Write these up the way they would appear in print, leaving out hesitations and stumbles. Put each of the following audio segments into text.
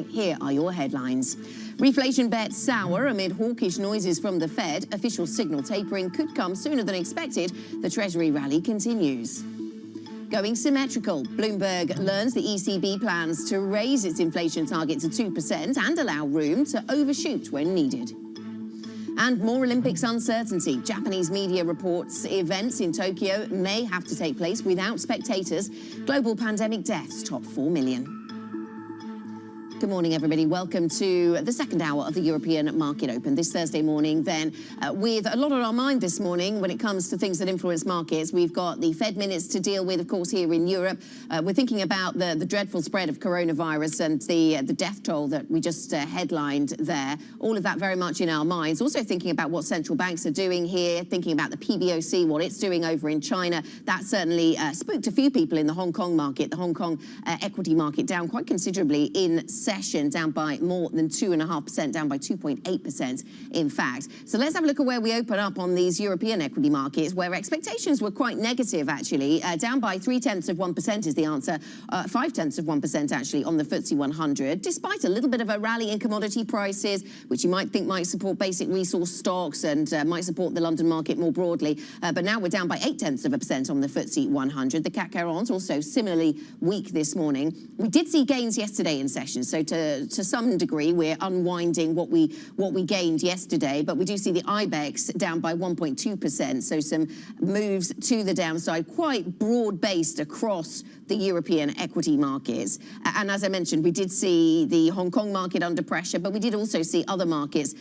Here are your headlines. Reflation bet sour amid hawkish noises from the Fed. Officials signal tapering could come sooner than expected. The Treasury rally continues. Going symmetrical, Bloomberg learns the ECB plans to raise its inflation target to 2% and allow room to overshoot when needed. And more Olympics uncertainty. Japanese media reports events in Tokyo may have to take place without spectators. Global pandemic deaths top 4 million. Good morning, everybody. Welcome to the second hour of the European Market Open this Thursday morning. Then, with a lot on our mind this morning when it comes to things that influence markets, we've got the Fed minutes to deal with, of course, here in Europe. We're thinking about the dreadful spread of coronavirus and the death toll that we just headlined there. All of that very much in our minds. Also thinking about what central banks are doing here, thinking about the PBOC, what it's doing over in China. That certainly spooked a few people in the Hong Kong market. The Hong Kong equity market down quite considerably in session, down by more than 2.5%, down by 2.8%, in fact. So let's have a look at where we open up on these European equity markets, where expectations were quite negative, actually. Down by 0.3% is the answer, 0.5% actually on the FTSE 100, despite a little bit of a rally in commodity prices, which you might think might support basic resource stocks and might support the London market more broadly. But now we're down by 0.8% on the FTSE 100. The CAC 40 also similarly weak this morning. We did see gains yesterday in session, so to some degree, we're unwinding what we gained yesterday, but we do see the IBEX down by 1.2%, so some moves to the downside, quite broad-based across the European equity markets. And as I mentioned, we did see the Hong Kong market under pressure, but we did also see other markets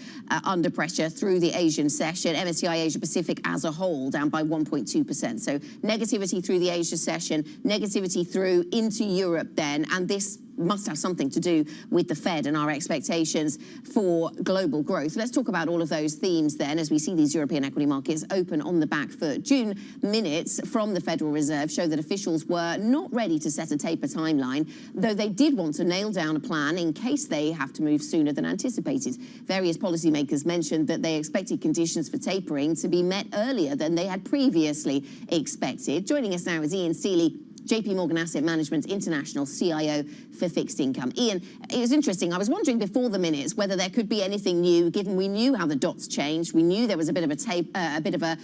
under pressure through the Asian session. MSCI Asia Pacific as a whole down by 1.2%. So negativity through the Asia session, negativity through into Europe then, and this must have something to do with the Fed and our expectations for global growth. Let's talk about all of those themes then as we see these European equity markets open on the back foot. June minutes from the Federal Reserve show that officials were not ready to set a taper timeline, though they did want to nail down a plan in case they have to move sooner than anticipated. Various policymakers mentioned that they expected conditions for tapering to be met earlier than they had previously expected. Joining us now is Ian Steely, JP Morgan Asset Management International CIO for Fixed Income. Ian, it was interesting. I was wondering before the minutes whether there could be anything new, given we knew how the dots changed. We knew there was a bit of a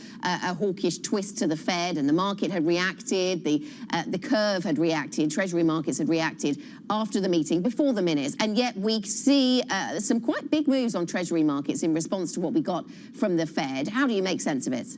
hawkish twist to the Fed, and the market had reacted. The curve had reacted. Treasury markets had reacted after the meeting, before the minutes, and yet we see some quite big moves on Treasury markets in response to what we got from the Fed. How do you make sense of it?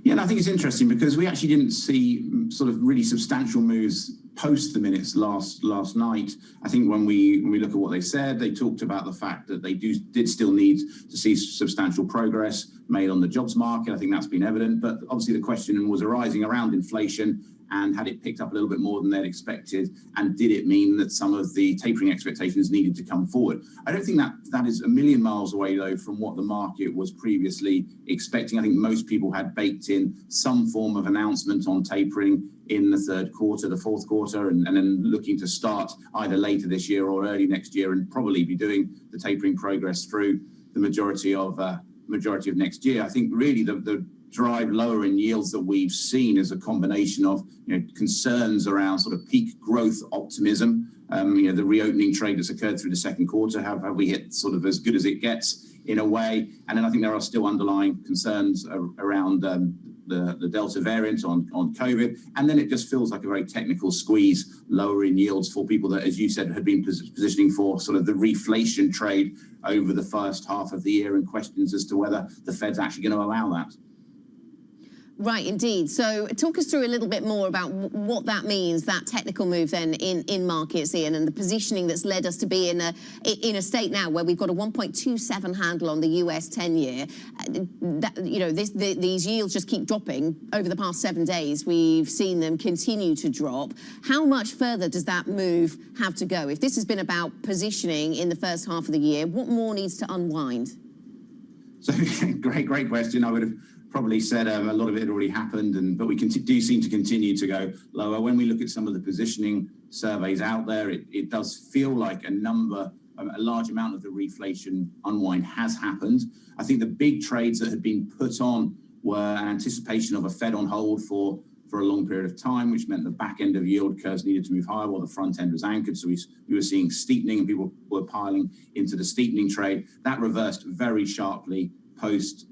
Yeah, and I think it's interesting because we actually didn't see sort of really substantial moves post the minutes last night. I think when we look at what they said, they talked about the fact that they did still need to see substantial progress made on the jobs market. I think that's been evident, but obviously the question was arising around inflation and had it picked up a little bit more than they'd expected, and did it mean that some of the tapering expectations needed to come forward? I don't think that is a million miles away, though, from what the market was previously expecting. I think most people had baked in some form of announcement on tapering in the third quarter, the fourth quarter, and then looking to start either later this year or early next year, and probably be doing the tapering progress through the majority of next year. I think really the drive lower in yields that we've seen is a combination of concerns around sort of peak growth optimism. The reopening trade that's occurred through the second quarter, have we hit sort of as good as it gets in a way? And then I think there are still underlying concerns around the Delta variant on COVID. And then it just feels like a very technical squeeze, lowering yields for people that, as you said, had been positioning for sort of the reflation trade over the first half of the year, and questions as to whether the Fed's actually going to allow that. Right, indeed. So talk us through a little bit more about what that means, that technical move then in markets, Ian, and the positioning that's led us to be in a state now where we've got a 1.27 handle on the US 10-year. These yields just keep dropping over the past 7 days. We've seen them continue to drop. How much further does that move have to go? If this has been about positioning in the first half of the year, what more needs to unwind? So great question. I would have probably said a lot of it had already happened, but we do seem to continue to go lower. When we look at some of the positioning surveys out there, it does feel like a large amount of the reflation unwind has happened. I think the big trades that had been put on were an anticipation of a Fed on hold for a long period of time, which meant the back end of yield curves needed to move higher while the front end was anchored. So we were seeing steepening, and people were piling into the steepening trade. That reversed very sharply post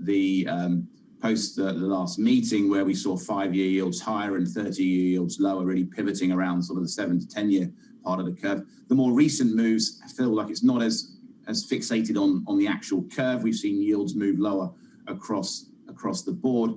the last meeting, where we saw 5-year yields higher and 30-year yields lower, really pivoting around sort of the 7 to 10-year part of the curve. The more recent moves, I feel like it's not as fixated on the actual curve. We've seen yields move lower across the board.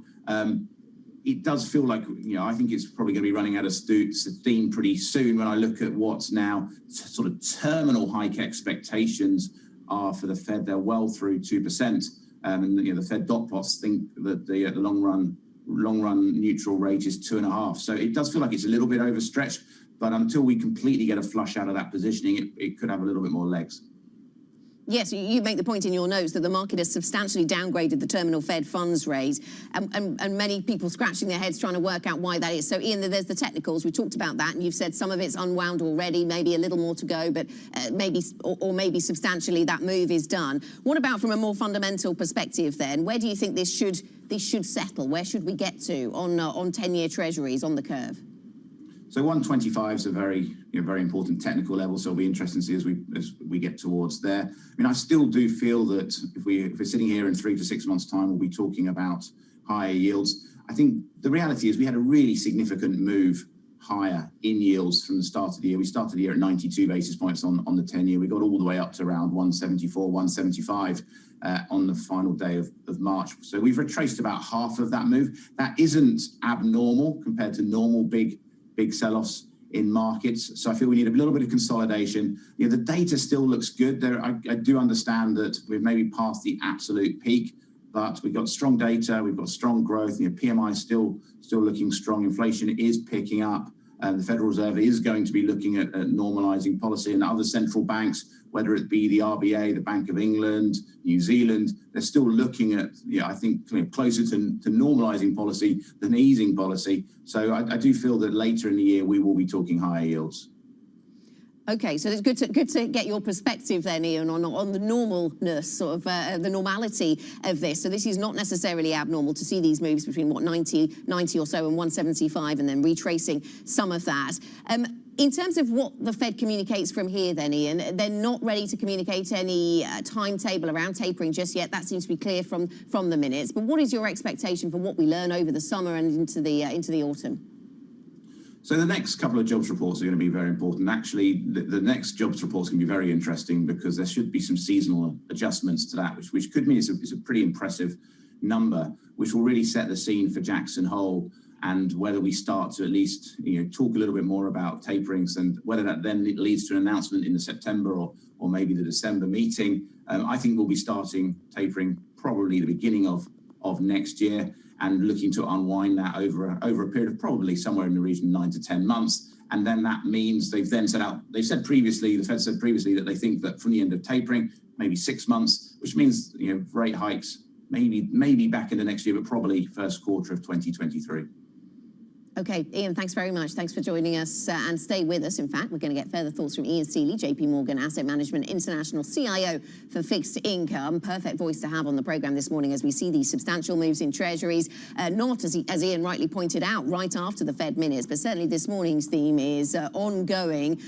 It does feel like, I think it's probably going to be running out of steam pretty soon when I look at what's now sort of terminal hike expectations are for the Fed. They're well through 2%. And the Fed dot plots think that the long run neutral rate is 2.5. So it does feel like it's a little bit overstretched, but until we completely get a flush out of that positioning, it could have a little bit more legs. Yes, you make the point in your notes that the market has substantially downgraded the terminal Fed funds rate, and many people scratching their heads trying to work out why that is. So, Ian, there's the technicals. We talked about that, and you've said some of it's unwound already, maybe a little more to go, but maybe substantially that move is done. What about from a more fundamental perspective then? Where do you think this should settle? Where should we get to on 10-year treasuries on the curve? So 125 is a very important technical level, so it'll be interesting to see as we get towards there. I mean, I still do feel that if we're sitting here in 3 to 6 months' time, we'll be talking about higher yields. I think the reality is we had a really significant move higher in yields from the start of the year. We started the year at 92 basis points on the 10-year. We got all the way up to around 174, 175 on the final day of March. So we've retraced about half of that move. That isn't abnormal compared to normal big sell-offs in markets. So I feel we need a little bit of consolidation. The data still looks good. I do understand that we've maybe passed the absolute peak, but we've got strong data, we've got strong growth. PMI is still looking strong. Inflation is picking up. The Federal Reserve is going to be looking at normalizing policy, and other central banks, whether it be the RBA, the Bank of England, New Zealand, they're still looking at, I think, closer to normalizing policy than easing policy. So I do feel that later in the year, we will be talking higher yields. Okay, so it's good to get your perspective then, Ian, on the normalness, sort of the normality of this. So this is not necessarily abnormal to see these moves between, 90 or so and 175, and then retracing some of that. In terms of what the Fed communicates from here then, Ian, they're not ready to communicate any timetable around tapering just yet. That seems to be clear from the minutes. But what is your expectation for what we learn over the summer and into the autumn? So the next couple of jobs reports are going to be very important. Actually, the next jobs reports can be very interesting because there should be some seasonal adjustments to that, which could mean it's a pretty impressive number, which will really set the scene for Jackson Hole, and whether we start to at least talk a little bit more about taperings, and whether that then leads to an announcement in the September or maybe the December meeting. I think we'll be starting tapering probably the beginning of next year, and looking to unwind that over a period of probably somewhere in the region of 9 to 10 months. And then that means the Fed said previously that they think that from the end of tapering, maybe 6 months, which means rate hikes maybe back in the next year, but probably first quarter of 2023. Okay, Ian, thanks very much. Thanks for joining us and stay with us. In fact, we're going to get further thoughts from Ian Seeley, JP Morgan Asset Management International CIO for Fixed Income. Perfect voice to have on the programme this morning as we see these substantial moves in treasuries, not, as Ian rightly pointed out, right after the Fed minutes, but certainly this morning's theme is ongoing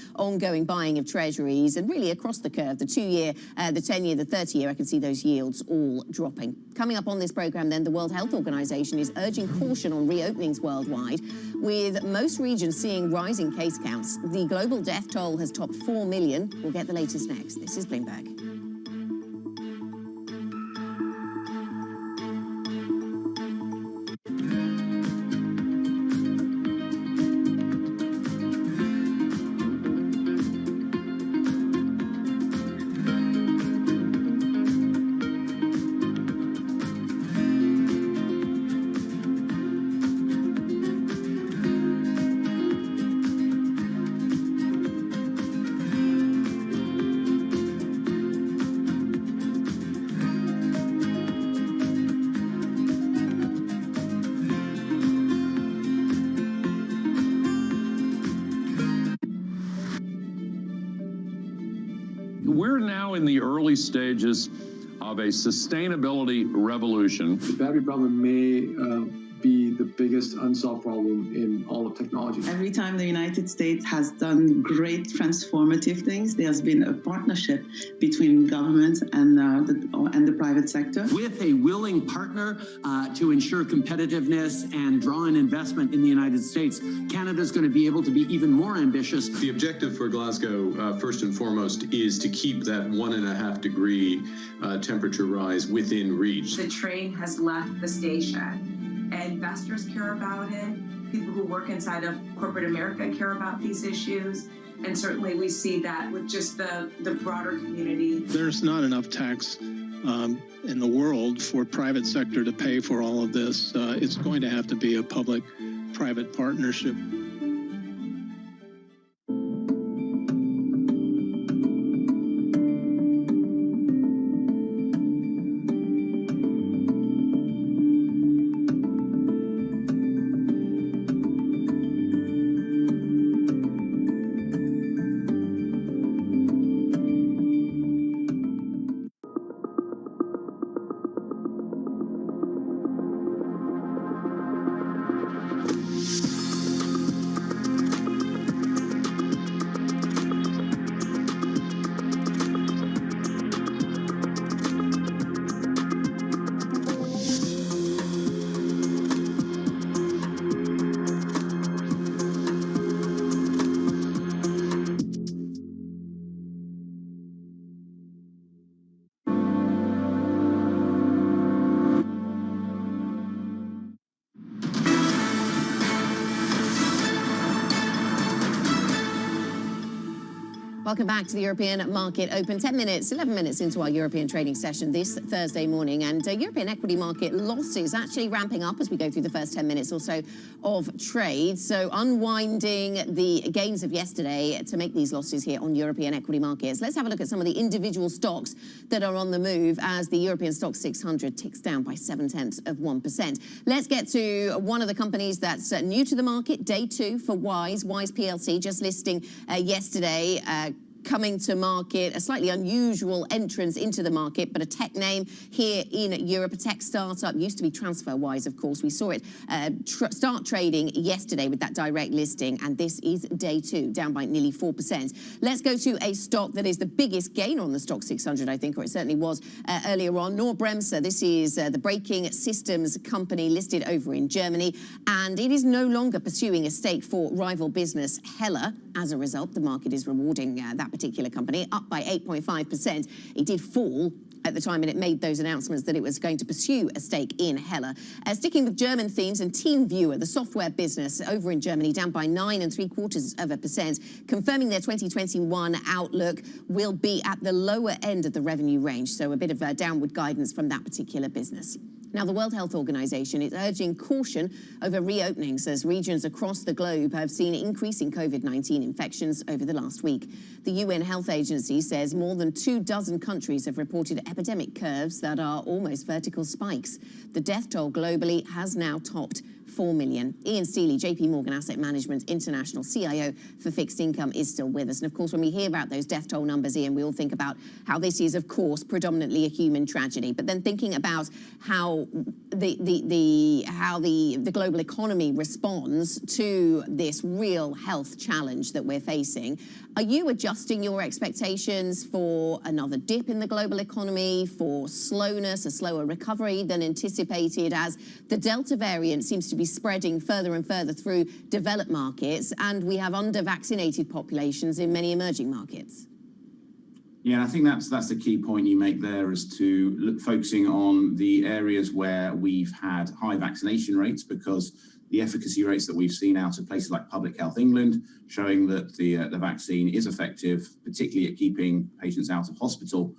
buying of treasuries and really across the curve, the 2-year, the 10-year, the 30-year. I can see those yields all dropping. Coming up on this programme then, the World Health Organization is urging caution on reopenings worldwide, with most regions seeing rising case counts. The global death toll has topped 4 million. We'll get the latest next. This is Bloomberg. We're now in the early stages of a sustainability revolution. The battery problem may be the biggest unsolved problem in all of technology. Every time the United States has done great transformative things, there's been a partnership between government and the private sector. With a willing partner to ensure competitiveness and draw in investment in the United States, Canada's going to be able to be even more ambitious. The objective for Glasgow, first and foremost, is to keep that 1.5 degree temperature rise within reach. The train has left the station. Investors care about it. People who work inside of corporate America care about these issues. And certainly we see that with just the broader community. There's not enough tax in the world for private sector to pay for all of this. It's going to have to be a public-private partnership. Welcome back to the European Market Open. 11 minutes into our European trading session this Thursday morning. And European equity market losses actually ramping up as we go through the first 10 minutes or so of trade. So unwinding the gains of yesterday to make these losses here on European equity markets. Let's have a look at some of the individual stocks that are on the move as the European Stock 600 ticks down by 0.7%. Let's get to one of the companies that's new to the market, day two for Wise PLC, just listing yesterday. Coming to market, a slightly unusual entrance into the market, but a tech name here in Europe, a tech startup, used to be TransferWise, of course. We saw it start trading yesterday with that direct listing, and this is day two, down by nearly 4%. Let's go to a stock that is the biggest gainer on the Stock 600, I think, or it certainly was earlier on. Knorr-Bremse, this is the braking systems company listed over in Germany, and it is no longer pursuing a stake for rival business Hella. As a result, the market is rewarding that particular company, up by 8.5%. It did fall at the time and it made those announcements that it was going to pursue a stake in Hella. Sticking with German themes, and TeamViewer, the software business over in Germany, down by 9.75%, confirming their 2021 outlook will be at the lower end of the revenue range. So a bit of downward guidance from that particular business. Now, the World Health Organization is urging caution over reopenings as regions across the globe have seen increasing COVID-19 infections over the last week. The UN Health Agency says more than 24 countries have reported epidemic curves that are almost vertical spikes. The death toll globally has now topped 4 million. Ian Steely, JP Morgan Asset Management International CIO for Fixed Income, is still with us. And of course, when we hear about those death toll numbers, Ian, we all think about how this is, of course, predominantly a human tragedy. But then thinking about how the global economy responds to this real health challenge that we're facing, are you adjusting your expectations for another dip in the global economy, for slowness, a slower recovery than anticipated, as the Delta variant seems to be spreading further and further through developed markets, and we have under-vaccinated populations in many emerging markets? Yeah, I think that's the key point you make there, is to look focusing on the areas where we've had high vaccination rates, because the efficacy rates that we've seen out of places like Public Health England showing that the vaccine is effective, particularly at keeping patients out of hospital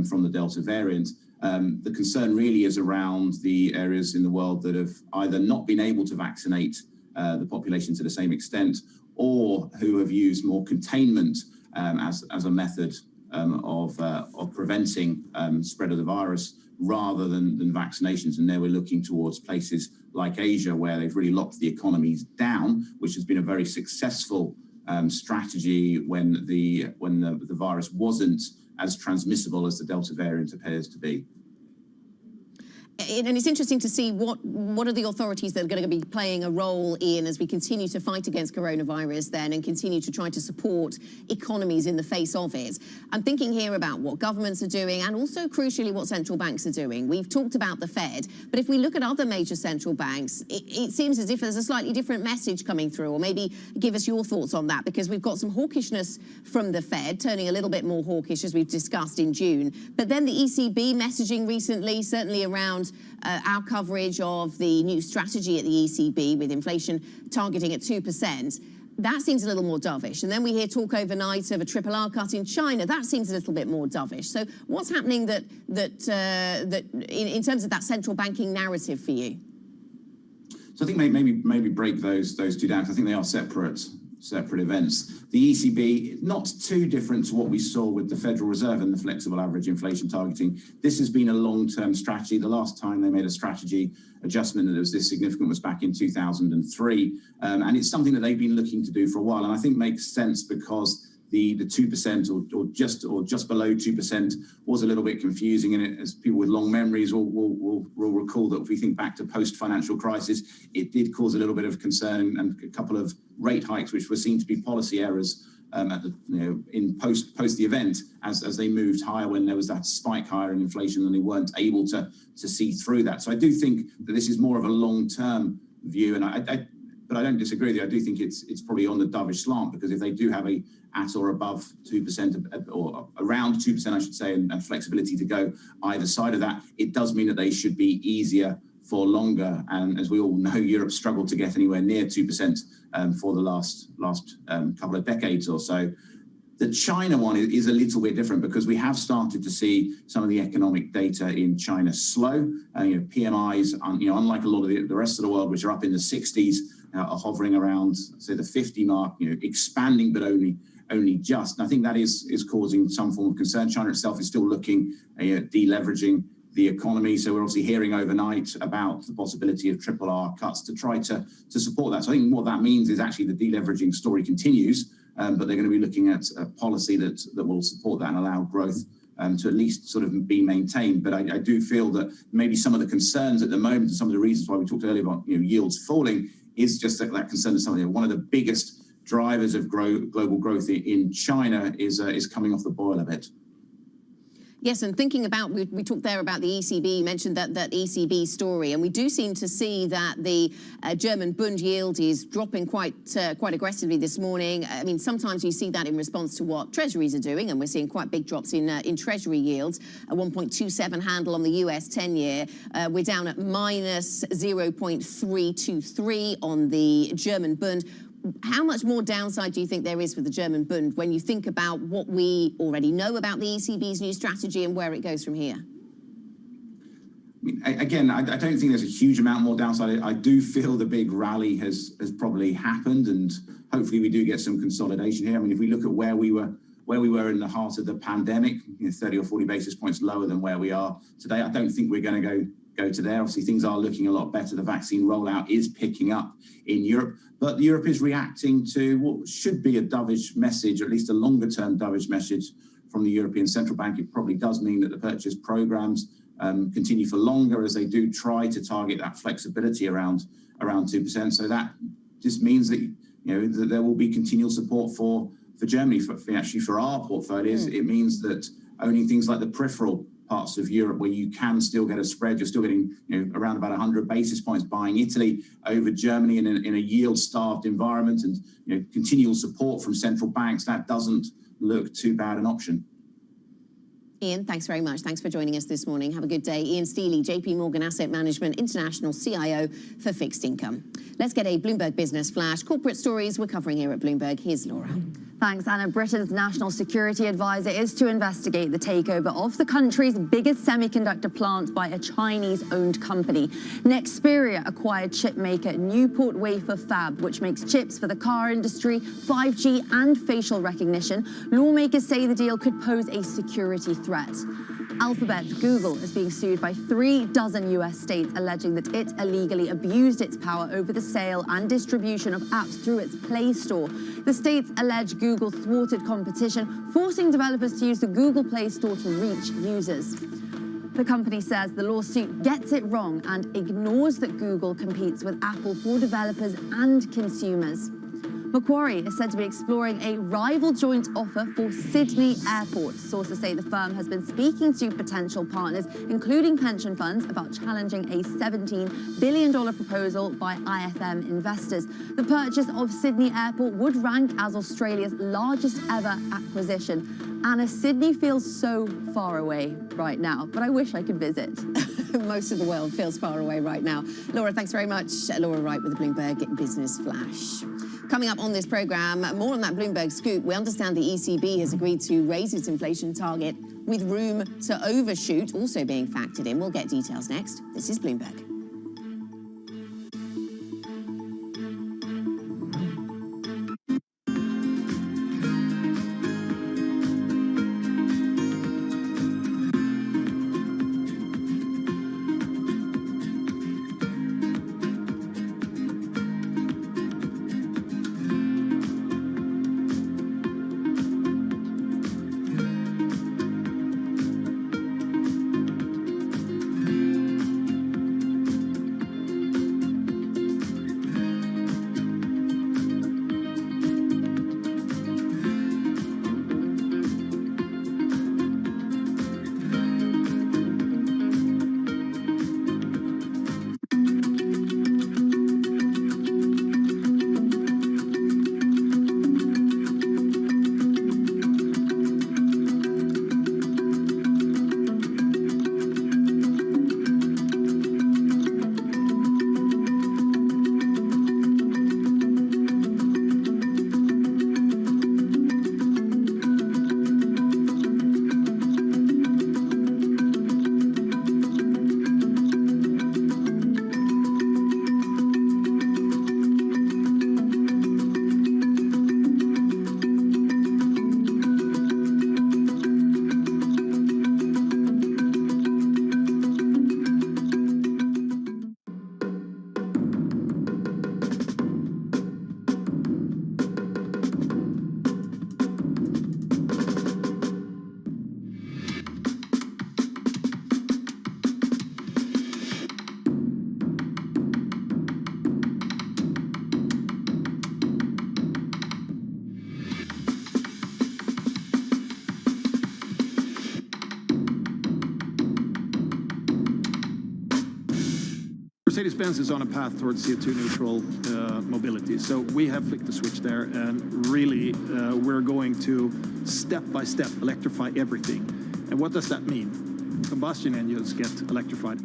from the Delta variant. The concern really is around the areas in the world that have either not been able to vaccinate the population to the same extent, or who have used more containment as a method of preventing spread of the virus rather than vaccinations. And there we're looking towards places like Asia, where they've really locked the economies down, which has been a very successful strategy when the virus wasn't as transmissible as the Delta variant appears to be. And it's interesting to see what are the authorities that are going to be playing a role in, as we continue to fight against coronavirus then and continue to try to support economies in the face of it. I'm thinking here about what governments are doing, and also crucially what central banks are doing. We've talked about the Fed, but if we look at other major central banks, it seems as if there's a slightly different message coming through. Or maybe give us your thoughts on that, because we've got some hawkishness from the Fed, turning a little bit more hawkish as we've discussed in June. But then the ECB messaging recently, certainly around our coverage of the new strategy at the ECB with inflation targeting at 2%, that seems a little more dovish. And then we hear talk overnight of a RRR cut in China. That seems a little bit more dovish. So what's happening that in terms of that central banking narrative for you? So I think maybe break those two down, because I think they are separate events. The ECB, not too different to what we saw with the Federal Reserve and the flexible average inflation targeting. This has been a long-term strategy. The last time they made a strategy adjustment that was this significant was back in 2003. And it's something that they've been looking to do for a while. And I think makes sense, because the 2% or just below 2% was a little bit confusing, and as people with long memories will recall that if we think back to post-financial crisis, it did cause a little bit of concern, and a couple of rate hikes which were seen to be policy errors in post the event, as they moved higher when there was that spike higher in inflation, and they weren't able to see through that. So I do think that this is more of a long-term view, and but I don't disagree with you. I do think it's probably on the dovish slant, because if they do have a at or above 2%, or around 2%, I should say, and flexibility to go either side of that, it does mean that they should be easier for longer. And as we all know, Europe struggled to get anywhere near 2% for the last couple of decades or so. The China one is a little bit different, because we have started to see some of the economic data in China slow. PMIs, unlike a lot of the rest of the world, which are up in the 60s, are hovering around, say, the 50 mark, expanding, but only just. And I think that is causing some form of concern. China itself is still looking at deleveraging the economy. So we're obviously hearing overnight about the possibility of RRR cuts to try to support that. So I think what that means is actually the deleveraging story continues, but they're going to be looking at a policy that will support that and allow growth to at least sort of be maintained. But I do feel that maybe some of the concerns at the moment, and some of the reasons why we talked earlier about yields falling, is just that concern is something. One of the biggest drivers of global growth in China is coming off the boil a bit. Yes, and thinking about, we talked there about the ECB, you mentioned that ECB story, and we do seem to see that the German Bund yield is dropping quite aggressively this morning. I mean, sometimes you see that in response to what treasuries are doing, and we're seeing quite big drops in treasury yields, a 1.27 handle on the US 10-year. We're down at minus 0.323 on the German Bund. How much more downside do you think there is for the German Bund when you think about what we already know about the ECB's new strategy and where it goes from here? Again, I don't think there's a huge amount more downside. I do feel the big rally has probably happened, and hopefully we do get some consolidation here. I mean, if we look at where we were in the heart of the pandemic, 30 or 40 basis points lower than where we are today, I don't think we're going to go go to there. Obviously, things are looking a lot better. The vaccine rollout is picking up in Europe, but Europe is reacting to what should be a dovish message, or at least a longer-term dovish message from the European Central Bank. It probably does mean that the purchase programs continue for longer as they do try to target that flexibility around 2%. So that just means that that there will be continual support for Germany. Actually, for our portfolios, it means that owning things like the peripheral parts of Europe where you can still get a spread, you're still getting around about 100 basis points buying Italy over Germany in a yield-starved environment, and continual support from central banks, that doesn't look too bad an option. Ian, thanks very much. Thanks for joining us this morning. Have a good day. Ian Steely, JP Morgan Asset Management International CIO for Fixed Income. Let's get a Bloomberg Business Flash. Corporate stories we're covering here at Bloomberg. Here's Laura. Thanks, Anna. Britain's National Security Advisor is to investigate the takeover of the country's biggest semiconductor plant by a Chinese-owned company. Nexperia acquired chipmaker Newport Wafer Fab, which makes chips for the car industry, 5G and facial recognition. Lawmakers say the deal could pose a security threat. Alphabet's Google is being sued by 36 US states, alleging that it illegally abused its power over the sale and distribution of apps through its Play Store. The states allege Google thwarted competition, forcing developers to use the Google Play Store to reach users. The company says the lawsuit gets it wrong and ignores that Google competes with Apple for developers and consumers. Macquarie is said to be exploring a rival joint offer for Sydney Airport. Sources say the firm has been speaking to potential partners, including pension funds, about challenging a $17 billion proposal by IFM investors. The purchase of Sydney Airport would rank as Australia's largest ever acquisition. Anna, Sydney feels so far away right now, but I wish I could visit. Most of the world feels far away right now. Laura, thanks very much. Laura Wright with the Bloomberg Business Flash. Coming up on this program, more on that Bloomberg scoop. We understand the ECB has agreed to raise its inflation target with room to overshoot also being factored in. We'll get details next. This is Bloomberg. Mercedes-Benz is on a path towards CO2 neutral mobility. So we have flicked the switch there, and really we're going to step by step electrify everything. And what does that mean? Combustion engines get electrified.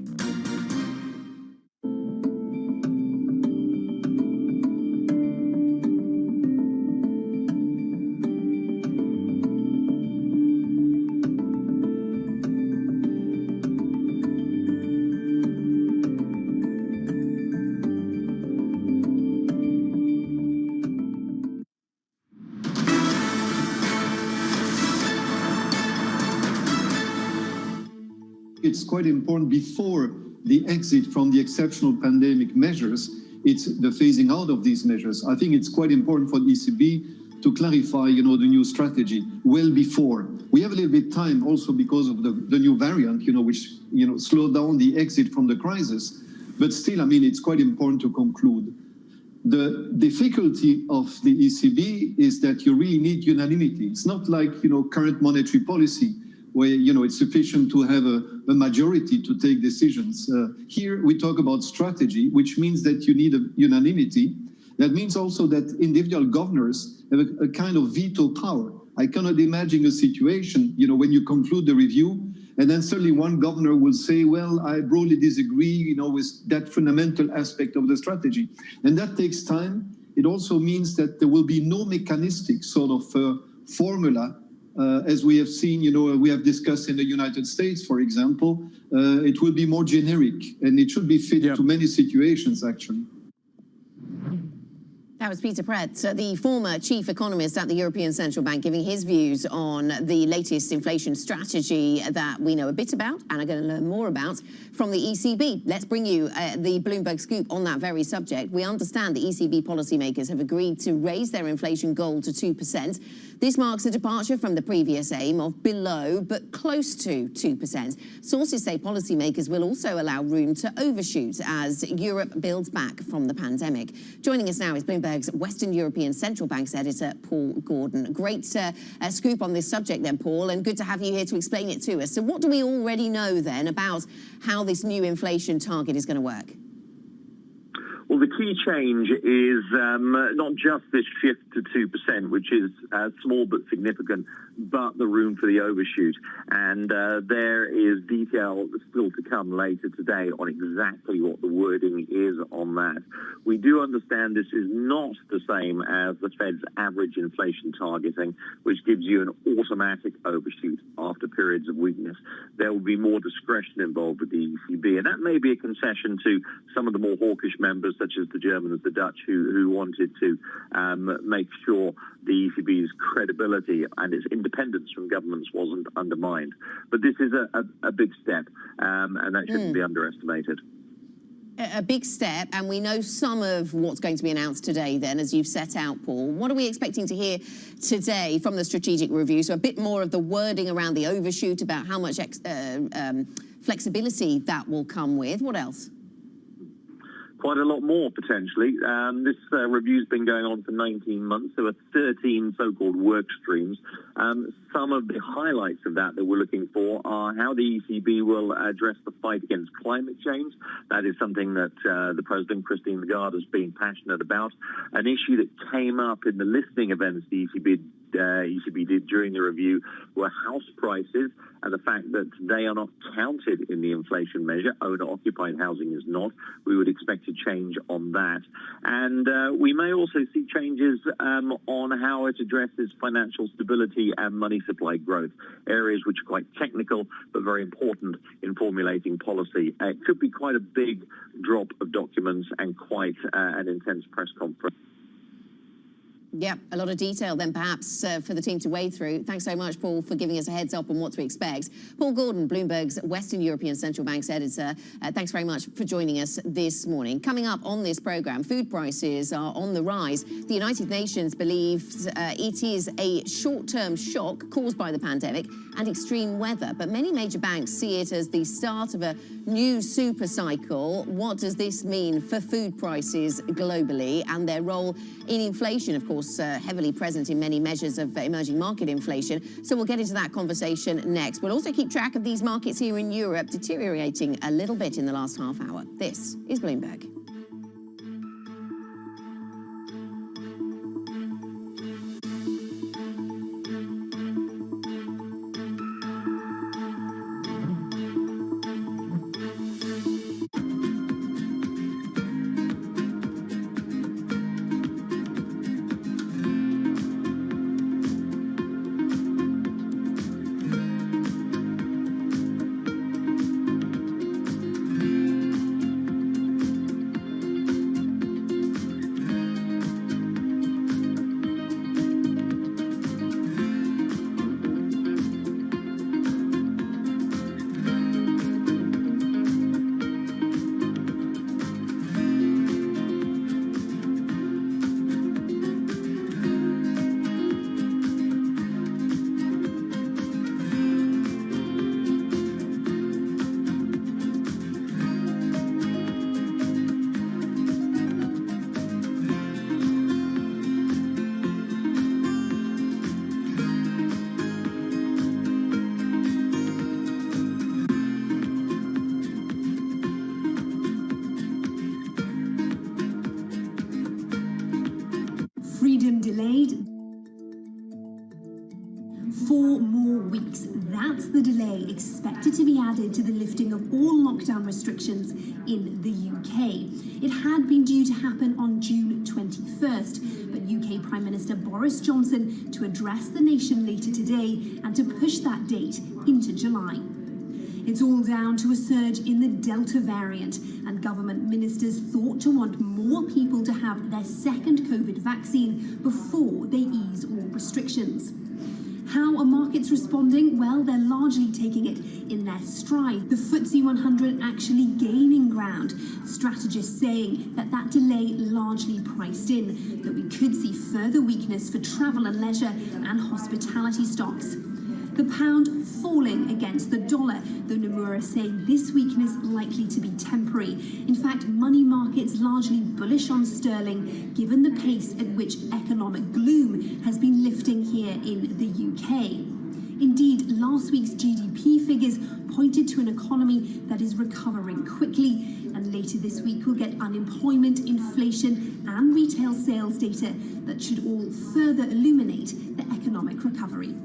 It's quite important before the exit from the exceptional pandemic measures, it's the phasing out of these measures. I think it's quite important for the ECB to clarify, the new strategy well before. We have a little bit time also because of the new variant, which, slowed down the exit from the crisis. But still, it's quite important to conclude. The difficulty of the ECB is that you really need unanimity. It's not like, current monetary policy, where, it's sufficient to have a majority to take decisions. Here we talk about strategy, which means that you need a unanimity. That means also that individual governors have a kind of veto power. I cannot imagine a situation, when you conclude the review, and then suddenly one governor will say, well, I broadly disagree, with that fundamental aspect of the strategy. And that takes time. It also means that there will be no mechanistic sort of formula, as we have seen, we have discussed in the United States, for example. It will be more generic, and it should be fit to many situations, actually. That was Peter Prett, the former chief economist at the European Central Bank, giving his views on the latest inflation strategy that we know a bit about and are going to learn more about from the ECB. Let's bring you the Bloomberg scoop on that very subject. We understand the ECB policymakers have agreed to raise their inflation goal to 2%. This marks a departure from the previous aim of below but close to 2%. Sources say policymakers will also allow room to overshoot as Europe builds back from the pandemic. Joining us now is Bloomberg's Western European Central Bank's editor, Paul Gordon. Great scoop on this subject then, Paul, and good to have you here to explain it to us. So what do we already know then about how this new inflation target is going to work? Well, the key change is not just this shift to 2%, which is small but significant, but the room for the overshoot. And there is detail still to come later today on exactly what the wording is on that. We do understand this is not the same as the Fed's average inflation targeting, which gives you an automatic overshoot after periods of weakness. There will be more discretion involved with the ECB, and that may be a concession to some of the more hawkish members, such as the Germans, the Dutch, who wanted to make sure the ECB's credibility and its independence from governments wasn't undermined. But this is a big step, and that shouldn't be underestimated. A big step, and we know some of what's going to be announced today then, as you've set out, Paul. What are we expecting to hear today from the strategic review? So a bit more of the wording around the overshoot, about how much flexibility that will come with. What else? Quite a lot more, potentially. This review's been going on for 19 months. There were 13 so-called work streams. Some of the highlights of that we're looking for are how the ECB will address the fight against climate change. That is something that the President, Christine Lagarde, has been passionate about. An issue that came up in the listening events the ECB did during the review were house prices and the fact that they are not counted in the inflation measure. Owner-occupied housing is not. We would expect a change on that. And we may also see changes on how it addresses financial stability and money supply growth, areas which are quite technical but very important in formulating policy. It could be quite a big drop of documents and quite an intense press conference. Yeah, a lot of detail then perhaps for the team to wade through. Thanks so much, Paul, for giving us a heads up on what to expect. Paul Gordon, Bloomberg's Western European Central Bank's editor. Thanks very much for joining us this morning. Coming up on this programme, food prices are on the rise. The United Nations believes it is a short-term shock caused by the pandemic and extreme weather, but many major banks see it as the start of a new super cycle. What does this mean for food prices globally and their role in inflation, of course, heavily present in many measures of emerging market inflation? So we'll get into that conversation next. We'll also keep track of these markets here in Europe deteriorating a little bit in the last half hour. This is Bloomberg. delayed 4 more weeks. That's the delay expected to be added to the lifting of all lockdown restrictions in the UK. It had been due to happen on June 21st, but UK Prime Minister Boris Johnson to address the nation later today and to push that date into July. It's all down to a surge in the Delta variant, and government ministers thought to want more people to have their second COVID vaccine before they ease all restrictions. How are markets responding? Well, they're largely taking it in their stride. The FTSE 100 actually gaining ground. Strategists saying that delay largely priced in, that we could see further weakness for travel and leisure and hospitality stocks. The pound falling against the dollar, though Nomura saying this weakness likely to be temporary. In fact, money markets largely bullish on sterling, given the pace at which economic gloom has been lifting here in the UK. Indeed, last week's GDP figures pointed to an economy that is recovering quickly, and later this week we'll get unemployment, inflation and retail sales data that should all further illuminate the economic recovery.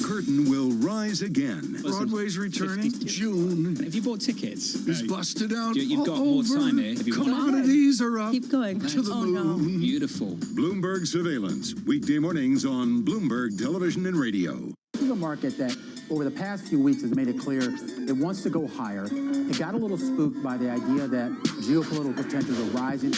Curtain will rise again. Broadway's returning June. Have you bought tickets? It's busted out. You've got more time here. Commodities are up. Keep going. To the moon. Beautiful. Bloomberg Surveillance. Weekday mornings on Bloomberg Television and Radio. This is a market that over the past few weeks has made it clear it wants to go higher. It got a little spooked by the idea that geopolitical tensions are rising.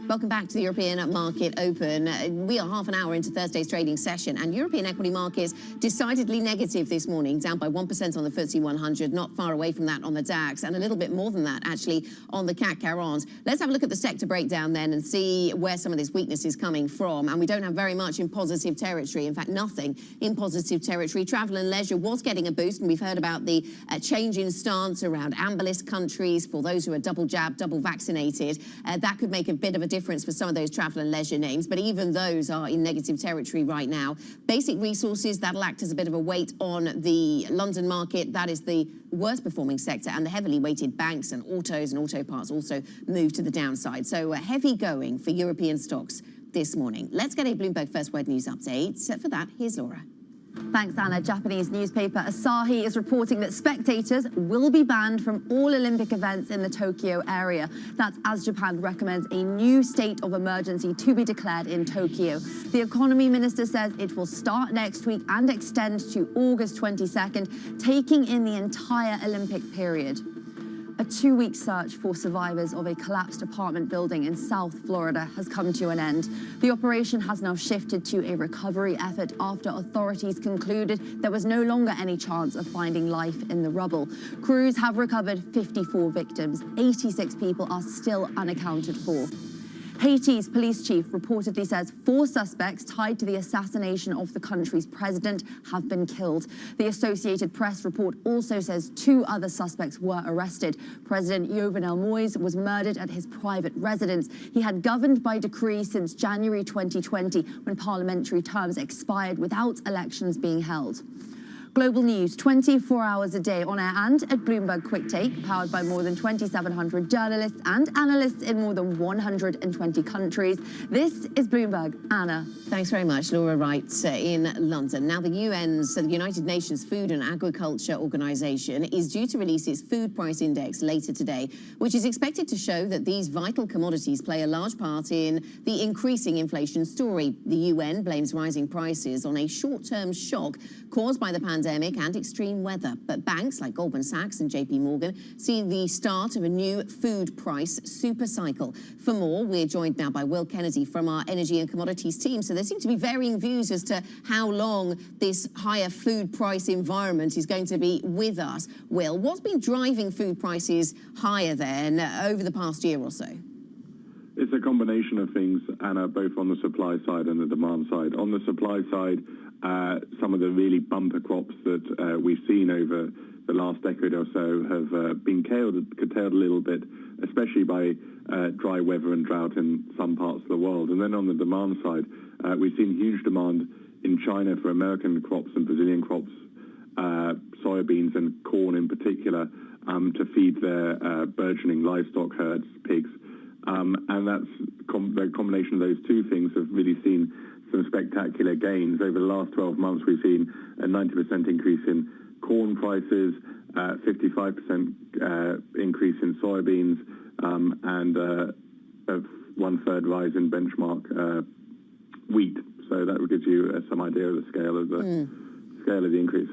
Welcome back to the European Market Open. We are half an hour into Thursday's trading session, and European equity markets decidedly negative this morning, down by 1% on the FTSE 100, not far away from that on the DAX, and a little bit more than that, actually, on the CAC 40. Let's have a look at the sector breakdown then and see where some of this weakness is coming from. And we don't have very much in positive territory. In fact, nothing in positive territory. Travel and leisure was getting a boost, and we've heard about the change in stance around amber list countries for those who are double jabbed, double vaccinated. That could make a bit of a difference for some of those travel and leisure names, but even those are in negative territory right now. Basic resources, that'll act as a bit of a weight on the London market. That is the worst performing sector, and the heavily weighted banks and autos and auto parts also move to the downside. So heavy going for European stocks this morning. Let's get a Bloomberg First Word News update. For that, here's Laura. Thanks, Anna. Japanese newspaper Asahi is reporting that spectators will be banned from all Olympic events in the Tokyo area. That's as Japan recommends a new state of emergency to be declared in Tokyo. The economy minister says it will start next week and extend to August 22nd, taking in the entire Olympic period. A 2-week search for survivors of a collapsed apartment building in South Florida has come to an end. The operation has now shifted to a recovery effort after authorities concluded there was no longer any chance of finding life in the rubble. Crews have recovered 54 victims. 86 people are still unaccounted for. Haiti's police chief reportedly says 4 suspects tied to the assassination of the country's president have been killed. The Associated Press report also says 2 other suspects were arrested. President Jovenel Moïse was murdered at his private residence. He had governed by decree since January 2020, when parliamentary terms expired without elections being held. Global news 24 hours a day on air and at Bloomberg Quick Take, powered by more than 2,700 journalists and analysts in more than 120 countries. This is Bloomberg. Anna. Thanks very much, Laura Wright in London. Now, the UN's, the United Nations Food and Agriculture Organization, is due to release its food price index later today, which is expected to show that these vital commodities play a large part in the increasing inflation story. The UN blames rising prices on a short-term shock caused by the pandemic and extreme weather. But banks like Goldman Sachs and JP Morgan see the start of a new food price super cycle. For more, we're joined now by Will Kennedy from our energy and commodities team. So there seem to be varying views as to how long this higher food price environment is going to be with us. Will, what's been driving food prices higher then over the past year or so? It's a combination of things, Anna, both on the supply side and the demand side. On the supply side, some of the really bumper crops that we've seen over the last decade or so have been curtailed a little bit, especially by dry weather and drought in some parts of the world. And then on the demand side, we've seen huge demand in China for American crops and Brazilian crops, soybeans and corn in particular, to feed their burgeoning livestock herds, pigs. And that's the combination of those two things have really seen some spectacular gains. Over the last 12 months, we've seen a 90% increase in corn prices, 55% increase in soybeans, and a 1/3 rise in benchmark wheat. So that gives you some idea of the scale of the increase.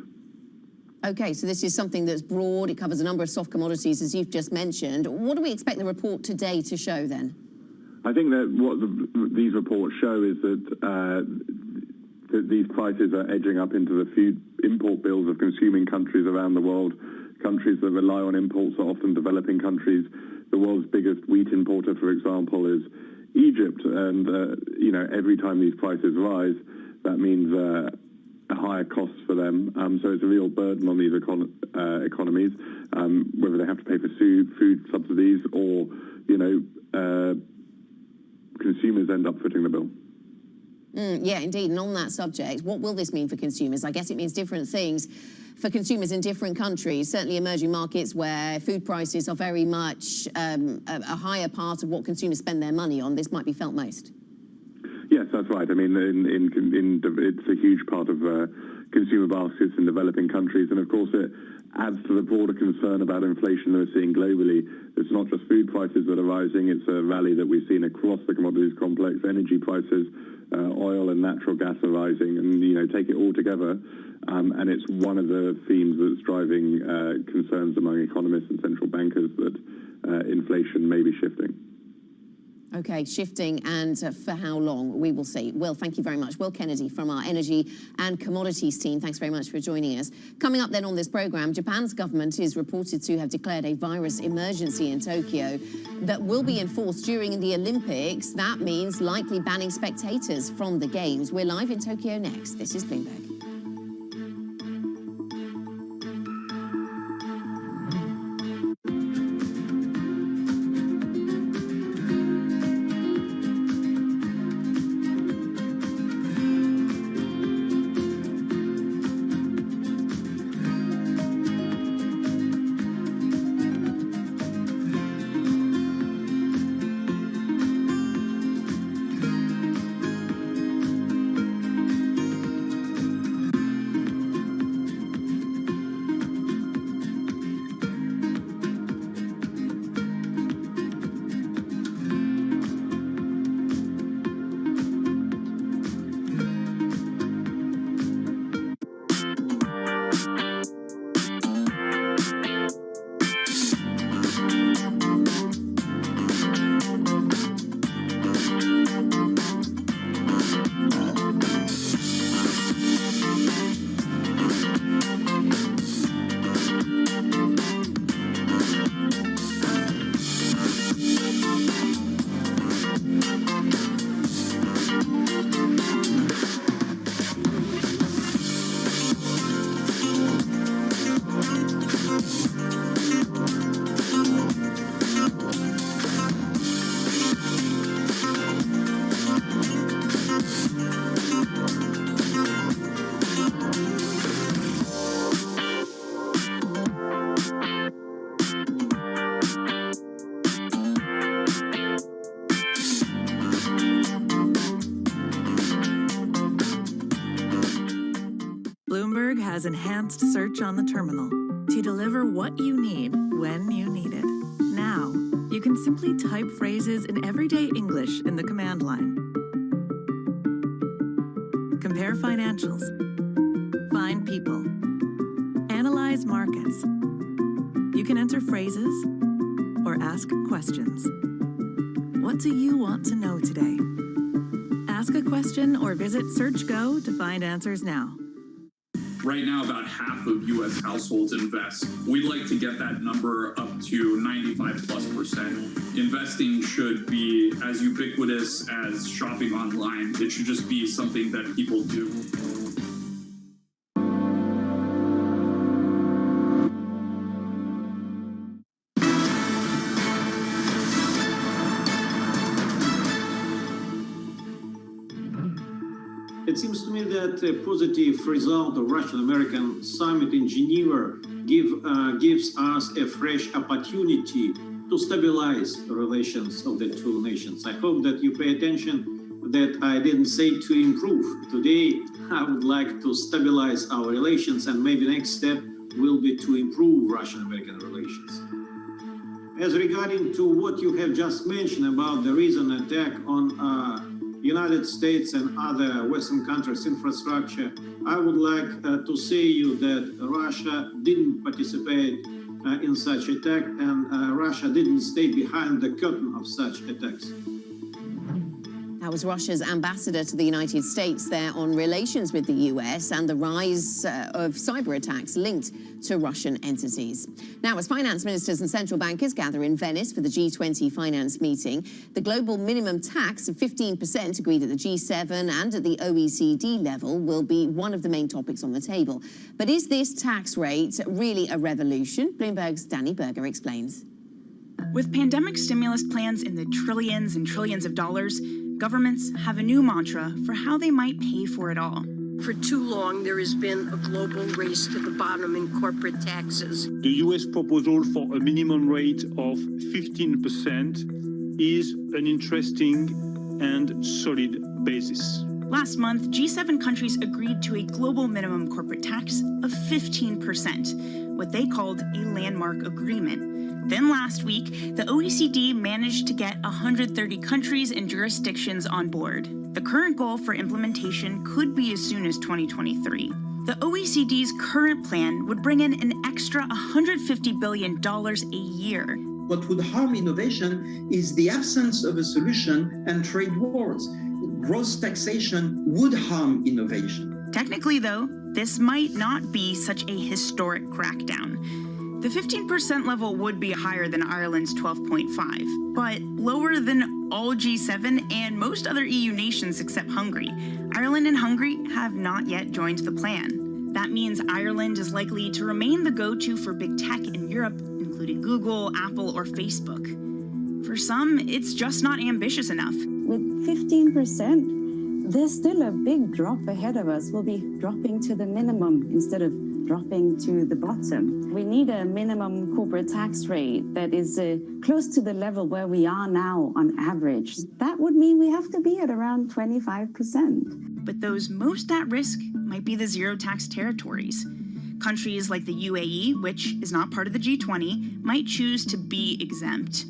Okay, so this is something that's broad. It covers a number of soft commodities, as you've just mentioned. What do we expect the report today to show then? I think that what these reports show is that these prices are edging up into the food import bills of consuming countries around the world. Countries that rely on imports are often developing countries. The world's biggest wheat importer, for example, is Egypt. And, every time these prices rise, that means a higher cost for them. So it's a real burden on these economies, whether they have to pay for food subsidies or, consumers end up footing the bill. Yeah, indeed. And on that subject, what will this mean for consumers? I guess it means different things for consumers in different countries, certainly emerging markets where food prices are very much a higher part of what consumers spend their money on. This might be felt most. Yes, that's right. I mean, it's a huge part of consumer baskets in developing countries. And of course, it adds to the broader concern about inflation that we're seeing globally. It's not just food prices that are rising. It's a rally that we've seen across the commodities complex. Energy prices, oil and natural gas are rising. And, take it all together. And it's one of the themes that's driving concerns among economists and central bankers that inflation may be shifting. Okay, shifting, and for how long, we will see. Will, thank you very much. Will Kennedy from our Energy and Commodities team, thanks very much for joining us. Coming up then on this programme, Japan's government is reported to have declared a virus emergency in Tokyo that will be enforced during the Olympics. That means likely banning spectators from the Games. We're live in Tokyo next. This is Bloomberg. Bloomberg has enhanced search on the terminal to deliver what you need when you need it. Now, you can simply type phrases in everyday English in the command line. Compare financials. Find people. Analyze markets. You can enter phrases or ask questions. What do you want to know today? Ask a question or visit SearchGo to find answers now. Right now, about half of U.S. households invest. We'd like to get that number up to 95+%. Investing should be as ubiquitous as shopping online. It should just be something that people do. It seems to me that a positive result of Russian-American summit in Geneva gives us a fresh opportunity to stabilize the relations of the two nations. I hope that you pay attention that I didn't say to improve. Today, I would like to stabilize our relations, and maybe the next step will be to improve Russian-American relations. As regarding to what you have just mentioned about the recent attack on United States and other Western countries' infrastructure, I would like to say you that Russia didn't participate in such attack, and Russia didn't stay behind the curtain of such attacks. That was Russia's ambassador to the United States there on relations with the US and the rise of cyber attacks linked to Russian entities. Now, as finance ministers and central bankers gather in Venice for the G20 finance meeting, the global minimum tax of 15% agreed at the G7 and at the OECD level will be one of the main topics on the table. But is this tax rate really a revolution? Bloomberg's Danny Berger explains. With pandemic stimulus plans in the trillions and trillions of dollars, governments have a new mantra for how they might pay for it all. For too long, there has been a global race to the bottom in corporate taxes. The US proposal for a minimum rate of 15% is an interesting and solid basis. Last month, G7 countries agreed to a global minimum corporate tax of 15%, what they called a landmark agreement. Then last week, the OECD managed to get 130 countries and jurisdictions on board. The current goal for implementation could be as soon as 2023. The OECD's current plan would bring in an extra $150 billion a year. What would harm innovation is the absence of a solution and trade wars. Gross taxation would harm innovation. Technically, though, this might not be such a historic crackdown. The 15% level would be higher than Ireland's 12.5%, but lower than all G7 and most other EU nations except Hungary. Ireland and Hungary have not yet joined the plan. That means Ireland is likely to remain the go-to for big tech in Europe, including Google, Apple, or Facebook. For some, it's just not ambitious enough. With 15%, there's still a big drop ahead of us. We'll be dropping to the minimum instead of dropping to the bottom. We need a minimum corporate tax rate that is close to the level where we are now on average. That would mean we have to be at around 25%. But those most at risk might be the zero tax territories. Countries like the UAE, which is not part of the G20, might choose to be exempt.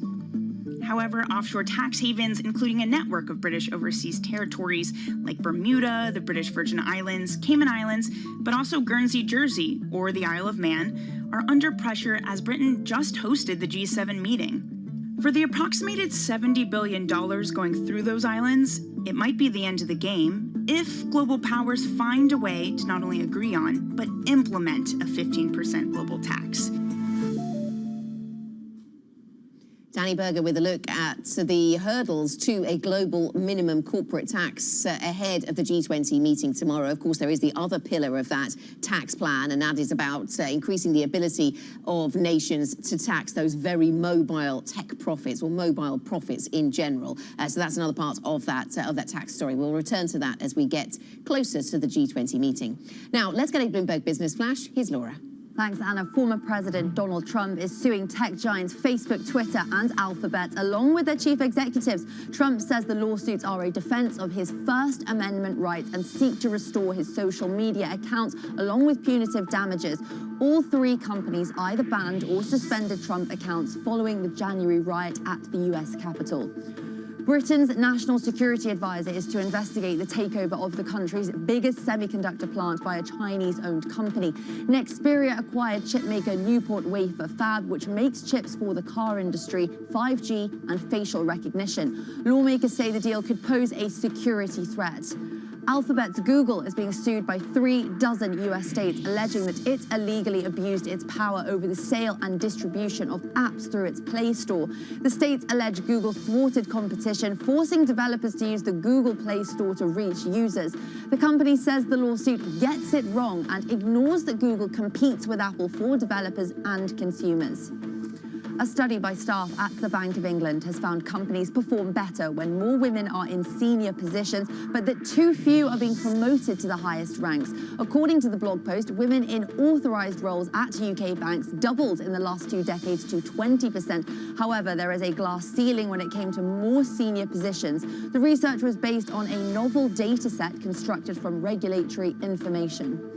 However, offshore tax havens, including a network of British overseas territories like Bermuda, the British Virgin Islands, Cayman Islands, but also Guernsey, Jersey, or the Isle of Man, are under pressure as Britain just hosted the G7 meeting. For the approximated $70 billion going through those islands, it might be the end of the game if global powers find a way to not only agree on, but implement a 15% global tax. Danny Berger with a look at the hurdles to a global minimum corporate tax ahead of the G20 meeting tomorrow. Of course, there is the other pillar of that tax plan, and that is about increasing the ability of nations to tax those very mobile tech profits or mobile profits in general. So that's another part of that tax story. We'll return to that as we get closer to the G20 meeting. Now, let's get a Bloomberg Business Flash. Here's Laura. Thanks, Anna. Former President Donald Trump is suing tech giants Facebook, Twitter, and Alphabet, along with their chief executives. Trump says the lawsuits are a defense of his First Amendment rights and seek to restore his social media accounts, along with punitive damages. All three companies either banned or suspended Trump accounts following the January riot at the U.S. Capitol. Britain's national security advisor is to investigate the takeover of the country's biggest semiconductor plant by a Chinese-owned company. Nexperia acquired chipmaker Newport Wafer Fab, which makes chips for the car industry, 5G, and facial recognition. Lawmakers say the deal could pose a security threat. Alphabet's Google is being sued by 36 U.S. states, alleging that it illegally abused its power over the sale and distribution of apps through its Play Store. The states allege Google thwarted competition, forcing developers to use the Google Play Store to reach users. The company says the lawsuit gets it wrong and ignores that Google competes with Apple for developers and consumers. A study by staff at the Bank of England has found companies perform better when more women are in senior positions, but that too few are being promoted to the highest ranks. According to the blog post, women in authorised roles at UK banks doubled in the last 2 decades to 20%. However, there is a glass ceiling when it came to more senior positions. The research was based on a novel data set constructed from regulatory information.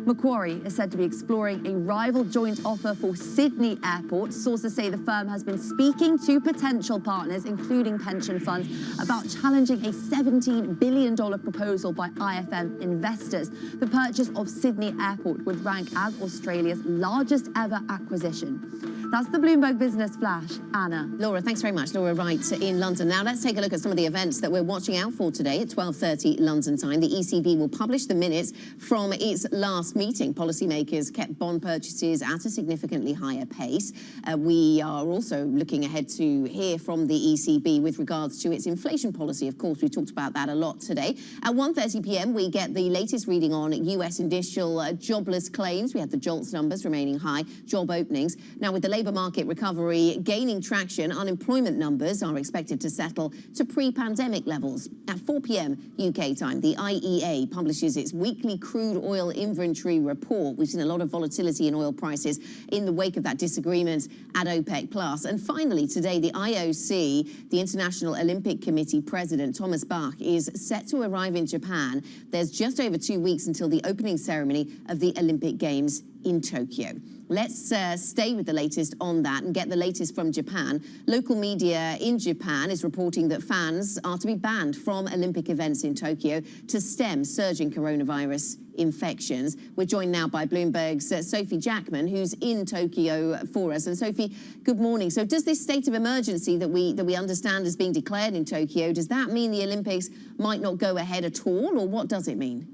Macquarie is said to be exploring a rival joint offer for Sydney Airport. Sources say the firm has been speaking to potential partners, including pension funds, about challenging a $17 billion proposal by IFM investors. The purchase of Sydney Airport would rank as Australia's largest ever acquisition. That's the Bloomberg Business Flash. Anna. Laura, thanks very much. Laura Wright in London. Now let's take a look at some of the events that we're watching out for today at 12:30 London time. The ECB will publish the minutes from its last meeting. Policymakers kept bond purchases at a significantly higher pace. We are also looking ahead to hear from the ECB with regards to its inflation policy. Of course, we talked about that a lot today. At 1:30 p.m, we get the latest reading on US initial jobless claims. We had the JOLTS numbers remaining high, job openings. Now, with the labour market recovery gaining traction, unemployment numbers are expected to settle to pre-pandemic levels. At 4 p.m. UK time, the IEA publishes its weekly crude oil inventory report. We've seen a lot of volatility in oil prices in the wake of that disagreement at OPEC+. And finally, today, the IOC, the International Olympic Committee President Thomas Bach, is set to arrive in Japan. There's just over 2 weeks until the opening ceremony of the Olympic Games in Tokyo. Let's stay with the latest on that and get the latest from Japan. Local media in Japan is reporting that fans are to be banned from Olympic events in Tokyo to stem surging coronavirus infections. We're joined now by Bloomberg's Sophie Jackman, who's in Tokyo for us. And Sophie, good morning. So does this state of emergency that we understand is being declared in Tokyo, does that mean the Olympics might not go ahead at all, or what does it mean?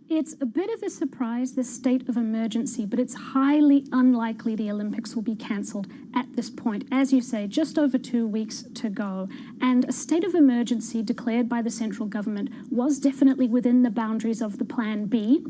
It's a bit of a surprise, this state of emergency, but it's highly unlikely the Olympics will be cancelled at this point. As you say, just over 2 weeks to go. And a state of emergency declared by the central government was definitely within the boundaries of the Plan B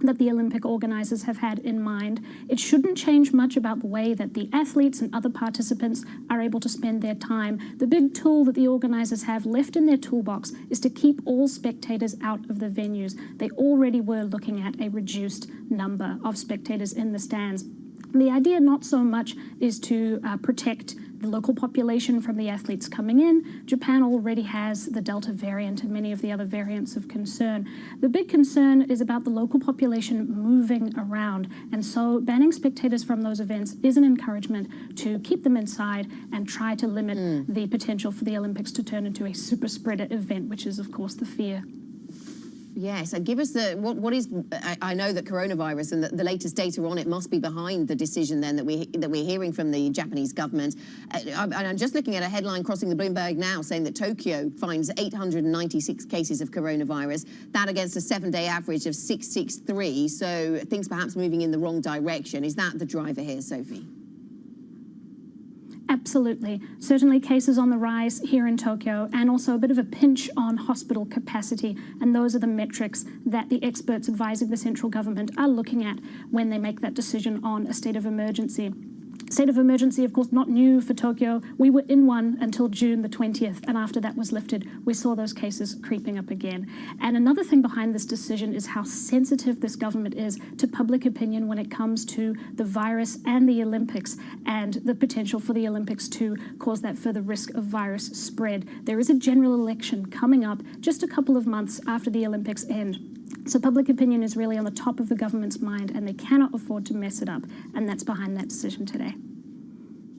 that the Olympic organisers have had in mind. It shouldn't change much about the way that the athletes and other participants are able to spend their time. The big tool that the organisers have left in their toolbox is to keep all spectators out of the venues. They already were looking at a reduced number of spectators in the stands. The idea not so much is to protect the local population from the athletes coming in. Japan already has the Delta variant and many of the other variants of concern. The big concern is about the local population moving around, and so banning spectators from those events is an encouragement to keep them inside and try to limit the potential for the Olympics to turn into a super spreader event, which is of course the fear. Yes, and give us what is. I know that coronavirus and the latest data on it must be behind the decision then that we're hearing from the Japanese government. And I'm just looking at a headline crossing the Bloomberg now saying that Tokyo finds 896 cases of coronavirus. That against a 7-day average of 663. So things perhaps moving in the wrong direction. Is that the driver here, Sophie? Absolutely. Certainly cases on the rise here in Tokyo, and also a bit of a pinch on hospital capacity. And those are the metrics that the experts advising the central government are looking at when they make that decision on a state of emergency. State of emergency, of course, not new for Tokyo. We were in one until June the 20th, and after that was lifted, we saw those cases creeping up again. And another thing behind this decision is how sensitive this government is to public opinion when it comes to the virus and the Olympics, and the potential for the Olympics to cause that further risk of virus spread. There is a general election coming up just a couple of months after the Olympics end. So public opinion is really on the top of the government's mind, and they cannot afford to mess it up. And that's behind that decision today.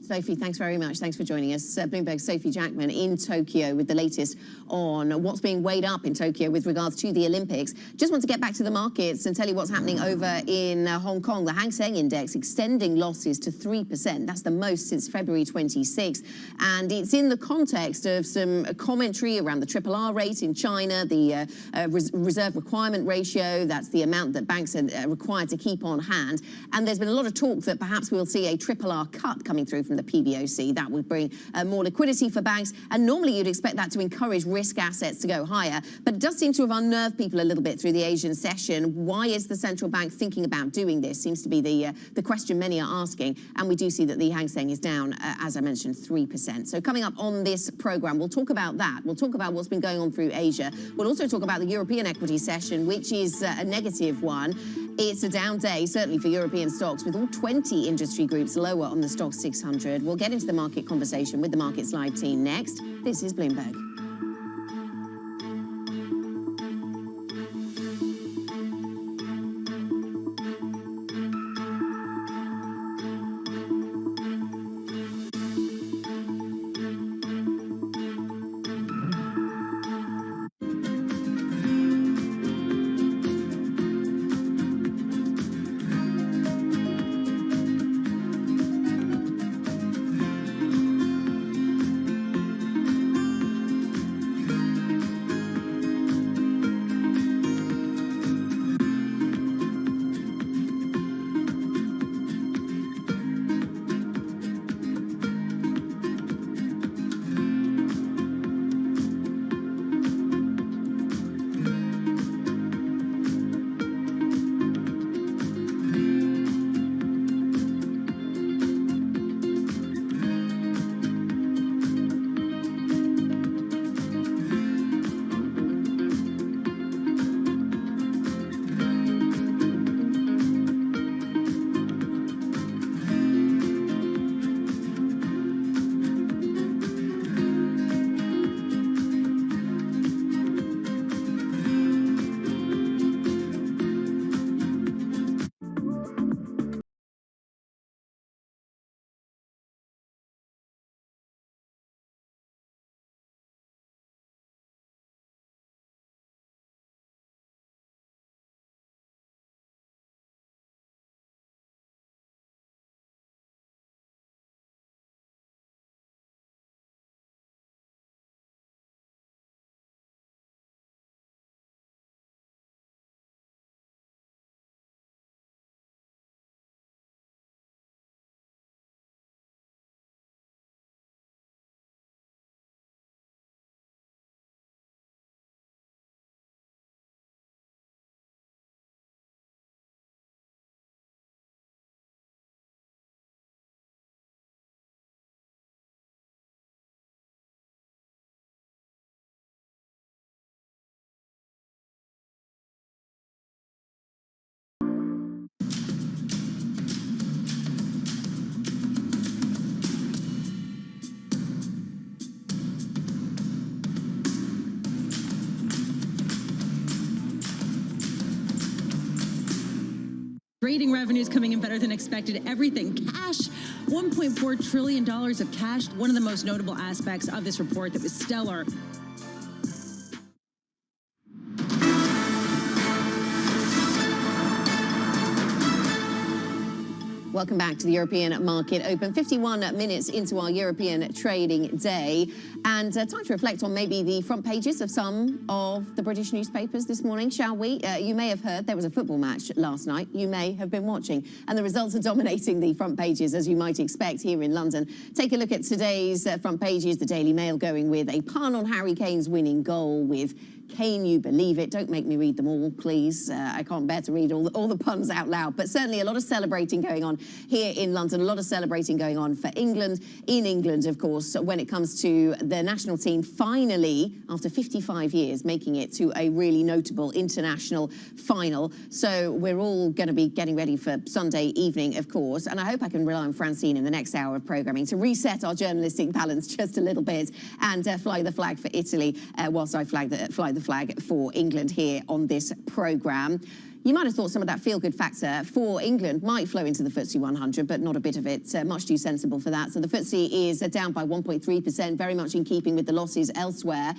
Sophie, thanks very much. Thanks for joining us. Bloomberg's Sophie Jackman in Tokyo with the latest on what's being weighed up in Tokyo with regards to the Olympics. Just want to get back to the markets and tell you what's happening over in Hong Kong. The Hang Seng Index extending losses to 3%. That's the most since February 26. And it's in the context of some commentary around the RRR rate in China, the reserve requirement ratio. That's the amount that banks are required to keep on hand. And there's been a lot of talk that perhaps we'll see a RRR cut coming through from the the PBOC. That would bring more liquidity for banks, and normally you'd expect that to encourage risk assets to go higher, but it does seem to have unnerved people a little bit through the Asian session. Why is the central bank thinking about doing this? Seems to be the question many are asking, and we do see that the Hang Seng is down, as I mentioned, 3%. So coming up on this program, we'll talk about that. We'll talk about what's been going on through Asia. We'll also talk about the European equity session, which is a negative one. It's a down day, certainly for European stocks, with all 20 industry groups lower on the Stoxx 600. We'll get into the market conversation with the Markets Live team next. This is Bloomberg. Trading revenues coming in better than expected. Everything cash, $1.4 trillion of cash. One of the most notable aspects of this report that was stellar. Welcome back to the European market open. 51 minutes into our European trading day, and time to reflect on maybe the front pages of some of the British newspapers this morning, shall we? You may have heard there was a football match last night. You may have been watching, and the results are dominating the front pages, as you might expect here in London. Take a look at today's front pages. The Daily Mail going with a pun on Harry Kane's winning goal with "Can you believe it?" Don't make me read them all, please. I can't bear to read all the puns out loud. But certainly a lot of celebrating going on here in London, a lot of celebrating going on for England. In England, of course, when it comes to the national team, finally, after 55 years, making it to a really notable international final. So we're all going to be getting ready for Sunday evening, of course. And I hope I can rely on Francine in the next hour of programming to reset our journalistic balance just a little bit and fly the flag for Italy whilst I fly the flag for England here on this programme. You might have thought some of that feel-good factor for England might flow into the FTSE 100, but not a bit of it. Much too sensible for that. So the FTSE is down by 1.3%, very much in keeping with the losses elsewhere.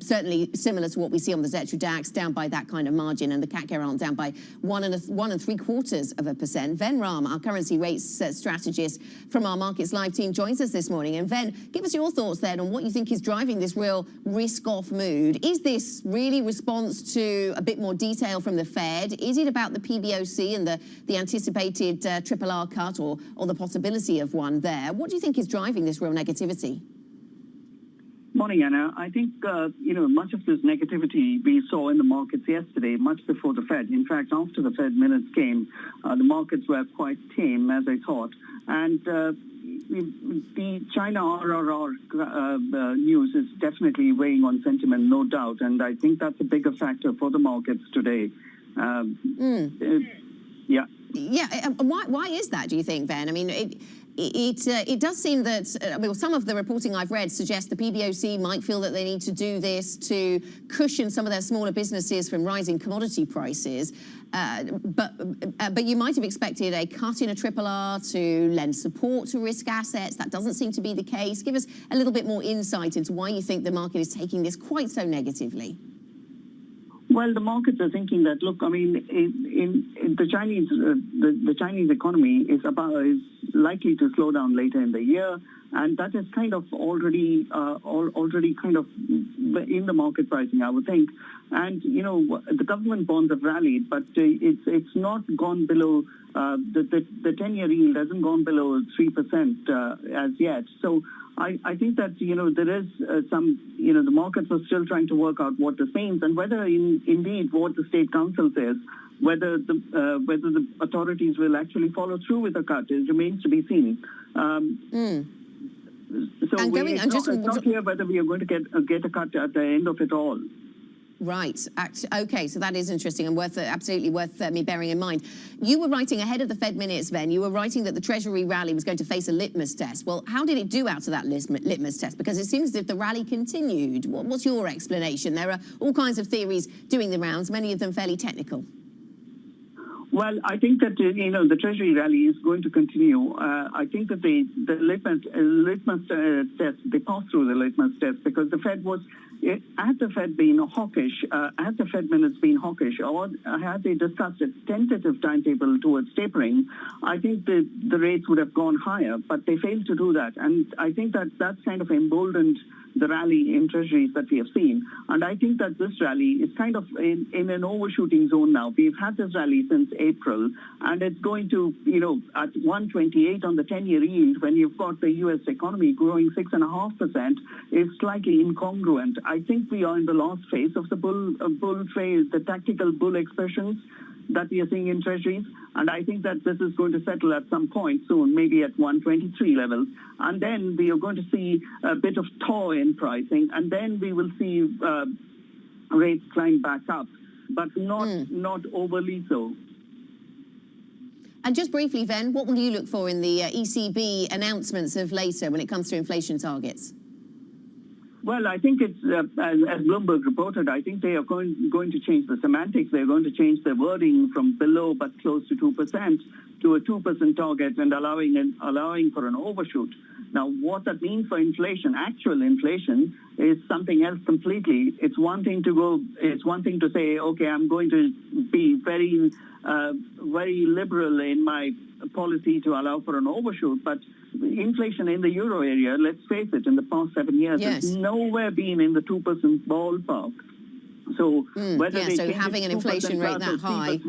Certainly similar to what we see on the Xetra DAX, down by that kind of margin, and the CAC 40 down by 1.75%. Ven Ram, our currency rates strategist from our Markets Live team, joins us this morning. And Ven, give us your thoughts then on what you think is driving this real risk-off mood. Is this really response to a bit more detail from the Fed? Fed? Is it about the PBOC and the anticipated triple R cut or the possibility of one there? What do you think is driving this real negativity? Morning, Anna. I think, much of this negativity we saw in the markets yesterday, much before the Fed. In fact, after the Fed minutes came, the markets were quite tame, as I thought. And the China RRR news is definitely weighing on sentiment, no doubt. And I think that's a bigger factor for the markets today. Yeah. Yeah. Why is that, do you think, Ben? I mean, it does seem that, some of the reporting I've read suggests the PBOC might feel that they need to do this to cushion some of their smaller businesses from rising commodity prices. But you might have expected a cut in a triple R to lend support to risk assets. That doesn't seem to be the case. Give us a little bit more insight into why you think the market is taking this quite so negatively. Well, the markets are thinking that, look, I mean, in the Chinese economy is likely to slow down later in the year, and that is kind of already kind of in the market pricing, I would think. And the government bonds have rallied, but it's not gone below the 10-year yield hasn't gone below 3% as yet. So I think that, there is some, the markets are still trying to work out what this means and whether indeed what the State Council says, whether the authorities will actually follow through with the cut, it remains to be seen. So it's not clear whether we are going to get a cut at the end of it all. Right. Okay, so that is interesting and absolutely worth me bearing in mind. You were writing ahead of the Fed minutes, Ben. You were writing that the Treasury rally was going to face a litmus test. Well, how did it do out of that litmus test? Because it seems as if the rally continued. What's your explanation? There are all kinds of theories doing the rounds, many of them fairly technical. Well, I think that, the Treasury rally is going to continue. I think that the litmus test, they passed through the litmus test because the Fed was, had the Fed been hawkish, had the Fed minutes been hawkish, or had they discussed a tentative timetable towards tapering, I think the rates would have gone higher, but they failed to do that. And I think that that's kind of emboldened the rally in treasuries that we have seen. And I think that this rally is kind of in an overshooting zone now. We've had this rally since April, and it's going to, at 128 on the 10-year yield, when you've got the U.S. economy growing 6.5%, is slightly incongruent. I think we are in the last phase of the bull phase, the tactical bull expressions that we are seeing in treasuries. And I think that this is going to settle at some point soon, maybe at 123 levels. And then we are going to see a bit of thaw in pricing. And then we will see rates climb back up, but not overly so. And just briefly, Ven, what will you look for in the ECB announcements of later when it comes to inflation targets? Well, I think it's, as Bloomberg reported, I think they are going to change the semantics. They're going to change the wording from below but close to 2% to a 2% target and allowing for an overshoot. Now, what that means for inflation, actual inflation, is something else completely. It's one thing to say, okay, I'm going to be very liberal in my policy to allow for an overshoot, but inflation in the euro area, let's face it, in the past 7 years, has nowhere been in the 2% ballpark. So whether they having an inflation rate that high.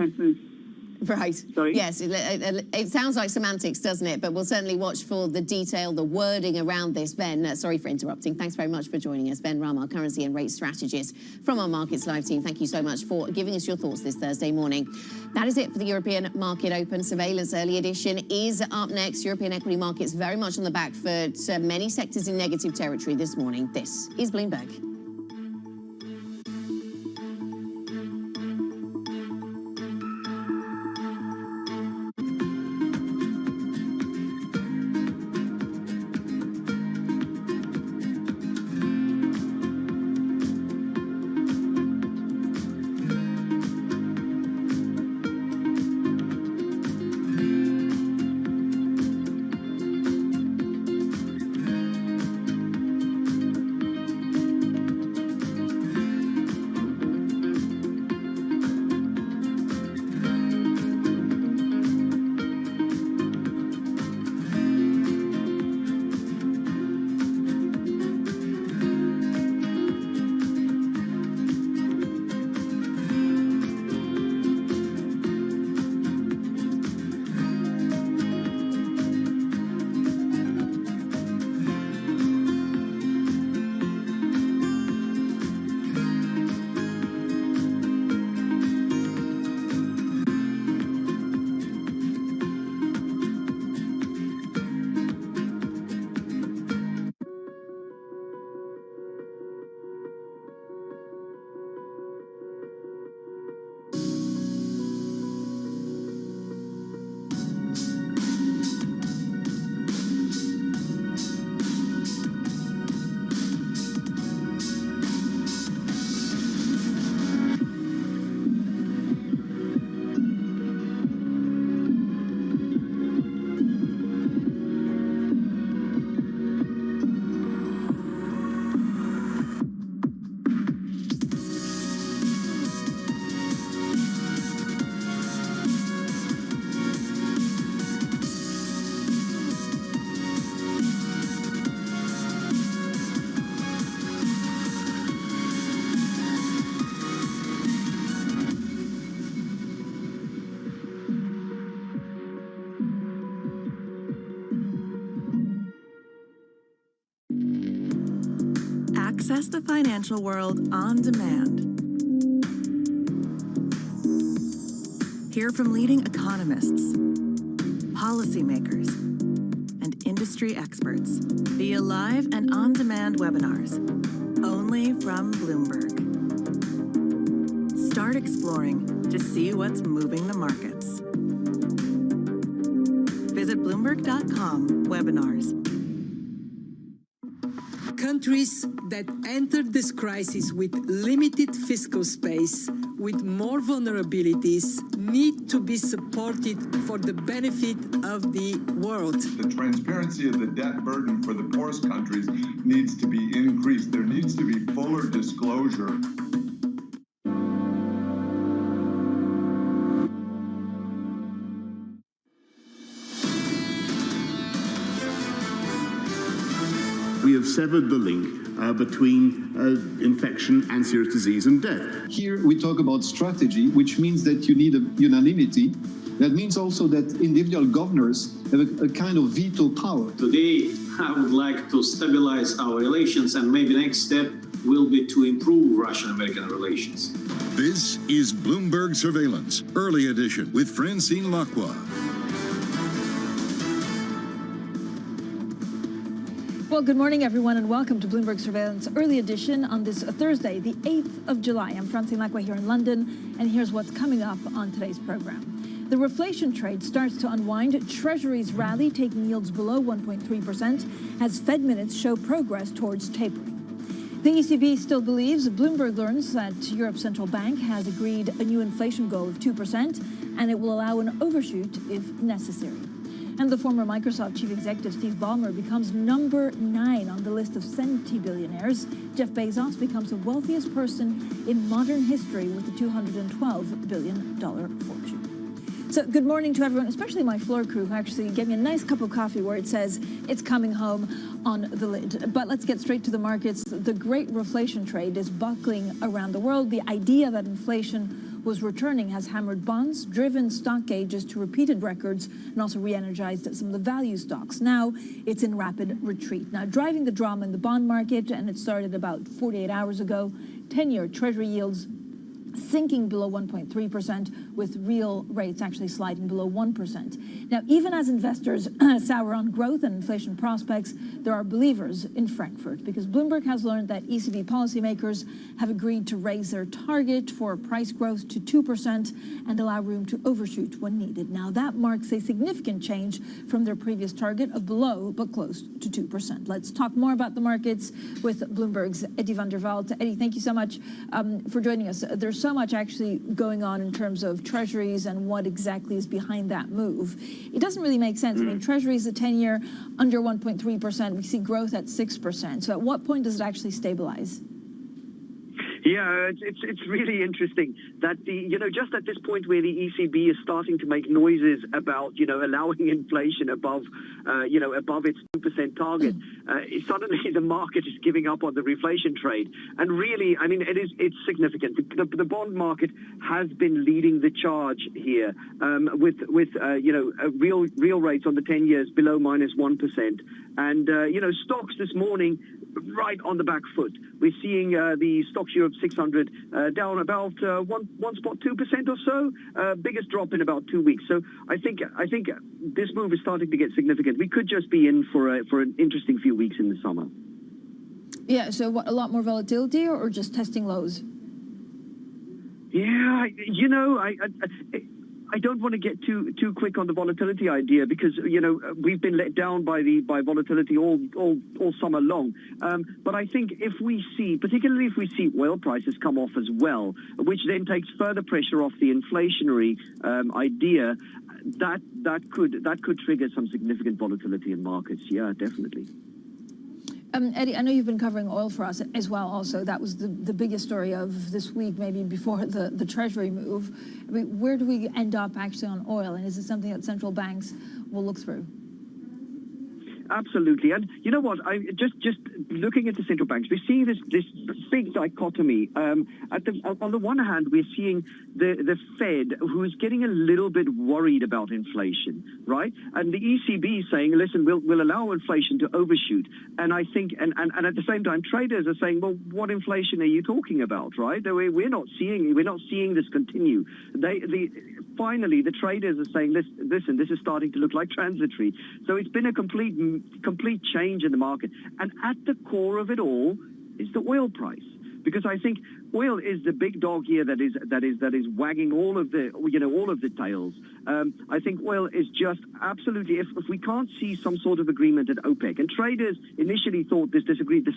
Right. Sorry? Yes, it sounds like semantics, doesn't it? But we'll certainly watch for the detail, the wording around this. Ben, sorry for interrupting. Thanks very much for joining us. Ben Ram, our currency and rate strategist from our Markets Live team. Thank you so much for giving us your thoughts this Thursday morning. That is it for the European Market Open. Surveillance early edition is up next. European equity markets very much on the back foot. Many sectors in negative territory this morning. This is Bloomberg. Access the financial world on demand. Hear from leading economists, policymakers, and industry experts via live and on-demand webinars, only from Bloomberg. Start exploring to see what's moving the markets. Visit Bloomberg.com/webinars. Countries that entered this crisis with limited fiscal space, with more vulnerabilities, need to be supported for the benefit of the world. The transparency of the debt burden for the poorest countries needs to be increased. There needs to be fuller disclosure. We have severed the link between infection and serious disease and death. Here we talk about strategy, which means that you need a unanimity. That means also that individual governors have a kind of veto power. Today, I would like to stabilize our relations, and maybe next step will be to improve Russian-American relations. This is Bloomberg Surveillance, Early Edition with Francine Lacqua. Well, good morning, everyone, and welcome to Bloomberg Surveillance Early Edition on this Thursday, the 8th of July. I'm Francine Lacqua here in London, and here's what's coming up on today's program. The reflation trade starts to unwind. Treasuries rally, taking yields below 1.3% as Fed minutes show progress towards tapering. The ECB still believes. Bloomberg learns that Europe's central bank has agreed a new inflation goal of 2%, and it will allow an overshoot if necessary. And the former Microsoft chief executive Steve Ballmer becomes number 9 on the list of centibillionaires. Jeff Bezos becomes the wealthiest person in modern history with a $212 billion fortune. So good morning to everyone, especially my floor crew who actually gave me a nice cup of coffee where it says it's coming home on the lid. But let's get straight to the markets. The great reflation trade is buckling around the world. The idea that inflation was returning has hammered bonds, driven stock gauges to repeated records, and also re-energized some of the value stocks. Now it's in rapid retreat. Now driving the drama in the bond market, and it started about 48 hours ago, 10-year Treasury yields sinking below 1.3%, with real rates actually sliding below 1%. Now, even as investors sour on growth and inflation prospects, there are believers in Frankfurt, because Bloomberg has learned that ECB policymakers have agreed to raise their target for price growth to 2% and allow room to overshoot when needed. Now, that marks a significant change from their previous target of below but close to 2%. Let's talk more about the markets with Bloomberg's Eddie van der Walt. Eddie, thank you so much for joining us. There's so much actually going on in terms of treasuries and what exactly is behind that move. It doesn't really make sense. I mean, treasuries, the 10-year under 1.3%, we see growth at 6%. So at what point does it actually stabilize? Yeah, it's really interesting that just at this point where the ECB is starting to make noises about allowing inflation above its 2% target, suddenly the market is giving up on the reflation trade. And really, I mean, it's significant. The bond market has been leading the charge here with real rates on the 10 years below -1%, and stocks this morning right on the back foot. We're seeing the Stocks Europe 600 down about 1.2% or so, biggest drop in about 2 weeks. So I think this move is starting to get significant. We could just be in for an interesting few weeks in the summer. Yeah, so what, a lot more volatility or just testing lows? Yeah, I don't want to get too quick on the volatility idea, because we've been let down by volatility all summer long. But I think particularly if we see oil prices come off as well, which then takes further pressure off the inflationary idea, that could trigger some significant volatility in markets. Yeah, definitely. Eddie, I know you've been covering oil for us as well also. That was the biggest story of this week, maybe before the Treasury move. I mean, where do we end up actually on oil? And is it something that central banks will look through? Absolutely. And you know what? I just looking at the central banks, we're seeing this big dichotomy. On the one hand, we're seeing the Fed, who is getting a little bit worried about inflation, right? And the ECB saying, listen, we'll allow inflation to overshoot. And I think, and at the same time, traders are saying, well, what inflation are you talking about, right? We're not seeing this continue. Finally, the traders are saying, listen, this is starting to look like transitory. So it's been a complete change in the market. And at the core of it all is the oil price. Because I think oil is the big dog here that is wagging all of the tails. I think oil is just absolutely, if we can't see some sort of agreement at OPEC, and traders initially thought this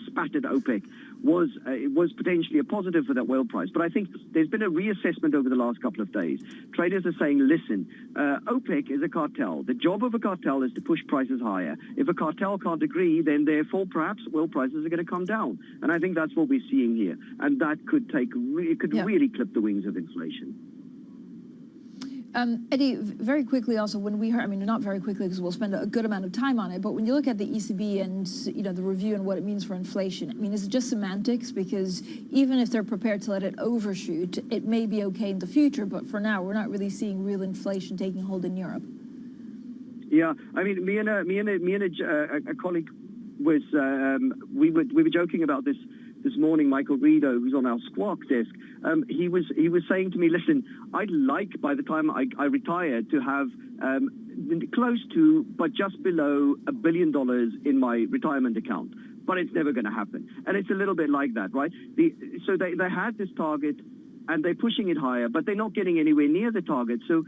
spat at OPEC was potentially a positive for that oil price. But I think there's been a reassessment over the last couple of days. Traders are saying, listen, OPEC is a cartel. The job of a cartel is to push prices higher. If a cartel can't agree, then therefore perhaps oil prices are going to come down. And I think that's what we're seeing here. And that could really clip the wings of inflation. Eddie, very quickly also, when we heard, I mean, not very quickly because we'll spend a good amount of time on it, but when you look at the ECB and, the review and what it means for inflation, I mean, is it just semantics? Because even if they're prepared to let it overshoot, it may be okay in the future, but for now, we're not really seeing real inflation taking hold in Europe. Yeah, I mean, me and a colleague was, we were joking about this morning. Michael Guido, who's on our Squawk desk, he was saying to me, listen, I'd like by the time I retire to have close to but just below $1 billion in my retirement account, but it's never going to happen. And it's a little bit like that, right? So they had this target and they're pushing it higher, but they're not getting anywhere near the target. So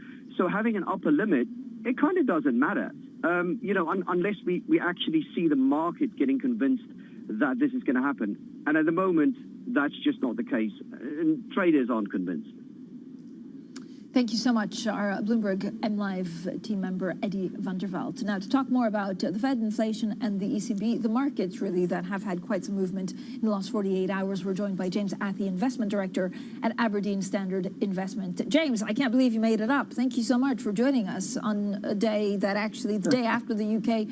having an upper limit, it kind of doesn't matter, unless we actually see the market getting convinced that this is going to happen. And at the moment, that's just not the case. And traders aren't convinced. Thank you so much, our Bloomberg MLive team member, Eddie van der Veld. Now, to talk more about the Fed, inflation, and the ECB, the markets really that have had quite some movement in the last 48 hours, we're joined by James Athey, Investment Director at Aberdeen Standard Investment. James, I can't believe you made it up. Thank you so much for joining us on a day that actually, the day after the UK,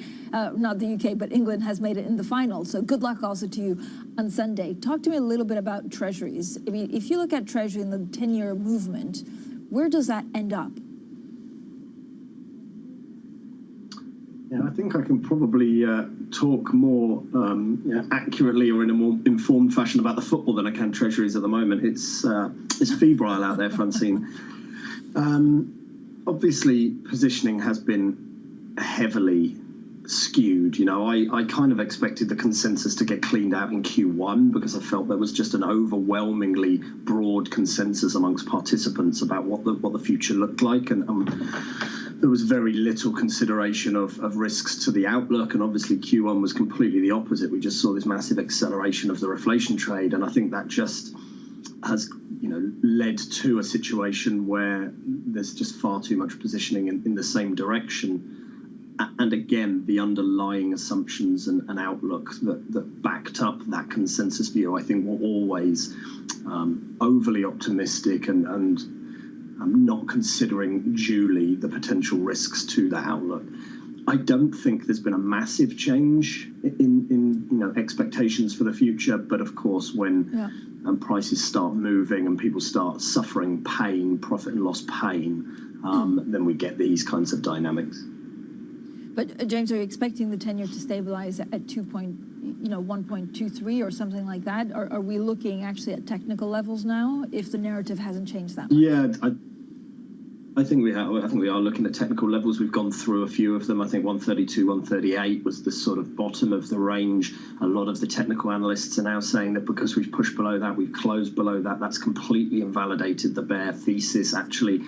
not the UK, but England has made it in the final. So good luck also to you on Sunday. Talk to me a little bit about treasuries. I mean, if you look at treasury in the 10-year movement, where does that end up? Yeah, I think I can probably talk more accurately or in a more informed fashion about the football than I can treasuries at the moment. It's febrile out there, Francine. Obviously, positioning has been heavily skewed. I kind of expected the consensus to get cleaned out in Q1 because I felt there was just an overwhelmingly broad consensus amongst participants about what the future looked like, and there was very little consideration of risks to the outlook. And obviously Q1 was completely the opposite. We just saw this massive acceleration of the reflation trade, and I think that just has led to a situation where there's just far too much positioning in the same direction. And again, the underlying assumptions and outlook that backed up that consensus view, I think, were always overly optimistic and not considering duly the potential risks to that outlook. I don't think there's been a massive change in expectations for the future, but of course, when prices start moving and people start suffering pain, profit and loss pain, then we get these kinds of dynamics. But James, are you expecting the 10-year to stabilize at 1.23 or something like that? Are we looking actually at technical levels now, if the narrative hasn't changed that much? Yeah, I think we are. I think we are looking at technical levels. We've gone through a few of them. I think 132, 138 was the sort of bottom of the range. A lot of the technical analysts are now saying that because we've pushed below that, we've closed below that. That's completely invalidated the bear thesis. Actually,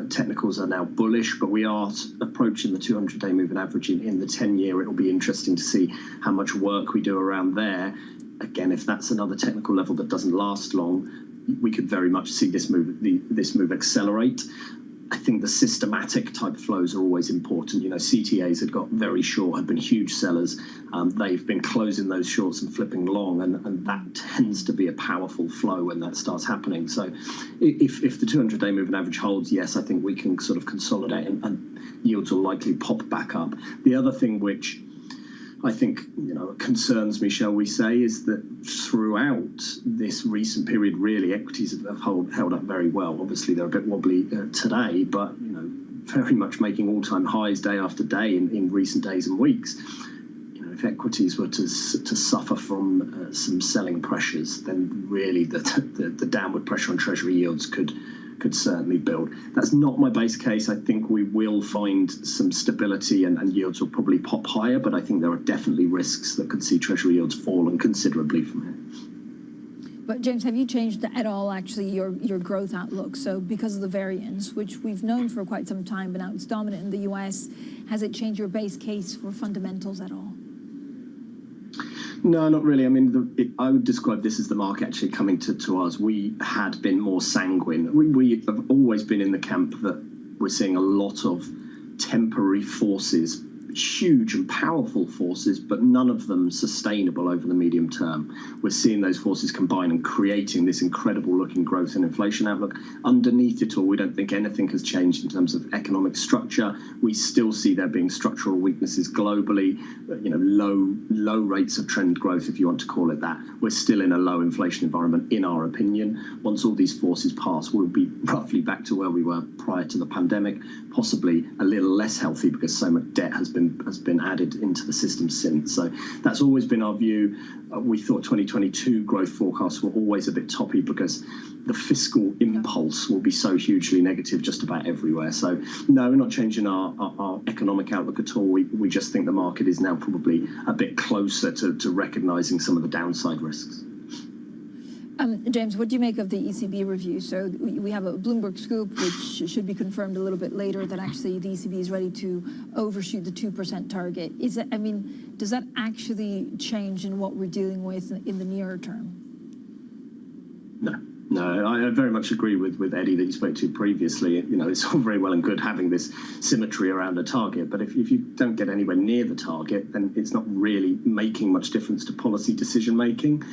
technicals are now bullish, but we are approaching the 200-day moving average in the 10-year. It'll be interesting to see how much work we do around there. Again, if that's another technical level that doesn't last long, we could very much see this move accelerate. I think the systematic type flows are always important. CTAs had got very short, had been huge sellers. They've been closing those shorts and flipping long, and that tends to be a powerful flow when that starts happening. So if the 200-day moving average holds, yes, I think we can sort of consolidate and yields will likely pop back up. The other thing which I think, concerns me, shall we say, is that throughout this recent period, really, equities have held up very well. Obviously, they're a bit wobbly today, but, very much making all-time highs day after day in recent days and weeks. If equities were to suffer from some selling pressures, then really the downward pressure on Treasury yields could certainly build. That's not my base case. I think we will find some stability and yields will probably pop higher, but I think there are definitely risks that could see Treasury yields fallen considerably from here. But James, have you changed at all, actually, your growth outlook? So because of the variance, which we've known for quite some time, but now it's dominant in the US, has it changed your base case for fundamentals at all? No, not really. I mean, I would describe this as the market actually coming to us. We had been more sanguine. We have always been in the camp that we're seeing a lot of temporary forces, huge and powerful forces, but none of them sustainable over the medium term. We're seeing those forces combine and creating this incredible looking growth and inflation outlook. Underneath it all, we don't think anything has changed in terms of economic structure. We still see there being structural weaknesses globally, low rates of trend growth, if you want to call it that. We're still in a low inflation environment, in our opinion. Once all these forces pass, we'll be roughly back to where we were prior to the pandemic, possibly a little less healthy because so much debt has been added into the system since. So that's always been our view. We thought 2022 growth forecasts were always a bit toppy because the fiscal impulse will be so hugely negative just about everywhere. So no, we're not changing our economic outlook at all. We just think the market is now probably a bit closer to recognizing some of the downside risks. James, what do you make of the ECB review? So we have a Bloomberg scoop, which should be confirmed a little bit later, that actually the ECB is ready to overshoot the 2% target. Does that actually change in what we're dealing with in the nearer term? No, I very much agree with Eddie that you spoke to previously. It's all very well and good having this symmetry around a target, but if you don't get anywhere near the target, then it's not really making much difference to policy decision making.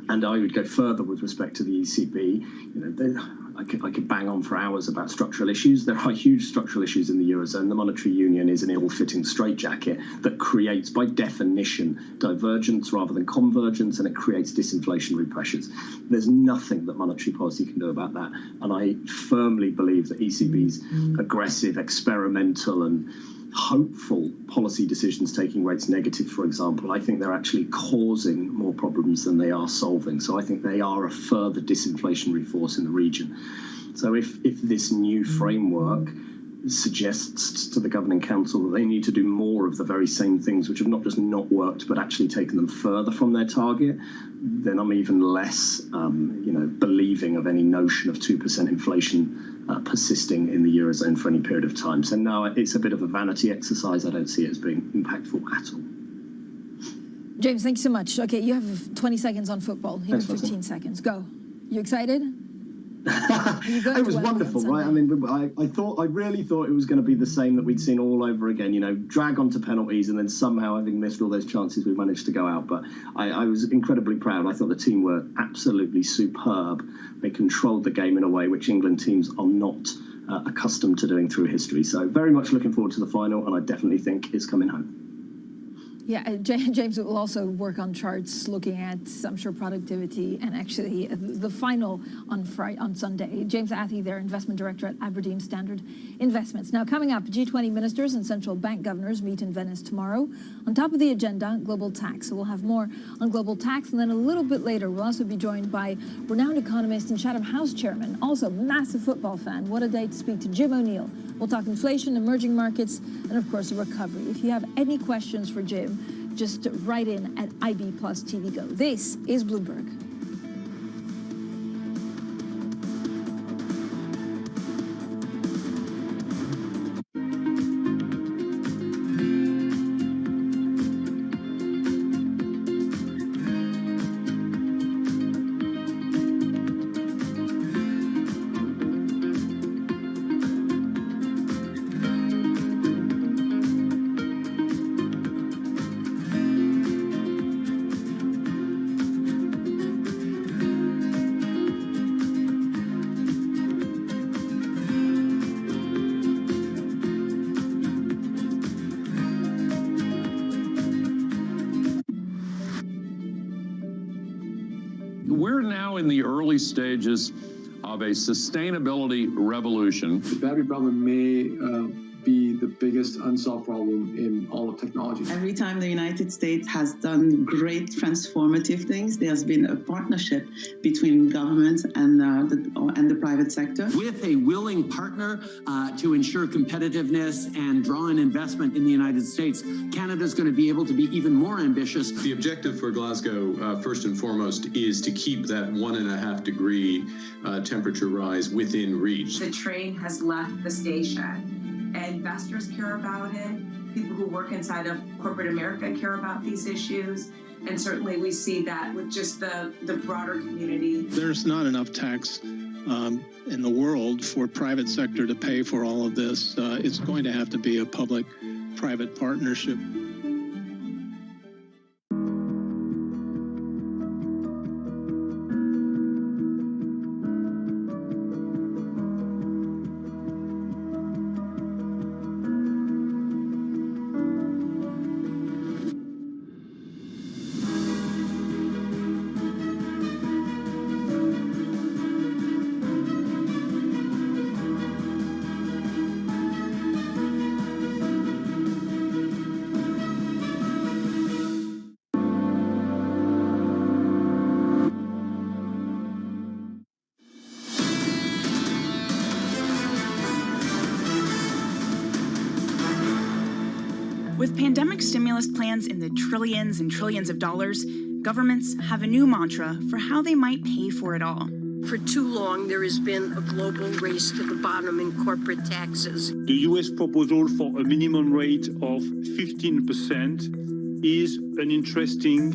And I would go further with respect to the ECB. I could bang on for hours about structural issues. There are huge structural issues in the Eurozone. The monetary union is an ill-fitting straitjacket that creates, by definition, divergence rather than convergence, and it creates disinflationary pressures. There's nothing that monetary policy can do about that. And I firmly believe that ECB's aggressive, experimental and hopeful policy decisions taking rates negative, for example, I think they're actually causing more problems than they are solving. So I think they are a further disinflationary force in the region. So if this new framework suggests to the Governing Council that they need to do more of the very same things which have not just not worked but actually taken them further from their target, then I'm even less believing of any notion of 2% inflation persisting in the Eurozone for any period of time. So no, it's a bit of a vanity exercise. I don't see it as being impactful at all. James, thank you so much. Okay, you have 20 seconds on football. Here are 15 seconds. Go. You excited? It was wonderful, right? I mean, I really thought it was going to be the same that we'd seen all over again, drag on to penalties, and then somehow, having missed all those chances, we managed to go out. But I was incredibly proud. I thought the team were absolutely superb. They controlled the game in a way which England teams are not accustomed to doing through history. So very much looking forward to the final, and I definitely think it's coming home. Yeah, James will also work on charts looking at, I'm sure, productivity and actually the final on Sunday. James Athey there, Investment Director at Aberdeen Standard Investments. Now, coming up, G20 ministers and central bank governors meet in Venice tomorrow. On top of the agenda, global tax. So we'll have more on global tax. And then a little bit later, we'll also be joined by renowned economist and Chatham House chairman, also massive football fan. What a day to speak to Jim O'Neill. We'll talk inflation, emerging markets, and of course, a recovery. If you have any questions for Jim, just write in at IB Plus TV Go. This is Bloomberg. We're now in the early stages of a sustainability revolution. The battery problem may be the biggest unsolved problem in all of technology. Every time the United States has done great transformative things, there's been a partnership between government and the private sector. With a willing partner to ensure competitiveness and draw in investment in the United States, Canada's going to be able to be even more ambitious. The objective for Glasgow, first and foremost, is to keep that 1.5 degree temperature rise within reach. The train has left the station. Investors care about it. People who work inside of corporate America care about these issues. And certainly we see that with just the broader community. There's not enough tax in the world for private sector to pay for all of this. It's going to have to be a public-private partnership. With pandemic stimulus plans in the trillions and trillions of dollars, governments have a new mantra for how they might pay for it all. For too long, there has been a global race to the bottom in corporate taxes. The US proposal for a minimum rate of 15% is an interesting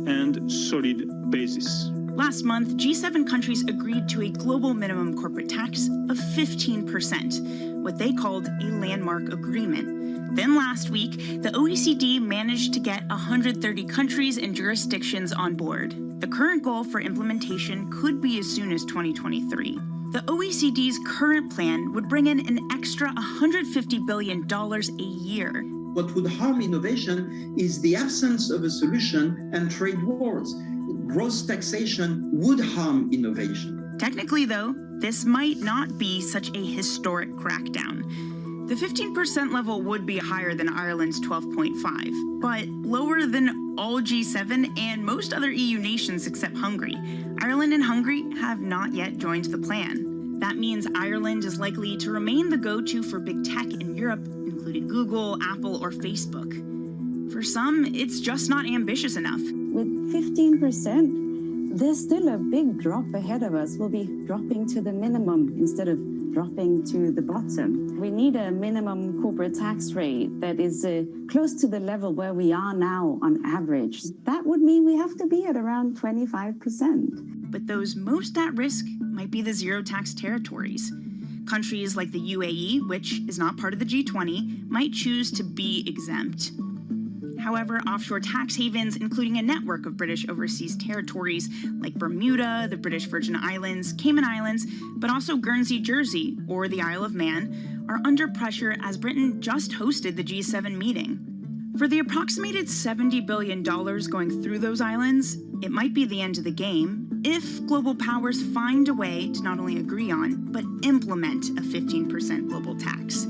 and solid basis. Last month, G7 countries agreed to a global minimum corporate tax of 15%, what they called a landmark agreement. Then last week, the OECD managed to get 130 countries and jurisdictions on board. The current goal for implementation could be as soon as 2023. The OECD's current plan would bring in an extra $150 billion a year. What would harm innovation is the absence of a solution and trade wars. Gross taxation would harm innovation. Technically, though, this might not be such a historic crackdown. The 15% level would be higher than Ireland's 12.5, but lower than all G7 and most other EU nations except Hungary. Ireland and Hungary have not yet joined the plan. That means Ireland is likely to remain the go-to for big tech in Europe, including Google, Apple, or Facebook. For some, it's just not ambitious enough. With 15%, there's still a big drop ahead of us. We'll be dropping to the minimum instead of dropping to the bottom. We need a minimum corporate tax rate that is close to the level where we are now on average. That would mean we have to be at around 25%. But those most at risk might be the zero tax territories. Countries like the UAE, which is not part of the G20, might choose to be exempt. However, offshore tax havens, including a network of British overseas territories like Bermuda, the British Virgin Islands, Cayman Islands, but also Guernsey, Jersey, or the Isle of Man, are under pressure as Britain just hosted the G7 meeting. For the approximated $70 billion going through those islands, it might be the end of the game if global powers find a way to not only agree on, but implement a 15% global tax.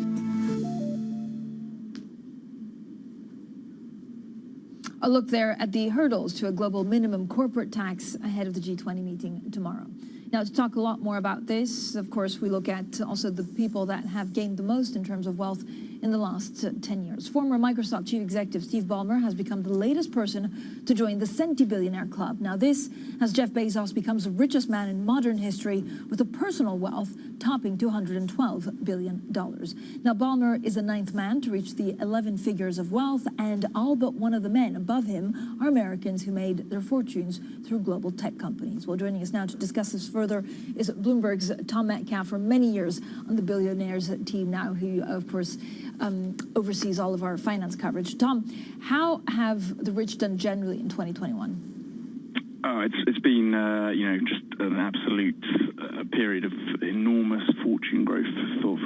A look there at the hurdles to a global minimum corporate tax ahead of the G20 meeting tomorrow. Now, to talk a lot more about this, of course, we look at also the people that have gained the most in terms of wealth in the last 10 years. Former Microsoft chief executive Steve Ballmer has become the latest person to join the centibillionaire club. Now, this as Jeff Bezos becomes the richest man in modern history with a personal wealth topping $212 billion. Now, Ballmer is the 9th man to reach the 11 figures of wealth, and all but one of the men above him are Americans who made their fortunes through global tech companies. Well, joining us now to discuss this further is Bloomberg's Tom Metcalf, for many years on the Billionaires team now, who, of course, oversees all of our finance coverage. Tom, how have the rich done generally in 2021? It's been, just an absolute period of enormous fortune growth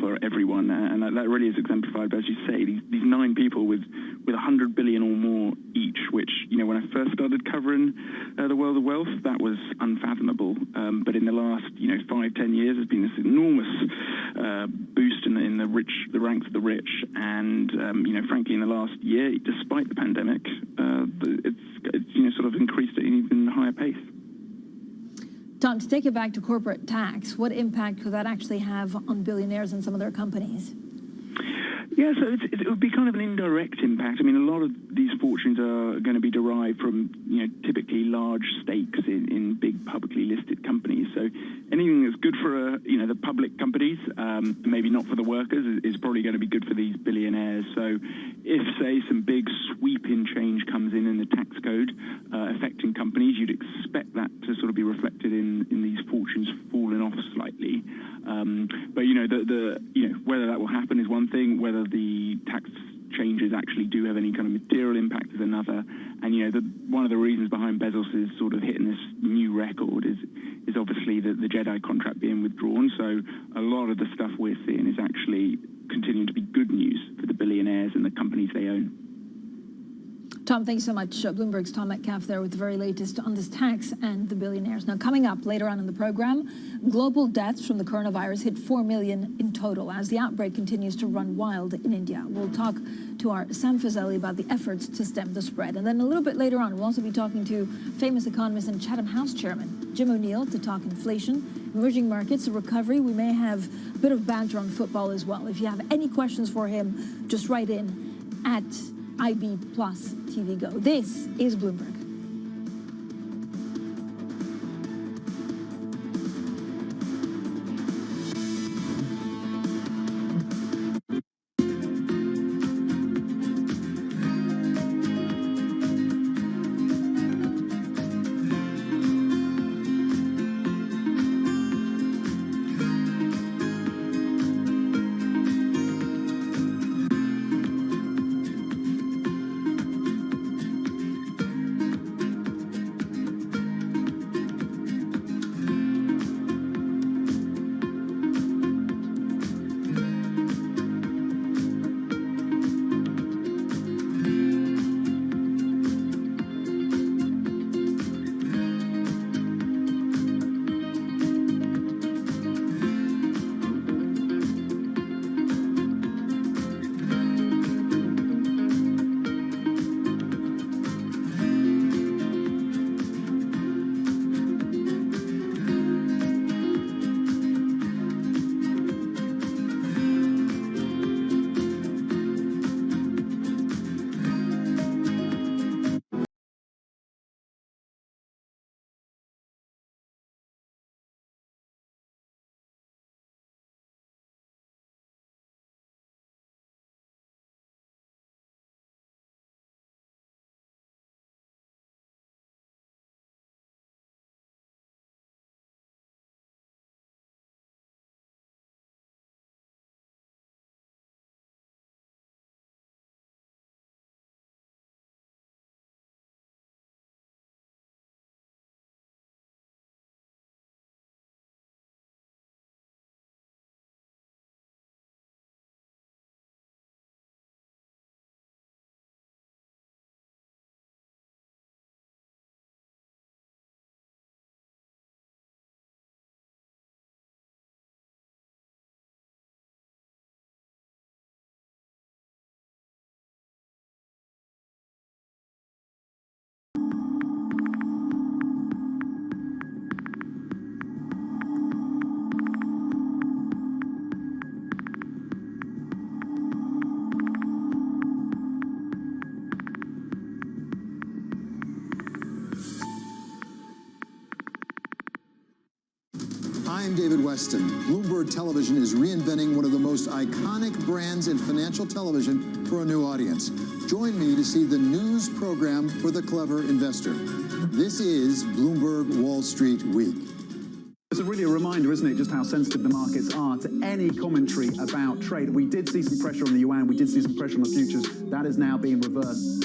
for everyone, and that really is exemplified by, as you say, these 9 people with $100 billion or more each. Which, when I first started covering the world of wealth, that was unfathomable. But in the last, 5-10 years, there's been this enormous boost in the ranks of the rich, and frankly, in the last year, despite the pandemic, it's sort of increased at an even higher pace. Tom, to take it back to corporate tax, what impact could that actually have on billionaires and some of their companies? Yeah, so it would be kind of an indirect impact. I mean, a lot of these fortunes are going to be derived from, typically large stakes in big publicly listed companies. So anything that's good for, the public companies, maybe not for the workers, is probably going to be good for these billionaires. So if, say, some big sweeping change comes in the tax code affecting companies, you'd expect that to sort of be reflected in these fortunes falling off slightly. But whether that will happen is one thing. Whether the tax changes actually do have any kind of material impact is another. And one of the reasons behind Bezos' sort of hitting this new record is obviously the Jedi contract being withdrawn. So a lot of the stuff we're seeing is actually continuing to be good news for the billionaires and the companies they own. Tom, thanks so much. Bloomberg's Tom Metcalf there with the very latest on this tax and the billionaires. Now, coming up later on in the program, global deaths from the coronavirus hit 4 million in total as the outbreak continues to run wild in India. We'll talk to our Sam Fazeli about the efforts to stem the spread. And then a little bit later on, we'll also be talking to famous economist and Chatham House chairman Jim O'Neill to talk inflation, emerging markets, a recovery. We may have a bit of banter on football as well. If you have any questions for him, just write in at IB Plus TV Go. This is Bloomberg. I'm David Weston. Bloomberg Television is reinventing one of the most iconic brands in financial television for a new audience. Join me to see the news program for the clever investor. This is Bloomberg Wall Street Week. It's really a reminder, isn't it, just how sensitive the markets are to any commentary about trade. We did see some pressure on the yuan, we did see some pressure on the futures. That is now being reversed.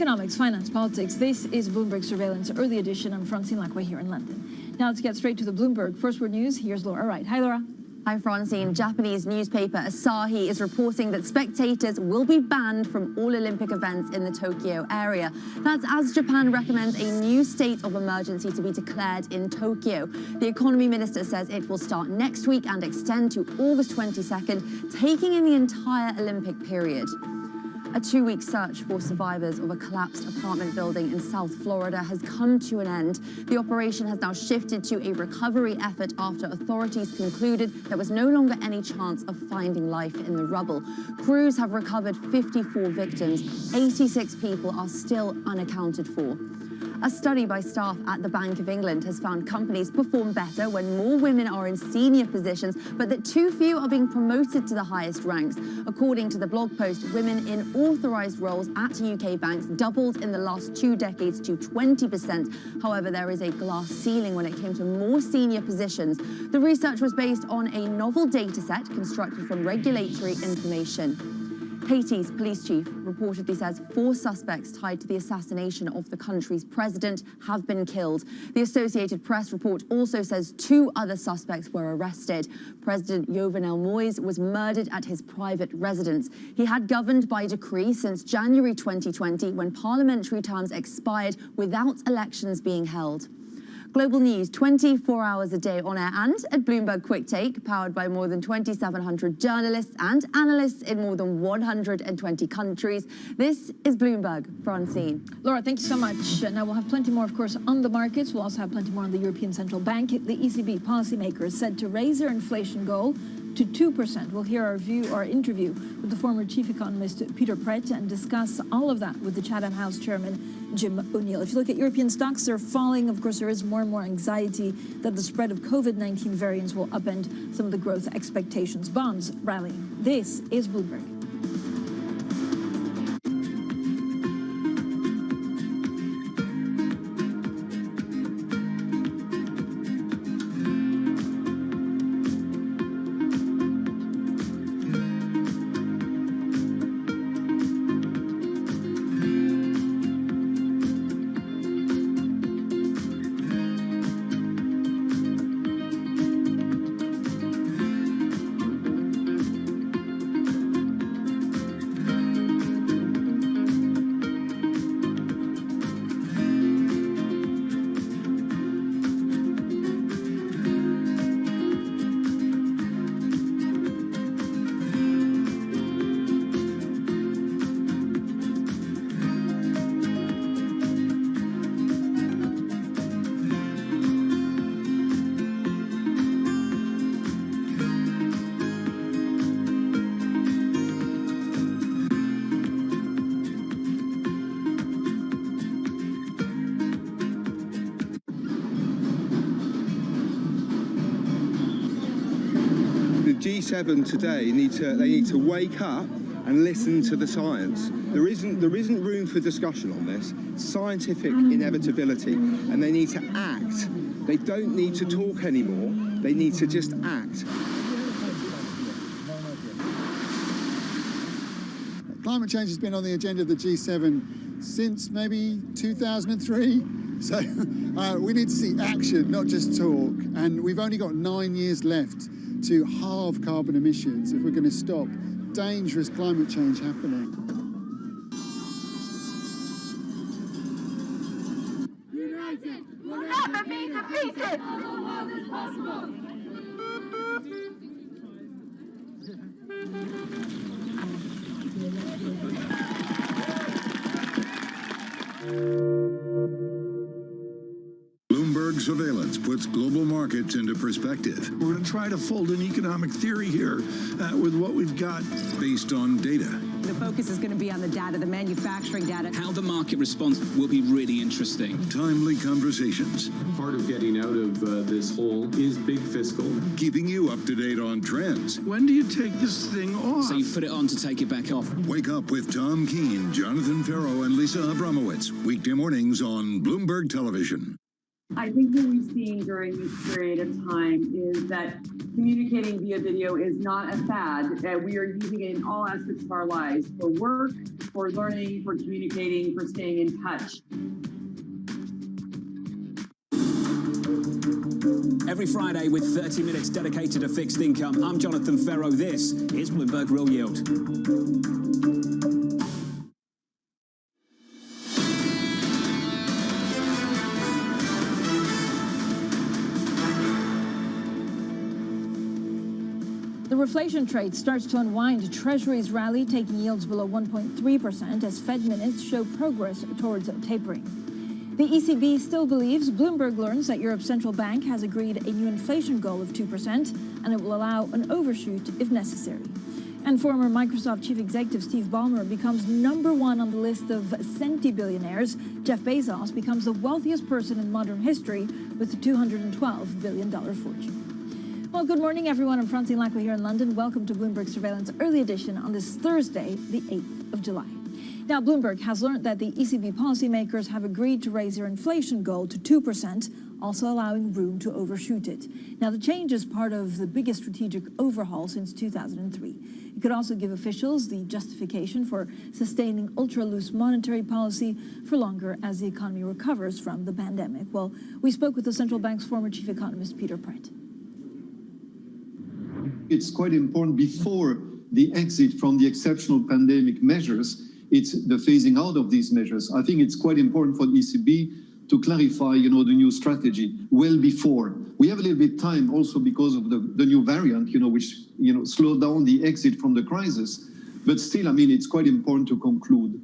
Economics, finance, politics. This is Bloomberg Surveillance Early Edition. I'm Francine Lacqua here in London. Now let's get straight to the Bloomberg First Word News. Here's Laura Wright. Hi, Laura. Hi, Francine. Japanese newspaper Asahi is reporting that spectators will be banned from all Olympic events in the Tokyo area. That's as Japan recommends a new state of emergency to be declared in Tokyo. The economy minister says it will start next week and extend to August 22nd, taking in the entire Olympic period. A 2-week search for survivors of a collapsed apartment building in South Florida has come to an end. The operation has now shifted to a recovery effort after authorities concluded there was no longer any chance of finding life in the rubble. Crews have recovered 54 victims. 86 people are still unaccounted for. A study by staff at the Bank of England has found companies perform better when more women are in senior positions, but that too few are being promoted to the highest ranks. According to the blog post, women in authorised roles at UK banks doubled in the last 2 decades to 20%. However, there is a glass ceiling when it came to more senior positions. The research was based on a novel data set constructed from regulatory information. Haiti's police chief reportedly says 4 suspects tied to the assassination of the country's president have been killed. The Associated Press report also says 2 other suspects were arrested. President Jovenel Moïse was murdered at his private residence. He had governed by decree since January 2020, when parliamentary terms expired without elections being held. Global news 24 hours a day on air and at Bloomberg Quick Take, powered by more than 2,700 journalists and analysts in more than 120 countries. This is Bloomberg. Francine. Laura, thank you so much. Now we'll have plenty more, of course, on the markets. We'll also have plenty more on the European Central Bank. The ECB policymaker is said to raise their inflation goal to 2%. We'll hear our interview with the former chief economist Peter Praet and discuss all of that with the Chatham House chairman Jim O'Neill. If you look at European stocks, they're falling. Of course, there is more and more anxiety that the spread of COVID-19 variants will upend some of the growth expectations. Bonds rallying. This is Bloomberg. G7 today need to wake up and listen to the science. There isn't room for discussion on this. Scientific inevitability, and they need to act. They don't need to talk anymore. They need to just act. Climate change has been on the agenda of the G7 since maybe 2003. So we need to see action, not just talk. And we've only got 9 years left to halve carbon emissions if we're going to stop dangerous climate change happening. United, we'll never be defeated! The world is possible! Bloomberg Surveillance puts global markets into perspective. We're going to try to fold an economic theory here with what we've got. Based on data. The focus is going to be on the data, the manufacturing data. How the market responds will be really interesting. Timely conversations. Part of getting out of this hole is big fiscal. Keeping you up to date on trends. When do you take this thing off? So you put it on to take it back off. Wake up with Tom Keene, Jonathan Ferro, and Lisa Abramowitz. Weekday mornings on Bloomberg Television. I think what we've seen during this period of time is that communicating via video is not a fad. We are using it in all aspects of our lives, for work, for learning, for communicating, for staying in touch. Every Friday with 30 minutes dedicated to fixed income, I'm Jonathan Ferro. This is Bloomberg Real Yield. The reflation trade starts to unwind. Treasuries rally, taking yields below 1.3% as Fed minutes show progress towards tapering. The ECB still believes. Bloomberg learns that Europe's central bank has agreed a new inflation goal of 2%, and it will allow an overshoot if necessary. And former Microsoft chief executive Steve Ballmer becomes #1 on the list of centi-billionaires. Jeff Bezos becomes the wealthiest person in modern history with a $212 billion fortune. Well, good morning, everyone. I'm Francine Lacqua here in London. Welcome to Bloomberg Surveillance Early Edition on this Thursday, the 8th of July. Now, Bloomberg has learned that the ECB policymakers have agreed to raise their inflation goal to 2%, also allowing room to overshoot it. Now, the change is part of the biggest strategic overhaul since 2003. It could also give officials the justification for sustaining ultra-loose monetary policy for longer as the economy recovers from the pandemic. Well, we spoke with the central bank's former chief economist, Peter Pratt. It's quite important before the exit from the exceptional pandemic measures, it's the phasing out of these measures. I think it's quite important for the ECB to clarify, the new strategy well before. We have a little bit of time also because of the new variant, which, slowed down the exit from the crisis. But still, it's quite important to conclude.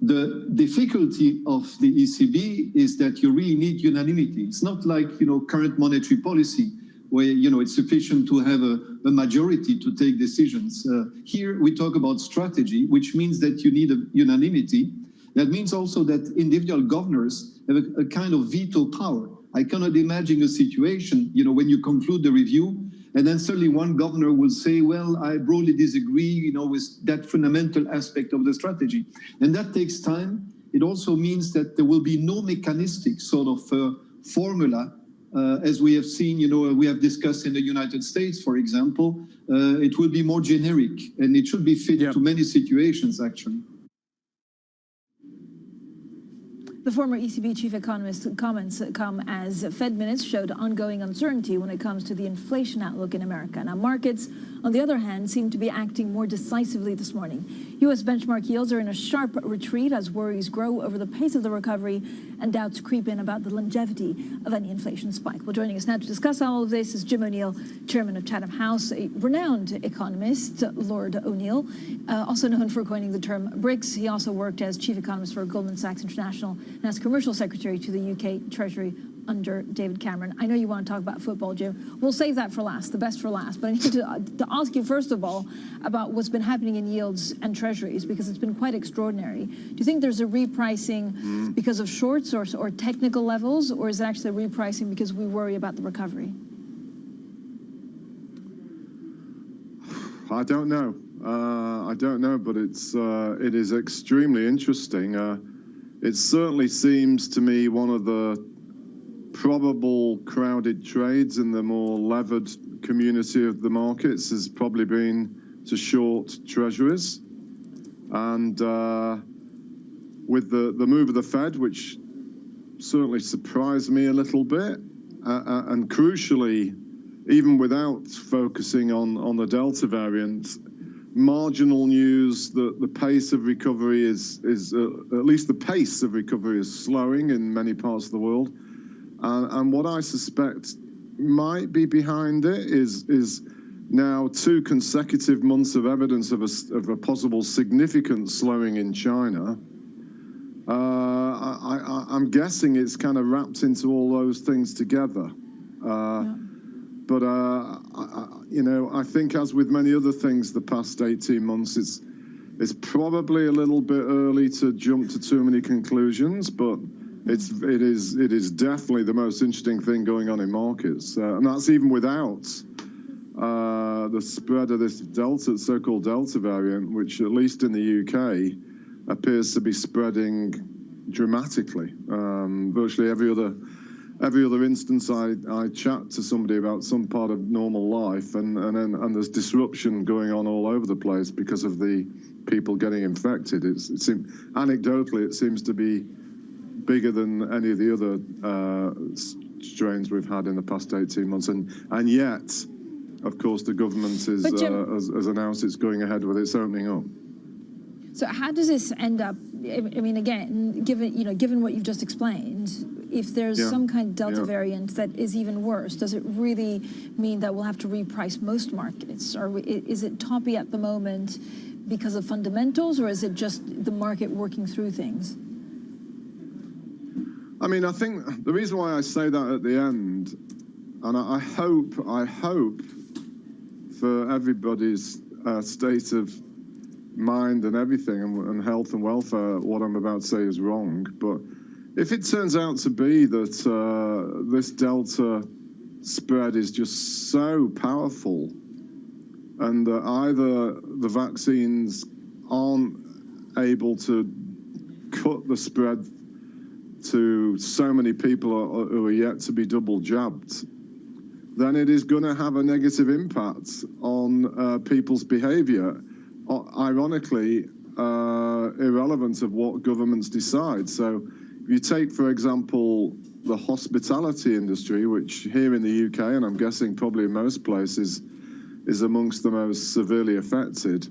The difficulty of the ECB is that you really need unanimity. It's not like, current monetary policy, where it's sufficient to have a majority to take decisions. Here we talk about strategy, which means that you need a unanimity. That means also that individual governors have a kind of veto power. I cannot imagine a situation, when you conclude the review, and then suddenly one governor will say, well, I broadly disagree, with that fundamental aspect of the strategy. And that takes time. It also means that there will be no mechanistic sort of formula. As we have seen, we have discussed in the United States, for example, it will be more generic, and it should be fit to many situations, actually. The former ECB chief economist's comments come as Fed minutes showed ongoing uncertainty when it comes to the inflation outlook in America. Now, markets, on the other hand, seem to be acting more decisively this morning. U.S. benchmark yields are in a sharp retreat as worries grow over the pace of the recovery and doubts creep in about the longevity of any inflation spike. Well, joining us now to discuss all of this is Jim O'Neill, chairman of Chatham House, a renowned economist, Lord O'Neill, also known for coining the term BRICS. He also worked as chief economist for Goldman Sachs International and as commercial secretary to the UK Treasury under David Cameron. I know you want to talk about football, Jim. We'll save that for last, the best for last. But I need to ask you, first of all, about what's been happening in yields and treasuries, because it's been quite extraordinary. Do you think there's a repricing because of shorts or technical levels, or is it actually a repricing because we worry about the recovery? I don't know. But it is extremely interesting. It certainly seems to me one of the probable crowded trades in the more levered community of the markets has probably been to short treasuries. And with the move of the Fed, which certainly surprised me a little bit, and crucially, even without focusing on the Delta variant, marginal news that the pace of recovery is at least the pace of recovery is slowing in many parts of the world. And what I suspect might be behind it is now 2 consecutive months of evidence of a possible significant slowing in China. I'm guessing it's kind of wrapped into all those things together. But, I think as with many other things the past 18 months, it's probably a little bit early to jump to too many conclusions, but it is definitely the most interesting thing going on in markets. And that's even without the spread of this so-called Delta variant, which at least in the UK appears to be spreading dramatically. Virtually every other every other instance I chat to somebody about some part of normal life, and there's disruption going on all over the place because of the people getting infected. Anecdotally, it seems to be bigger than any of the other strains we've had in the past 18 months, and yet, of course, the government has announced it's going ahead with its opening up. So how does this end up? I mean, again, given what you've just explained, if there's some kind of Delta variant that is even worse, does it really mean that we'll have to reprice most markets? Or is it toppy at the moment because of fundamentals, or is it just the market working through things? I mean, I think the reason why I say that at the end, and I hope for everybody's state of mind and everything, and health and welfare, what I'm about to say is wrong, but if it turns out to be that this Delta spread is just so powerful, and that either the vaccines aren't able to cut the spread to so many people who are yet to be double jabbed, then it is going to have a negative impact on people's behavior. Ironically, irrelevant of what governments decide. So if you take, for example, the hospitality industry, which here in the UK, and I'm guessing probably in most places, is amongst the most severely affected.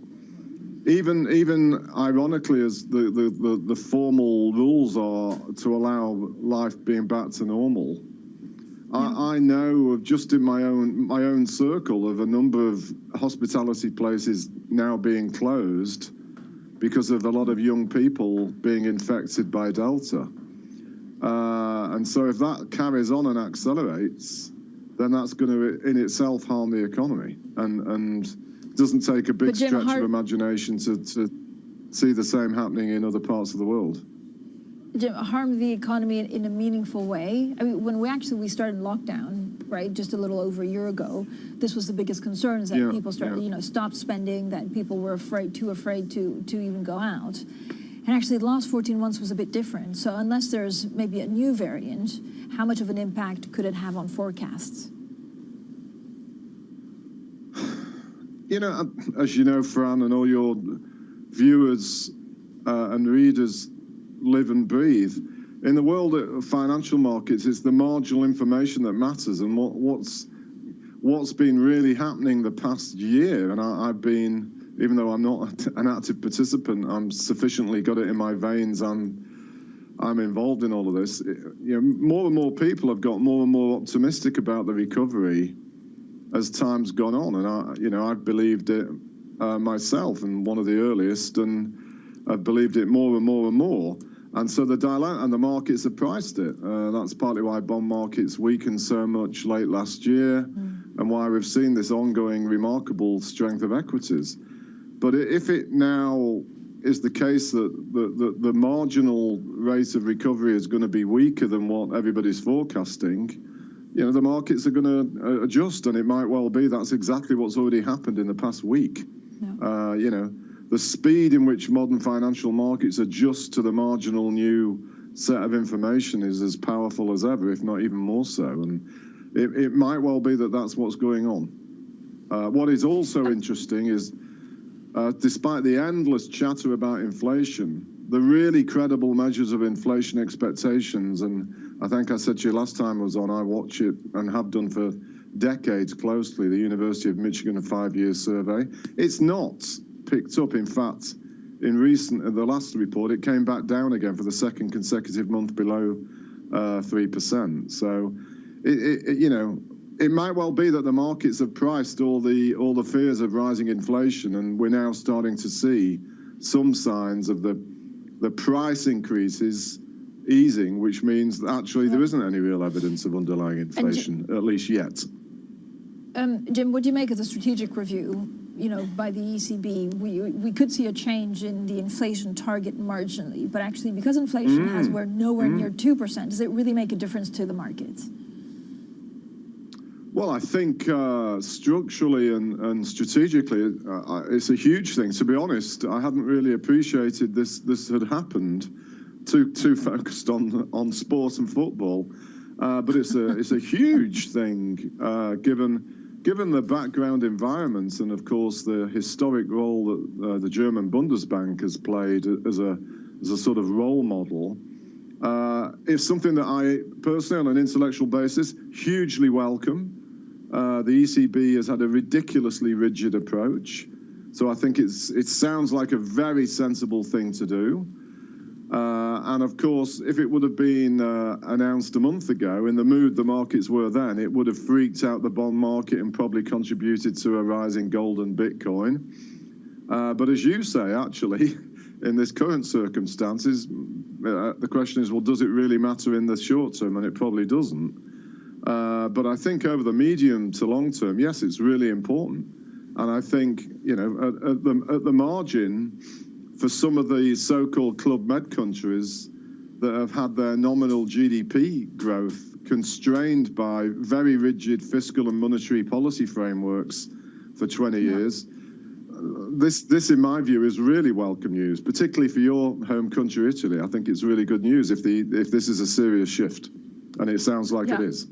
Even ironically, as the formal rules are to allow life being back to normal, I know of just in my own circle of a number of hospitality places now being closed because of a lot of young people being infected by Delta. And so if that carries on and accelerates, then that's going to in itself harm the economy, and doesn't take a big stretch of imagination to see the same happening in other parts of the world. Jim, harm the economy in a meaningful way? I mean, when we started lockdown, right, just a little over a year ago, this was the biggest concern, is that people started, stopped spending, that people were too afraid to even go out. And actually, the last 14 months was a bit different. So unless there's maybe a new variant, how much of an impact could it have on forecasts? As you know, Fran, and all your viewers and readers live and breathe, in the world of financial markets, it's the marginal information that matters, and what's been really happening the past year. And I've been, even though I'm not an active participant, I'm sufficiently got it in my veins. I'm involved in all of this. More and more people have got more and more optimistic about the recovery as time's gone on, and I've believed it myself, and one of the earliest, and I've believed it more and more and more. And so the dilemma, and the markets have priced it. That's partly why bond markets weakened so much late last year, and why we've seen this ongoing remarkable strength of equities. But if it now is the case that the marginal rate of recovery is going to be weaker than what everybody's forecasting, the markets are going to adjust, and it might well be that's exactly what's already happened in the past week. The speed in which modern financial markets adjust to the marginal new set of information is as powerful as ever, if not even more so. And it might well be that that's what's going on. What is also interesting is, despite the endless chatter about inflation, the really credible measures of inflation expectations, and I think I said to you last time I was on, I watch it and have done for decades closely, the University of Michigan 5-year survey. It's not picked up. In fact, in the last report, it came back down again for the second consecutive month below 3%. So, it might well be that the markets have priced all the fears of rising inflation, and we're now starting to see some signs of the price increases easing, which means that actually there isn't any real evidence of underlying inflation, at least yet. Jim, what do you make of the strategic review, by the ECB? We could see a change in the inflation target marginally, but actually because inflation we're nowhere near 2%, does it really make a difference to the markets? Well, I think structurally and strategically, it's a huge thing. To be honest, I hadn't really appreciated this had happened. Too focused on sport and football. But it's a huge thing given the background environment and, of course, the historic role that the German Bundesbank has played as a sort of role model. It's something that I personally, on an intellectual basis, hugely welcome. The ECB has had a ridiculously rigid approach, so I think it sounds like a very sensible thing to do. And of course, if it would have been announced a month ago, in the mood the markets were then, it would have freaked out the bond market and probably contributed to a rise in gold and Bitcoin. But as you say, actually, in this current circumstances, the question is, well, does it really matter in the short term? And it probably doesn't. But I think over the medium to long term, yes, it's really important. And I think, you know, at the margin, for some of the so-called Club Med countries that have had their nominal GDP growth constrained by very rigid fiscal and monetary policy frameworks for 20 years, this, in my view, is really welcome news, particularly for your home country, Italy. I think it's really good news if this is a serious shift, and it sounds like it is.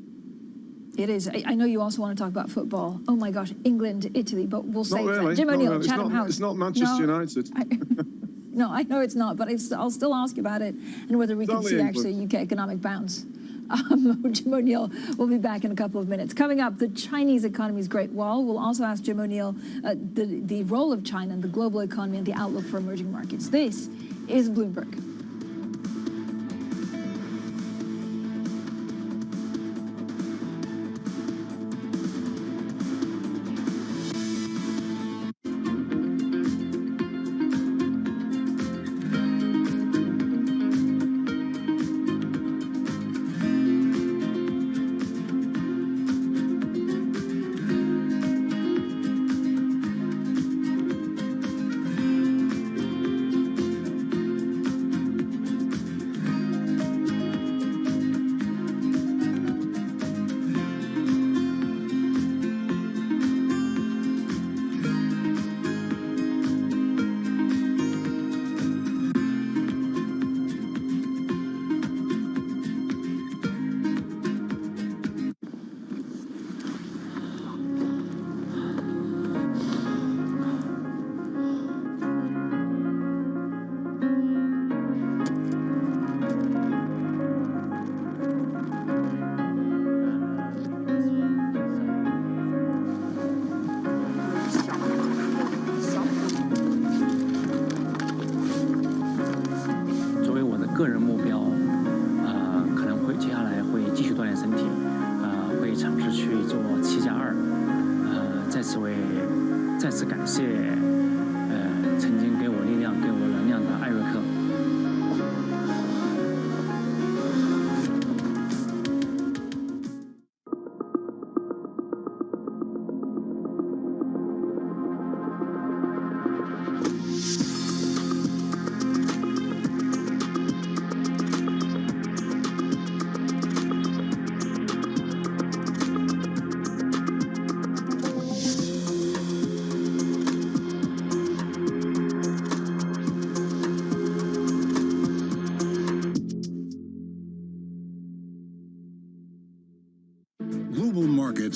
It is. I know you also want to talk about football. Oh my gosh, England, Italy, but we'll save really. that. Jim O'Neill, Chatham House. It's not Manchester United. No, I know it's not, but I'll still ask you about it and whether we can see actually UK economic bounce. Jim O'Neill will be back in a couple of minutes. Coming up, the Chinese economy's Great Wall. We'll also ask Jim O'Neill the role of China in the global economy and the outlook for emerging markets. This is Bloomberg.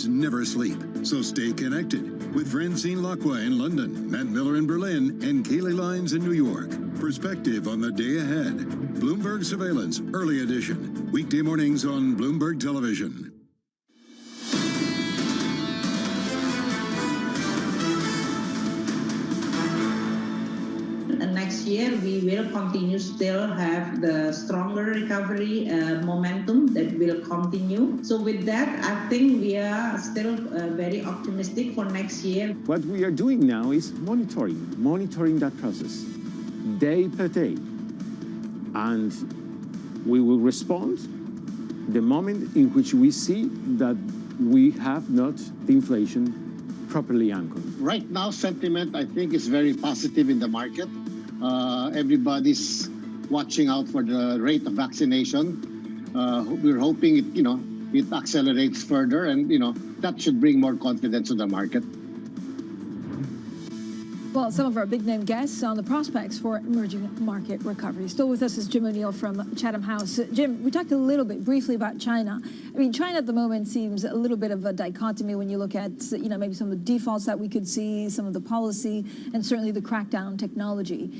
Never sleep, so stay connected with Francine Lacqua in London, Matt Miller in Berlin, and Kaylee Lyons in New York. Perspective on the day ahead. Bloomberg Surveillance, early edition. Weekday mornings on Bloomberg Television. Next year, we will continue still have the stronger recovery momentum that will continue. So with that, I think we are still very optimistic for next year. What we are doing now is monitoring that process day per day. And we will respond the moment in which we see that we have not the inflation properly anchored. Right now, sentiment, I think, is very positive in the market. Everybody's watching out for the rate of vaccination. We're hoping it accelerates further, and that should bring more confidence to the market. Well, some of our big-name guests on the prospects for emerging market recovery. Still with us is Jim O'Neill from Chatham House. Jim, we talked a little bit briefly about China. I mean, China at the moment seems a little bit of a dichotomy when you look at, maybe some of the defaults that we could see, some of the policy, and certainly the crackdown on technology.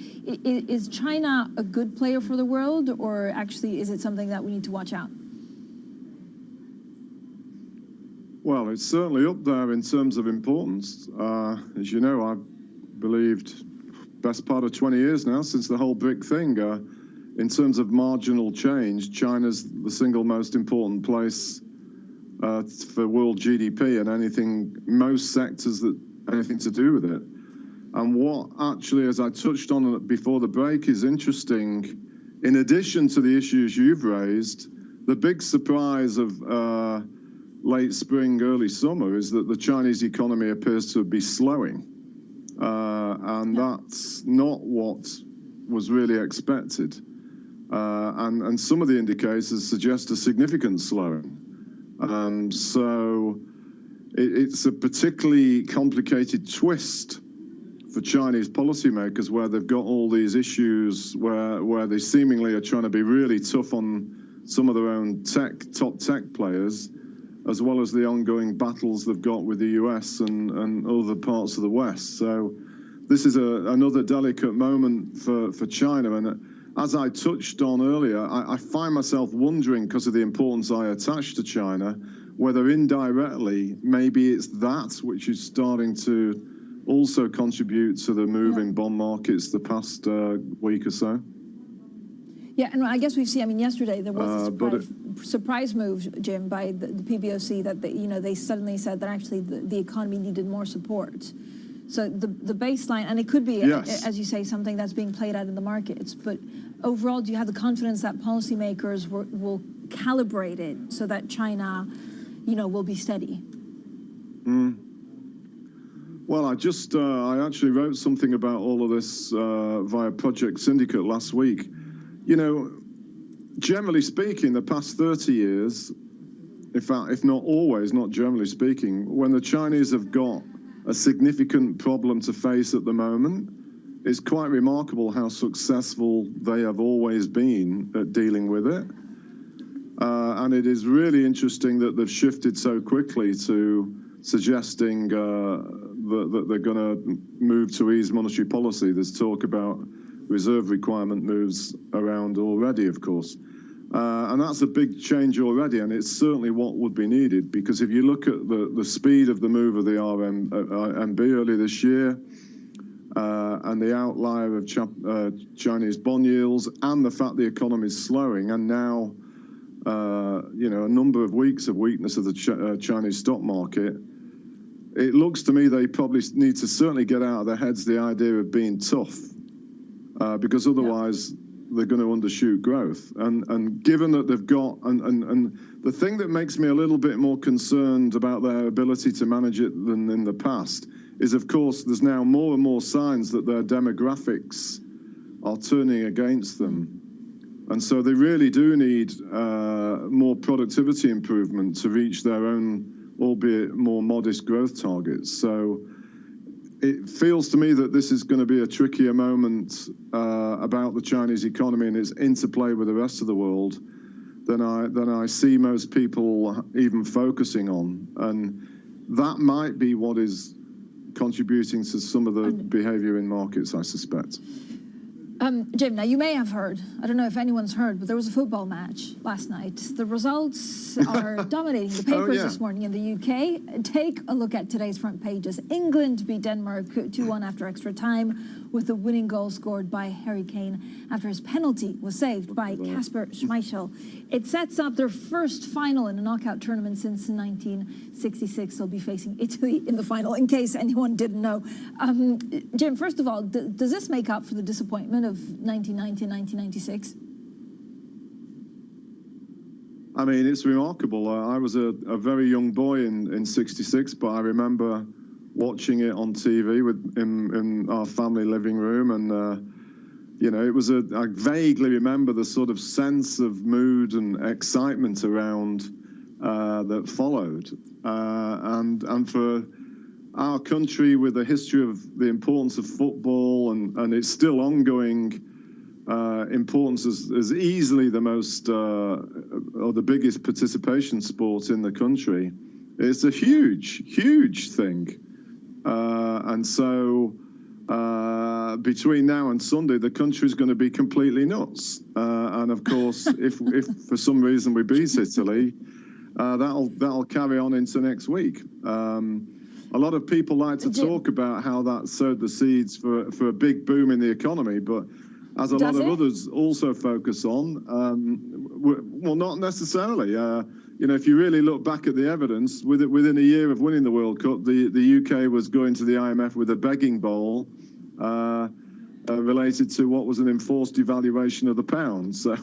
Is China a good player for the world, or actually is it something that we need to watch out? Well, it's certainly up there in terms of importance. As you know, I've believed best part of 20 years now since the whole BRIC thing. In terms of marginal change, China's the single most important place for world GDP and most sectors that anything to do with it. And what actually, as I touched on before the break, is interesting, in addition to the issues you've raised, the big surprise of late spring, early summer is that the Chinese economy appears to be slowing. And that's not what was really expected. And some of the indicators suggest a significant slowing. So it's a particularly complicated twist for Chinese policymakers, where they've got all these issues where they seemingly are trying to be really tough on some of their own top tech players, as well as the ongoing battles they've got with the US and other parts of the West. So this is another delicate moment for China. And as I touched on earlier, I find myself wondering, because of the importance I attach to China, whether indirectly maybe it's that which is starting to also contribute to the move in bond markets the past week or so. Yeah, and I guess we've seen, yesterday there was a surprise move, Jim, by the PBOC that they suddenly said that actually the economy needed more support. So the baseline, and it could be, as you say, something that's being played out in the markets. But overall, do you have the confidence that policymakers will calibrate it so that China, will be steady? Well, I actually wrote something about all of this via Project Syndicate last week. Generally speaking, the past 30 years, in fact, if not always, not generally speaking, when the Chinese have got a significant problem to face at the moment, it's quite remarkable how successful they have always been at dealing with it. And it is really interesting that they've shifted so quickly to suggesting that they're going to move to ease monetary policy. There's talk about reserve requirement moves around already, of course. And that's a big change already, and it's certainly what would be needed, because if you look at the speed of the move of the RMB earlier this year, and the outlier of Chinese bond yields, and the fact the economy is slowing, and now a number of weeks of weakness of the Chinese stock market, it looks to me they probably need to certainly get out of their heads the idea of being tough, because otherwise they're going to undershoot growth. And given that they've got, and the thing that makes me a little bit more concerned about their ability to manage it than in the past is, of course, there's now more and more signs that their demographics are turning against them. And so they really do need more productivity improvement to reach their own, albeit more modest, growth targets. So it feels to me that this is going to be a trickier moment about the Chinese economy and its interplay with the rest of the world than I see most people even focusing on. And that might be what is contributing to some of the behavior in markets, I suspect. Jim, now you may have heard, I don't know if anyone's heard, but there was a football match last night. The results are dominating the papers this morning in the UK. Take a look at today's front pages. England beat Denmark 2-1 after extra time, with the winning goal scored by Harry Kane after his penalty was saved by Kasper Schmeichel. It sets up their first final in a knockout tournament since 1966. They'll be facing Italy in the final, in case anyone didn't know. Jim, first of all, does this make up for the disappointment of 1990 and 1996? I mean, it's remarkable. I was a very young boy in 66, but I remember watching it on TV in our family living room, and it was I vaguely remember the sort of sense of mood and excitement around that followed, and for our country with a history of the importance of football and it's still ongoing importance as easily the most or the biggest participation sport in the country. It's a huge thing. And so between now and Sunday, the country's going to be completely nuts. And of course, if for some reason we beat Italy, that'll carry on into next week. A lot of people like to talk about how that sowed the seeds for a big boom in the economy, but as a lot of others also focus on, well, not necessarily. You know, if you really look back at the evidence, within a year of winning the World Cup, the UK was going to the IMF with a begging bowl related to what was an enforced devaluation of the pound. So,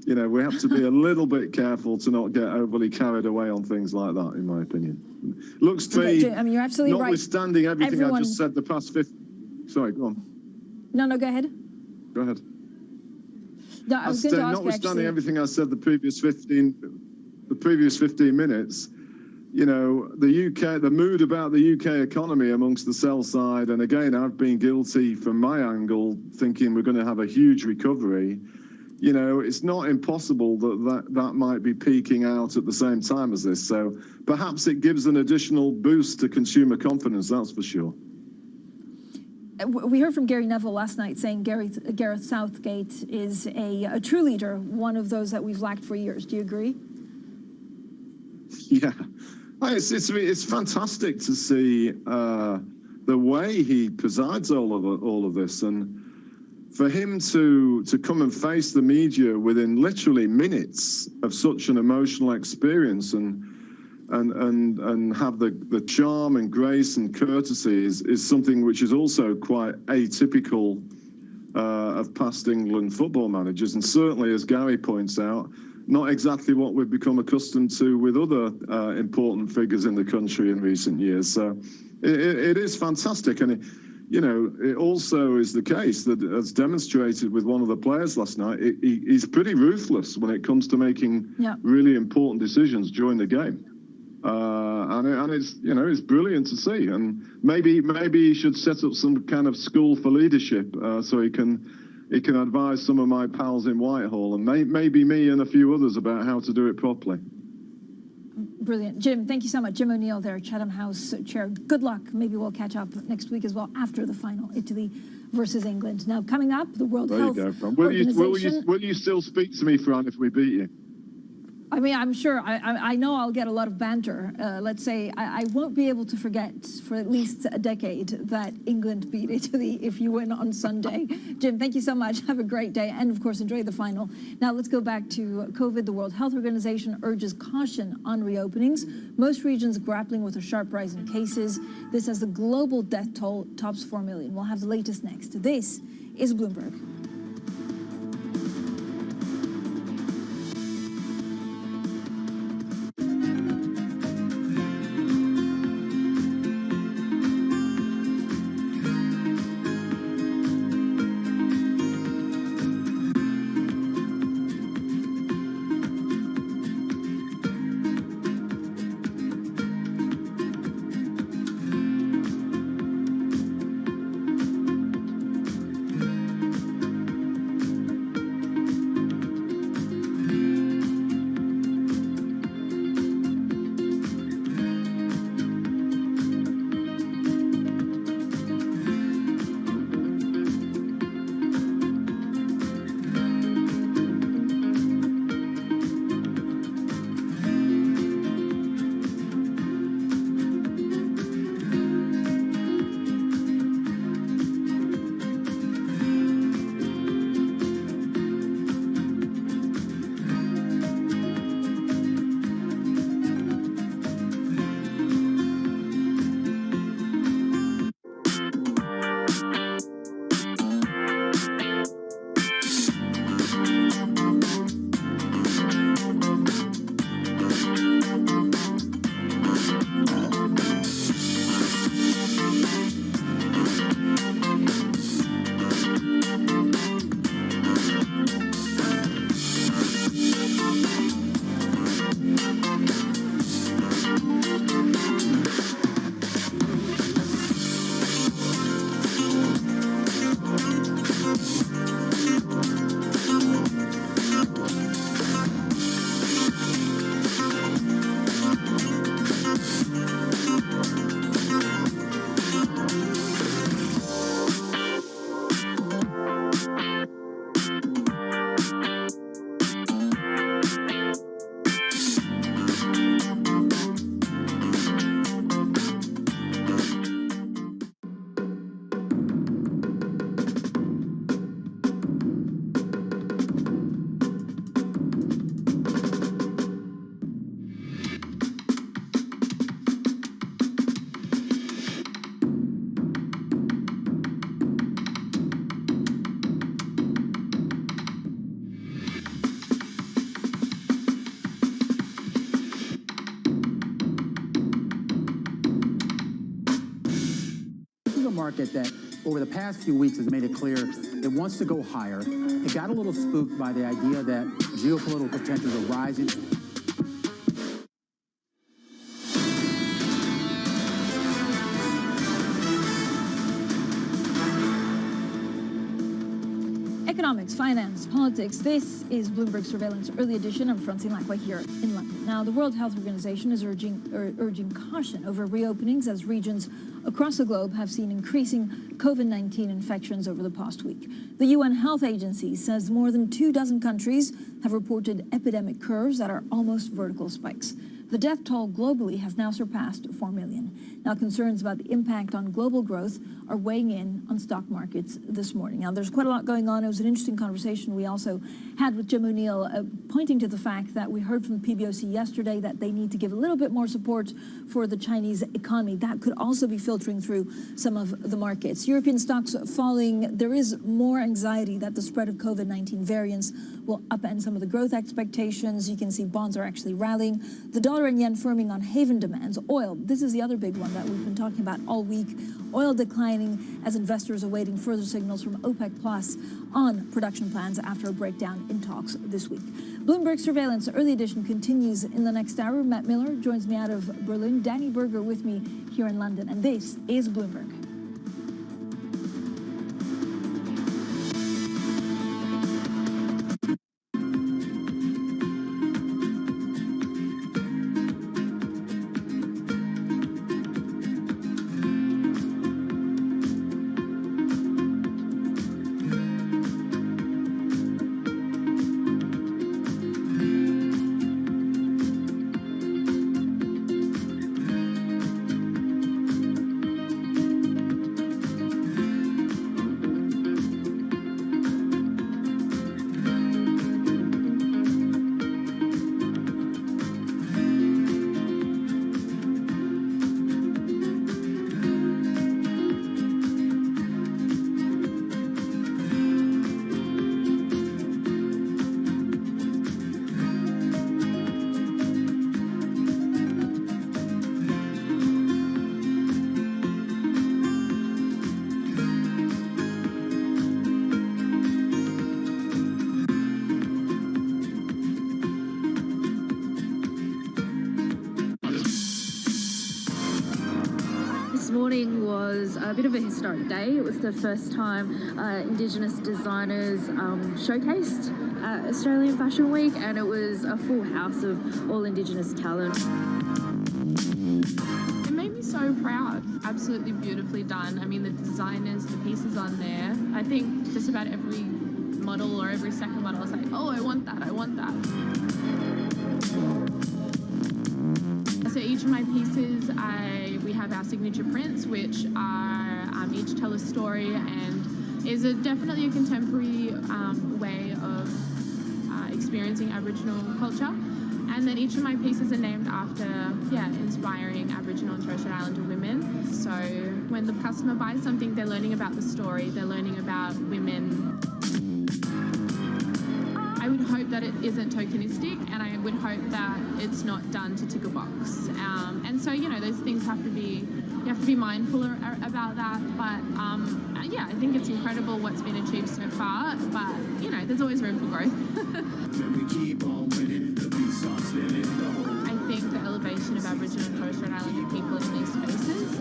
you know, we have to be a little bit careful to not get overly carried away on things like that, in my opinion. Looks to me, I mean, you're absolutely right. Notwithstanding everything I just said the past 50... Sorry, go on. No, go ahead. Go ahead. No, I was going to ask notwithstanding everything I said the previous 15 minutes, you know, the mood about the UK economy amongst the sell side, and again, I've been guilty from my angle, thinking we're going to have a huge recovery. You know, it's not impossible that might be peaking out at the same time as this. So perhaps it gives an additional boost to consumer confidence, that's for sure. We heard from Gary Neville last night saying Gareth Southgate is a true leader, one of those that we've lacked for years. Do you agree? Yeah, it's fantastic to see the way he presides all of this, and for him to come and face the media within literally minutes of such an emotional experience and have the charm and grace and courtesy is something which is also quite atypical of past England football managers, and certainly, as Gary points out, not exactly what we've become accustomed to with other important figures in the country in recent years. So it is fantastic, and you know, it also is the case that, as demonstrated with one of the players last night, he's pretty ruthless when it comes to making really important decisions during the game. And it's, you know, it's brilliant to see. And maybe he should set up some kind of school for leadership so he can advise some of my pals in Whitehall and maybe me and a few others about how to do it properly. Brilliant. Jim, thank you so much. Jim O'Neill there, Chatham House Chair. Good luck. Maybe we'll catch up next week as well after the final, Italy versus England. Now, coming up, the World Health Organization. Will you still speak to me, Fran, if we beat you? I mean, I'm sure. I know I'll get a lot of banter. Let's say I won't be able to forget for at least a decade that England beat Italy if you win on Sunday. Jim, thank you so much. Have a great day. And, of course, enjoy the final. Now, let's go back to COVID. The World Health Organization urges caution on reopenings. Most regions grappling with a sharp rise in cases. This as the global death toll tops 4 million. We'll have the latest next. This is Bloomberg. market that over the past few weeks has made it clear it wants to go higher. It got a little spooked by the idea that geopolitical tensions are rising. Economics, finance, politics. This is Bloomberg Surveillance Early Edition. I'm Francine Lacqua here in London. Now, the World Health Organization is urging caution over reopenings as regions across the globe have seen increasing COVID-19 infections over the past week. The UN Health Agency says more than 24 countries have reported epidemic curves that are almost vertical spikes. The death toll globally has now surpassed 4 million. Now, concerns about the impact on global growth are weighing in on stock markets this morning. Now, there's quite a lot going on. It was an interesting conversation we also had with Jim O'Neill, pointing to the fact that we heard from the PBOC yesterday that they need to give a little bit more support for the Chinese economy. That could also be filtering through some of the markets. European stocks falling. There is more anxiety that the spread of COVID-19 variants will upend some of the growth expectations. You can see bonds are actually rallying. The dollar and yen firming on haven demands. Oil, this is the other big one that we've been talking about all week. Oil declining as investors are awaiting further signals from OPEC Plus on production plans after a breakdown in talks this week. Bloomberg Surveillance Early Edition continues in the next hour. Matt Miller joins me out of Berlin. Danny Berger with me here in London. And this is Bloomberg. A bit of a historic day. It was the first time Indigenous designers showcased at Australian Fashion Week, and it was a full house of all Indigenous talent. It made me so proud. Absolutely beautifully done. I mean, the designers, the pieces on there, I think just about every model or every second model was like, oh, I want that, I want that. So each of my pieces, we have our signature prints, which are each tell a story and is definitely a contemporary way of experiencing Aboriginal culture. And then each of my pieces are named after, inspiring Aboriginal and Torres Strait Islander women. So when the customer buys something, they're learning about the story, they're learning about women. I would hope that it isn't tokenistic, and I would hope that it's not done to tick a box. And so, those things have to be, you have to be mindful about that. But I think it's incredible what's been achieved so far. But there's always room for growth. I think the elevation of Aboriginal and Torres Strait Islander people in these spaces,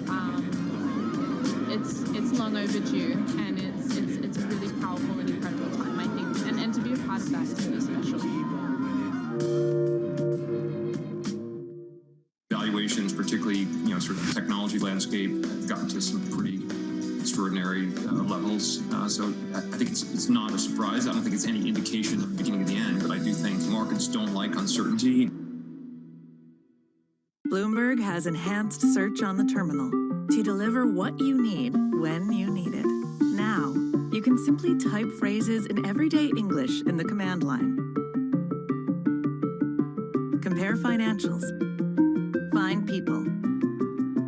it's long overdue, and it's a really powerful and incredible time, I think, and to be a part of that is really special. Valuations, particularly sort of the technology landscape, have gotten to some pretty extraordinary levels. So I think it's not a surprise. I don't think it's any indication of the beginning of the end, but I do think markets don't like uncertainty. Bloomberg has enhanced search on the terminal to deliver what you need when you need it. Now, you can simply type phrases in everyday English in the command line. Compare financials. Find people.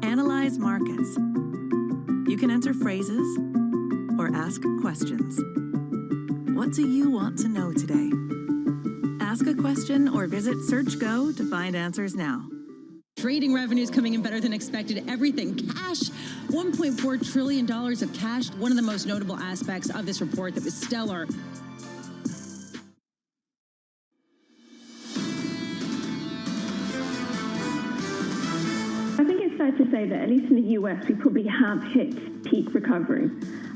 Analyze markets. You can enter phrases or ask questions. What do you want to know today? Ask a question or visit SearchGo to find answers now. Trading revenues coming in better than expected. Everything cash, $1.4 trillion of cash. One of the most notable aspects of this report that was stellar. I think it's fair to say that at least in the US, we probably have hit peak recovery.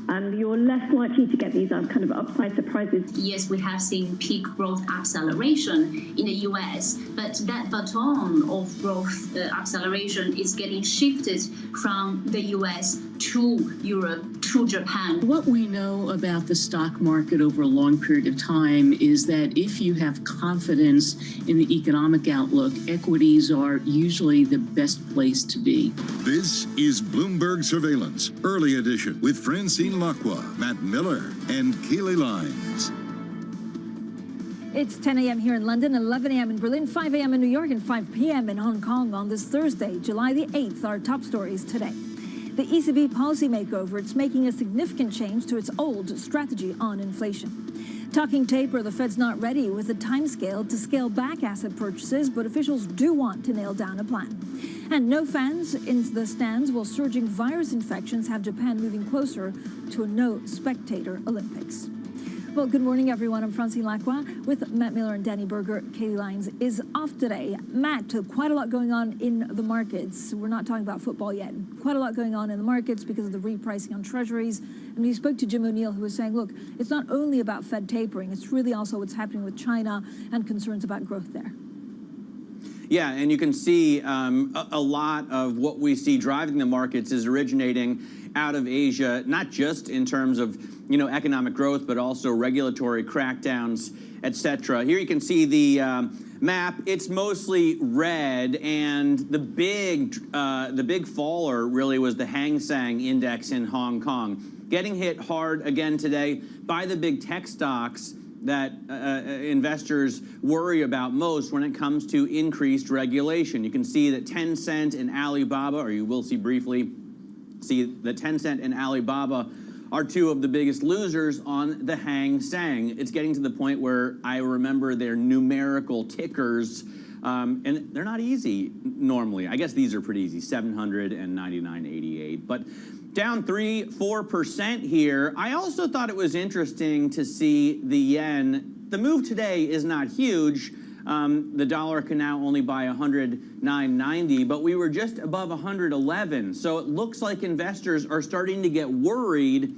And you're less likely to get these kind of upside surprises. Yes, we have seen peak growth acceleration in the US, but that baton of growth acceleration is getting shifted from the US to Europe, to Japan. What we know about the stock market over a long period of time is that if you have confidence in the economic outlook, equities are usually the best place to be. This is Bloomberg Surveillance, early edition with Francine Lacqua, Matt Miller, and Keely Lines. It's 10 a.m. here in London, 11 a.m. in Berlin, 5 a.m. in New York, and 5 p.m. in Hong Kong on this Thursday, July the 8th. Our top stories today. The ECB policy makeover, it's making a significant change to its old strategy on inflation. Talking taper, the Fed's not ready with a timescale to scale back asset purchases, but officials do want to nail down a plan. And no fans in the stands while surging virus infections have Japan moving closer to a no-spectator Olympics. Well, good morning, everyone. I'm Francine Lacqua with Matt Miller and Danny Berger. Katie Lines is off today. Matt, quite a lot going on in the markets. We're not talking about football yet. Quite a lot going on in the markets because of the repricing on treasuries. And we spoke to Jim O'Neill, who was saying, look, it's not only about Fed tapering. It's really also what's happening with China and concerns about growth there. Yeah, and you can see a lot of what we see driving the markets is originating out of Asia, not just in terms of economic growth, but also regulatory crackdowns, etc. Here you can see the map. It's mostly red, and the big faller really was the Hang Seng index in Hong Kong, getting hit hard again today by the big tech stocks that investors worry about most when it comes to increased regulation. You can see that Tencent and Alibaba, or you will see briefly, that Tencent and Alibaba are two of the biggest losers on the Hang Seng. It's getting to the point where I remember their numerical tickers, and they're not easy normally. I guess these are pretty easy, 700 and 99.88. But down 3-4% here. I also thought it was interesting to see the yen. The move today is not huge. The dollar can now only buy 109.90, but we were just above 111. So it looks like investors are starting to get worried,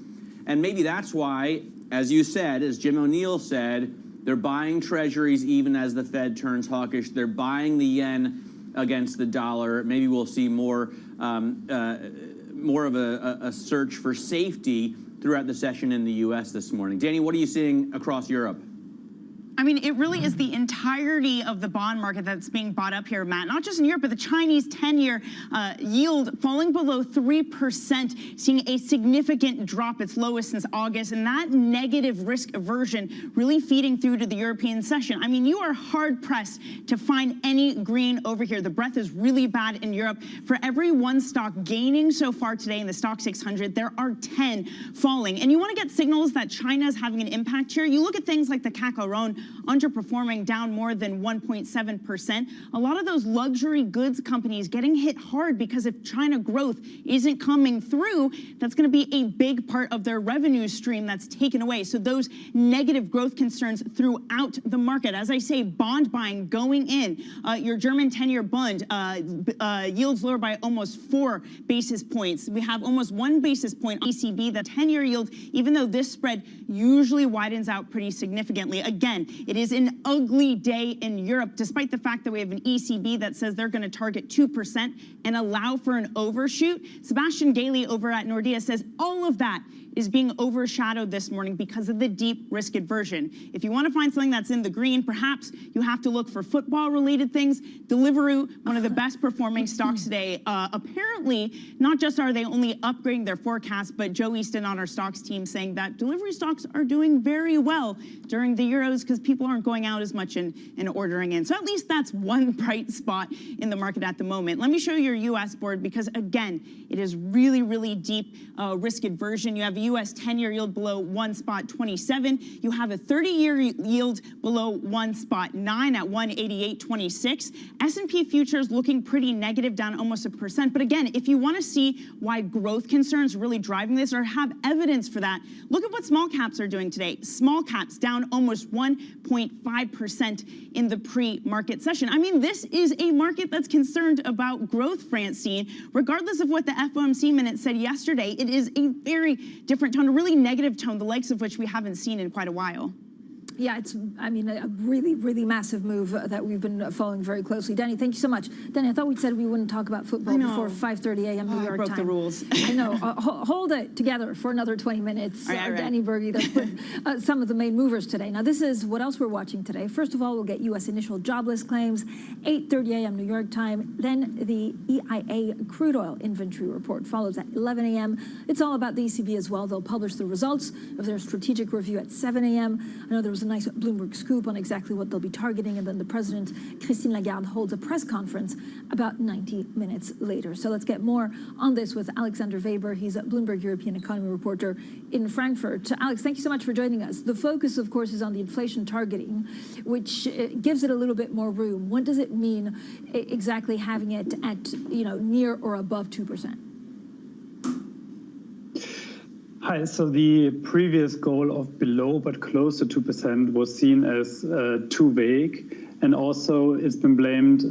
and maybe that's why, as you said, as Jim O'Neill said, they're buying treasuries even as the Fed turns hawkish. They're buying the yen against the dollar. Maybe we'll see more of a search for safety throughout the session in the U.S. this morning. Danny, what are you seeing across Europe? I mean, it really is the entirety of the bond market that's being bought up here, Matt. Not just in Europe, but the Chinese 10-year yield falling below 3%, seeing a significant drop, its lowest since August, and that negative risk aversion really feeding through to the European session. I mean, you are hard-pressed to find any green over here. The breath is really bad in Europe. For every one stock gaining so far today in the stock 600, there are 10 falling. And you want to get signals that China is having an impact here. You look at things like the Kakaroan underperforming, down more than 1.7%. A lot of those luxury goods companies getting hit hard because if China growth isn't coming through, that's going to be a big part of their revenue stream that's taken away. So those negative growth concerns throughout the market. As I say, bond buying going in. Your German 10-year bond yields lower by almost 4 basis points. We have almost 1 basis point on ECB. The 10-year yield, even though this spread usually widens out pretty significantly. Again, it is an ugly day in Europe, despite the fact that we have an ECB that says they're going to target 2% and allow for an overshoot. Sebastian Gailey over at Nordea says all of that is being overshadowed this morning because of the deep risk aversion. If you want to find something that's in the green, perhaps you have to look for football-related things. Deliveroo, one of the best performing stocks today. Apparently, not just are they only upgrading their forecast, but Joe Easton on our stocks team saying that delivery stocks are doing very well during the Euros because people aren't going out as much and ordering in. So at least that's one bright spot in the market at the moment. Let me show you your U.S. board because, again, it is really, really deep risk aversion. You have U.S. 10-year yield below 1.27. You have a 30-year yield below 1.9 at 188.26. S&P futures looking pretty negative, down almost 1%. But again, if you want to see why growth concerns really driving this or have evidence for that, look at what small caps are doing today. Small caps down almost 1.5% in the pre-market session. I mean, this is a market that's concerned about growth, Francine. Regardless of what the FOMC minutes said yesterday, it is a very different tone, a really negative tone, the likes of which we haven't seen in quite a while. Yeah, it's, I mean, a really, really massive move that we've been following very closely. Danny, thank you so much. Danny, I thought we said we wouldn't talk about football before 5:30 a.m. New York I broke time. the rules. I know. Hold it together for another 20 minutes. All right. Danny Berge with some of the main movers today. Now, this is what else we're watching today. First of all, we'll get U.S. initial jobless claims, 8:30 a.m. New York time. Then the EIA crude oil inventory report follows at 11 a.m. It's all about the ECB as well. They'll publish the results of their strategic review at 7 a.m. I know there was a nice Bloomberg scoop on exactly what they'll be targeting, and then the president, Christine Lagarde, holds a press conference about 90 minutes later. So let's get more on this with Alexander Weber. He's a Bloomberg European economy reporter in Frankfurt. Alex, thank you so much for joining us. The focus, of course, is on the inflation targeting, which gives it a little bit more room. What does it mean exactly having it at, near or above 2%? Hi, so the previous goal of below but close to 2% was seen as too vague, and also it's been blamed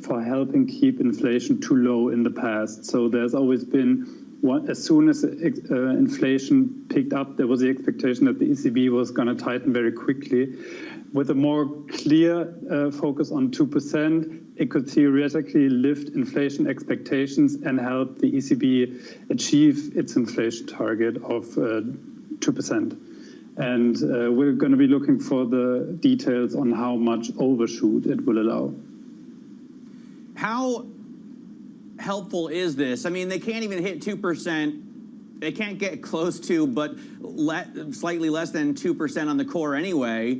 for helping keep inflation too low in the past. So there's always been, as soon as inflation picked up, there was the expectation that the ECB was going to tighten very quickly. With a more clear focus on 2%, it could theoretically lift inflation expectations and help the ECB achieve its inflation target of 2%. And we're going to be looking for the details on how much overshoot it will allow. How helpful is this? I mean, they can't even hit 2%. They can't get close to, but slightly less than 2% on the core anyway.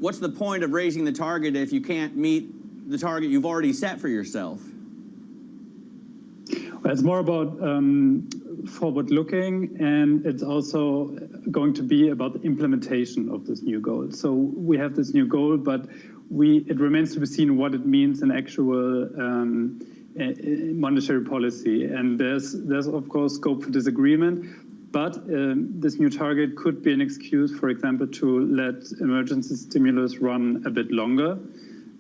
What's the point of raising the target if you can't meet the target you've already set for yourself? Well, it's more about forward-looking, and it's also going to be about the implementation of this new goal. So we have this new goal, but it remains to be seen what it means in actual monetary policy. And there's of course scope for disagreement, but this new target could be an excuse, for example, to let emergency stimulus run a bit longer,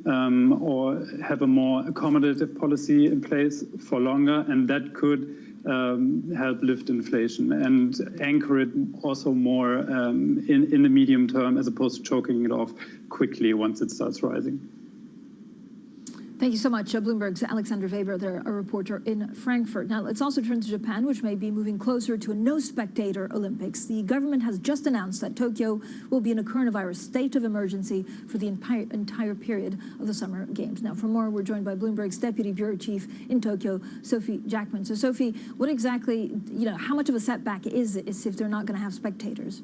or have a more accommodative policy in place for longer, and that could help lift inflation and anchor it also more in the medium term, as opposed to choking it off quickly once it starts rising. Thank you so much, Bloomberg's Alexander Weber, there, a reporter in Frankfurt. Now, let's also turn to Japan, which may be moving closer to a no-spectator Olympics. The government has just announced that Tokyo will be in a coronavirus state of emergency for the entire period of the Summer Games. Now, for more, we're joined by Bloomberg's Deputy Bureau Chief in Tokyo, Sophie Jackman. So, Sophie, what exactly, how much of a setback is it if they're not going to have spectators?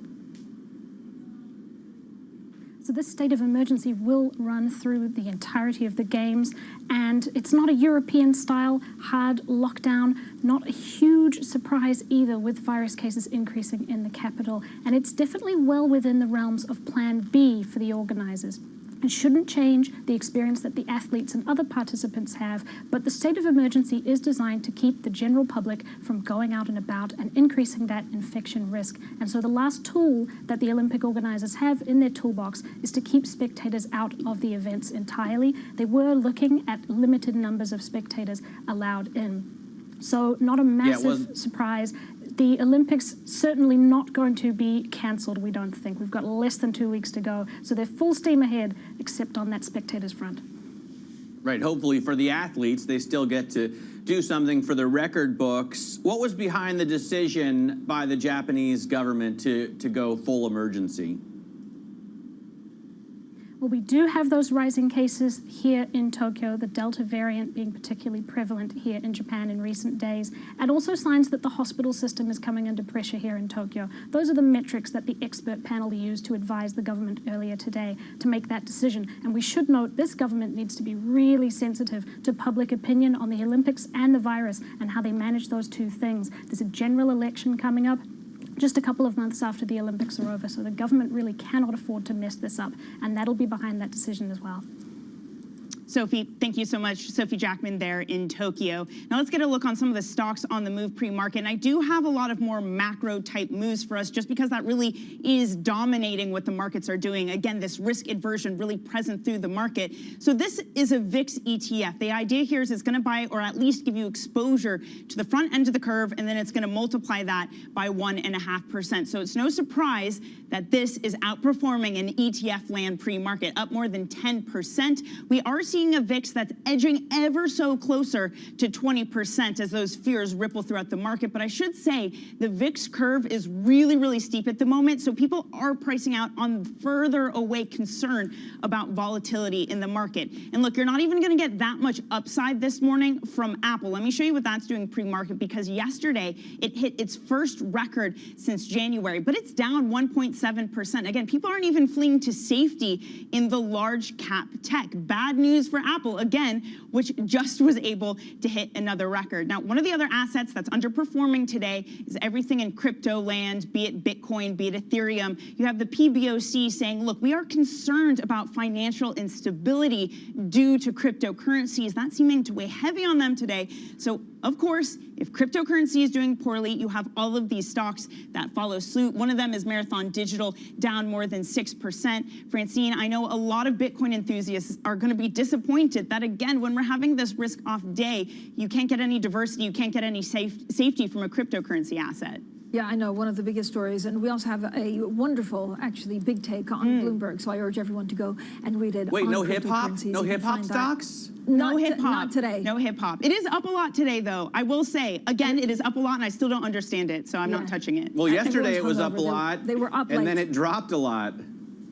So this state of emergency will run through the entirety of the Games, and it's not a European-style hard lockdown, not a huge surprise either with virus cases increasing in the capital, and it's definitely well within the realms of Plan B for the organisers. It shouldn't change the experience that the athletes and other participants have, but the state of emergency is designed to keep the general public from going out and about and increasing that infection risk. And so the last tool that the Olympic organisers have in their toolbox is to keep spectators out of the events entirely. They were looking at limited numbers of spectators allowed in. So not a massive surprise. The Olympics certainly not going to be cancelled, we don't think. We've got less than 2 weeks to go, so they're full steam ahead, except on that spectators front. Right, hopefully for the athletes, they still get to do something for the record books. What was behind the decision by the Japanese government to go full emergency? Well, we do have those rising cases here in Tokyo, the Delta variant being particularly prevalent here in Japan in recent days, and also signs that the hospital system is coming under pressure here in Tokyo. Those are the metrics that the expert panel used to advise the government earlier today to make that decision. And we should note this government needs to be really sensitive to public opinion on the Olympics and the virus and how they manage those two things. There's a general election coming up. just a couple of months after the Olympics are over. So the government really cannot afford to mess this up, and that'll be behind that decision as well. Sophie, thank you so much. Sophie Jackman there in Tokyo. Now let's get a look on some of the stocks on the move pre-market. And I do have a lot of more macro type moves for us just because that really is dominating what the markets are doing. Again, this risk aversion really present through the market. So this is a VIX ETF. The idea here is it's going to buy or at least give you exposure to the front end of the curve, and then it's going to multiply that by 1.5%. So it's no surprise that this is outperforming an ETF land pre-market, up more than 10%. We are seeing a VIX that's edging ever so closer to 20% as those fears ripple throughout the market. But I should say the VIX curve is really, really steep at the moment. So people are pricing out on further away concern about volatility in the market. And look, you're not even going to get that much upside this morning from Apple. Let me show you what that's doing pre-market, because yesterday it hit its first record since January, but it's down 1.7%. Again, people aren't even fleeing to safety in the large cap tech. Bad news for Apple, again, which just was able to hit another record. Now, one of the other assets that's underperforming today is everything in crypto land, be it Bitcoin, be it Ethereum. You have the PBOC saying, look, we are concerned about financial instability due to cryptocurrencies. That's seeming to weigh heavy on them today. So, of course, if cryptocurrency is doing poorly, you have all of these stocks that follow suit. One of them is Marathon Digital, down more than 6%. Francine, I know a lot of Bitcoin enthusiasts are going to be disappointed that, again, when we're having this risk-off day, you can't get any diversity, you can't get any safety from a cryptocurrency asset. Yeah, I know, one of the biggest stories. And we also have a wonderful, actually, big take on Bloomberg. So I urge everyone to go and read it. Wait, no hip-hop? No hip-hop stocks? No hip-hop. Not today. No hip-hop. It is up a lot today, though. I will say, again, it is up a lot, and I still don't understand it, so I'm not touching it. Well, yesterday it was up a lot. They were up and then it dropped a lot,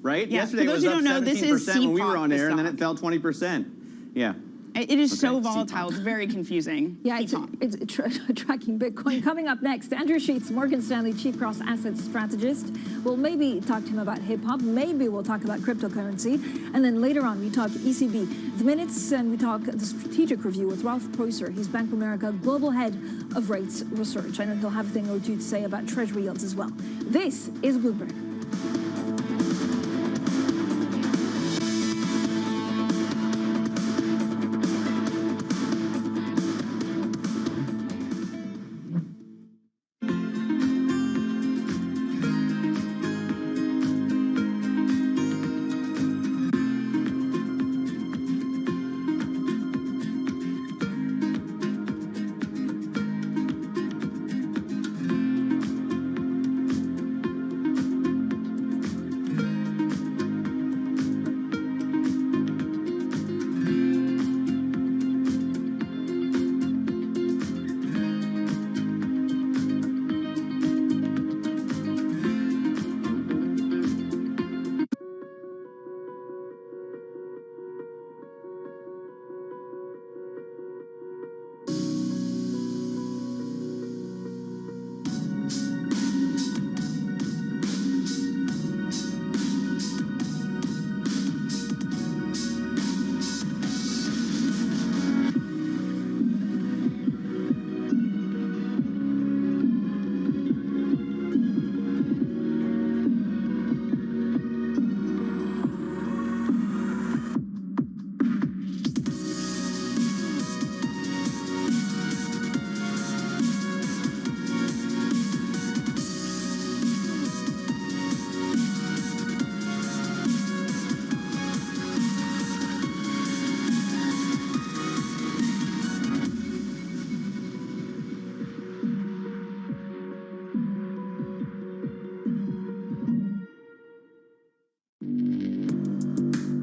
right? Yeah, yesterday it was up 17% when we were on air, and then it fell 20%. Yeah. It is so volatile. It's very confusing. Yeah, it's tracking Bitcoin. Coming up next, Andrew Sheets, Morgan Stanley Chief Cross Asset Strategist. We'll maybe talk to him about hip-hop. Maybe we'll talk about cryptocurrency. And then later on, we talk ECB, the minutes, and we talk the strategic review with Ralph Preuser. He's Bank of America Global Head of Rates Research. I know he'll have a thing or two to say about Treasury yields as well. This is Bloomberg.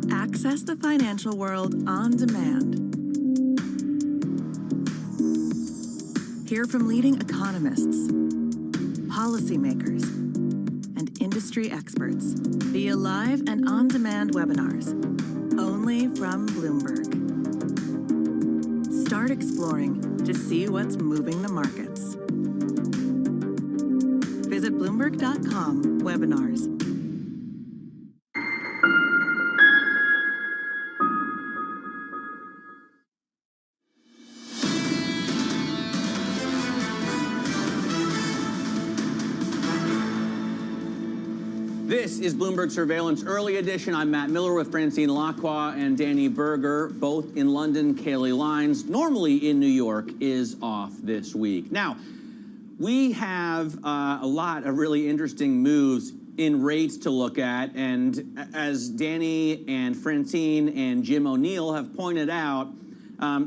Access the financial world on demand. Hear from leading economists, policymakers, and industry experts via live and on-demand webinars, only from Bloomberg. Start exploring to see what's moving the markets. Visit Bloomberg.com/webinars. This is Bloomberg Surveillance Early Edition. I'm Matt Miller with Francine Lacqua and Danny Berger, both in London. Kaylee Lines, normally in New York, is off this week. Now, we have a lot of really interesting moves in rates to look at, and as Danny and Francine and Jim O'Neill have pointed out,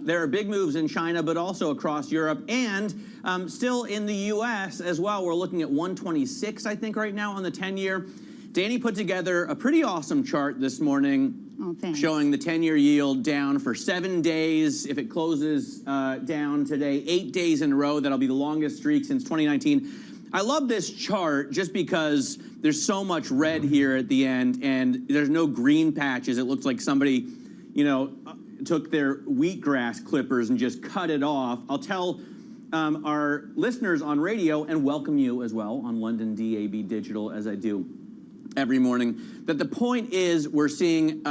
there are big moves in China, but also across Europe and still in the U.S. as well. We're looking at 126, I think, right now on the 10-year. Danny put together a pretty awesome chart this morning showing the 10-year yield down for 7 days. If it closes down today, 8 days in a row, that'll be the longest streak since 2019. I love this chart just because there's so much red here at the end, and there's no green patches. It looks like somebody, you know, took their wheatgrass clippers and just cut it off. I'll tell our listeners on radio, and welcome you as well on London DAB Digital, as I do every morning, that the point is we're seeing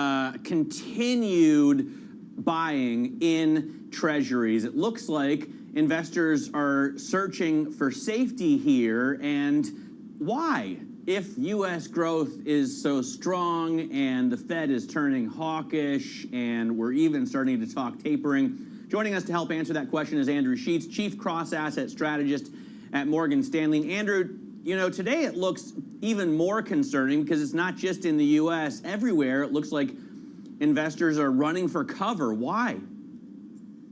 continued buying in treasuries. It looks like investors are searching for safety here, and why? If U.S. growth is so strong and the Fed is turning hawkish and we're even starting to talk tapering. Joining us to help answer that question is Andrew Sheets, Chief Cross-Asset Strategist at Morgan Stanley. Andrew, you know, today it looks even more concerning because it's not just in the U.S. Everywhere, it looks like investors are running for cover. Why?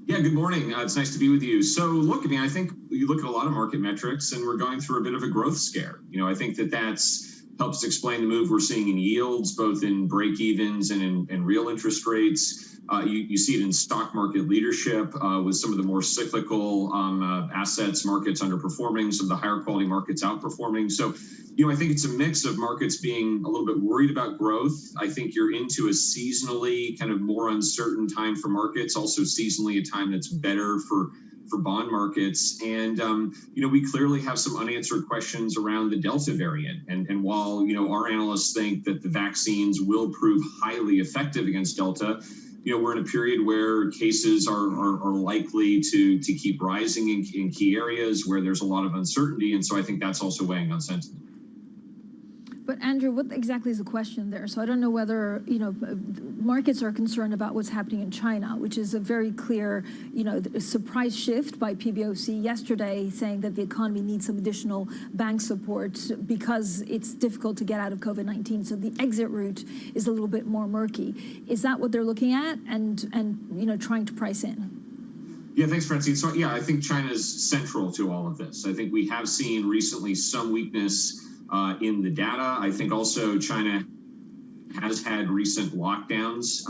Yeah, good morning. It's nice to be with you. So look, I mean, I think you look at a lot of market metrics and we're going through a bit of a growth scare. You know, I think that helps explain the move we're seeing in yields, both in break evens and in real interest rates. You see it in stock market leadership with some of the more cyclical assets, markets underperforming, some of the higher quality markets outperforming. So, you know, I think it's a mix of markets being a little bit worried about growth. I think you're into a seasonally kind of more uncertain time for markets, also seasonally a time that's better for bond markets. And, you know, we clearly have some unanswered questions around the Delta variant. And while, you know, our analysts think that the vaccines will prove highly effective against Delta, you know, we're in a period where cases are likely to keep rising in key areas where there's a lot of uncertainty. And so I think that's also weighing on sentiment. But Andrew, what exactly is the question there? So I don't know whether, you know, markets are concerned about what's happening in China, which is a very clear, you know, surprise shift by PBOC yesterday saying that the economy needs some additional bank support because it's difficult to get out of COVID-19. So the exit route is a little bit more murky. Is that what they're looking at and you know, trying to price in? Yeah, thanks, Francine. So, yeah, I think China is central to all of this. I think we have seen recently some weakness in the data. I think also China has had recent lockdowns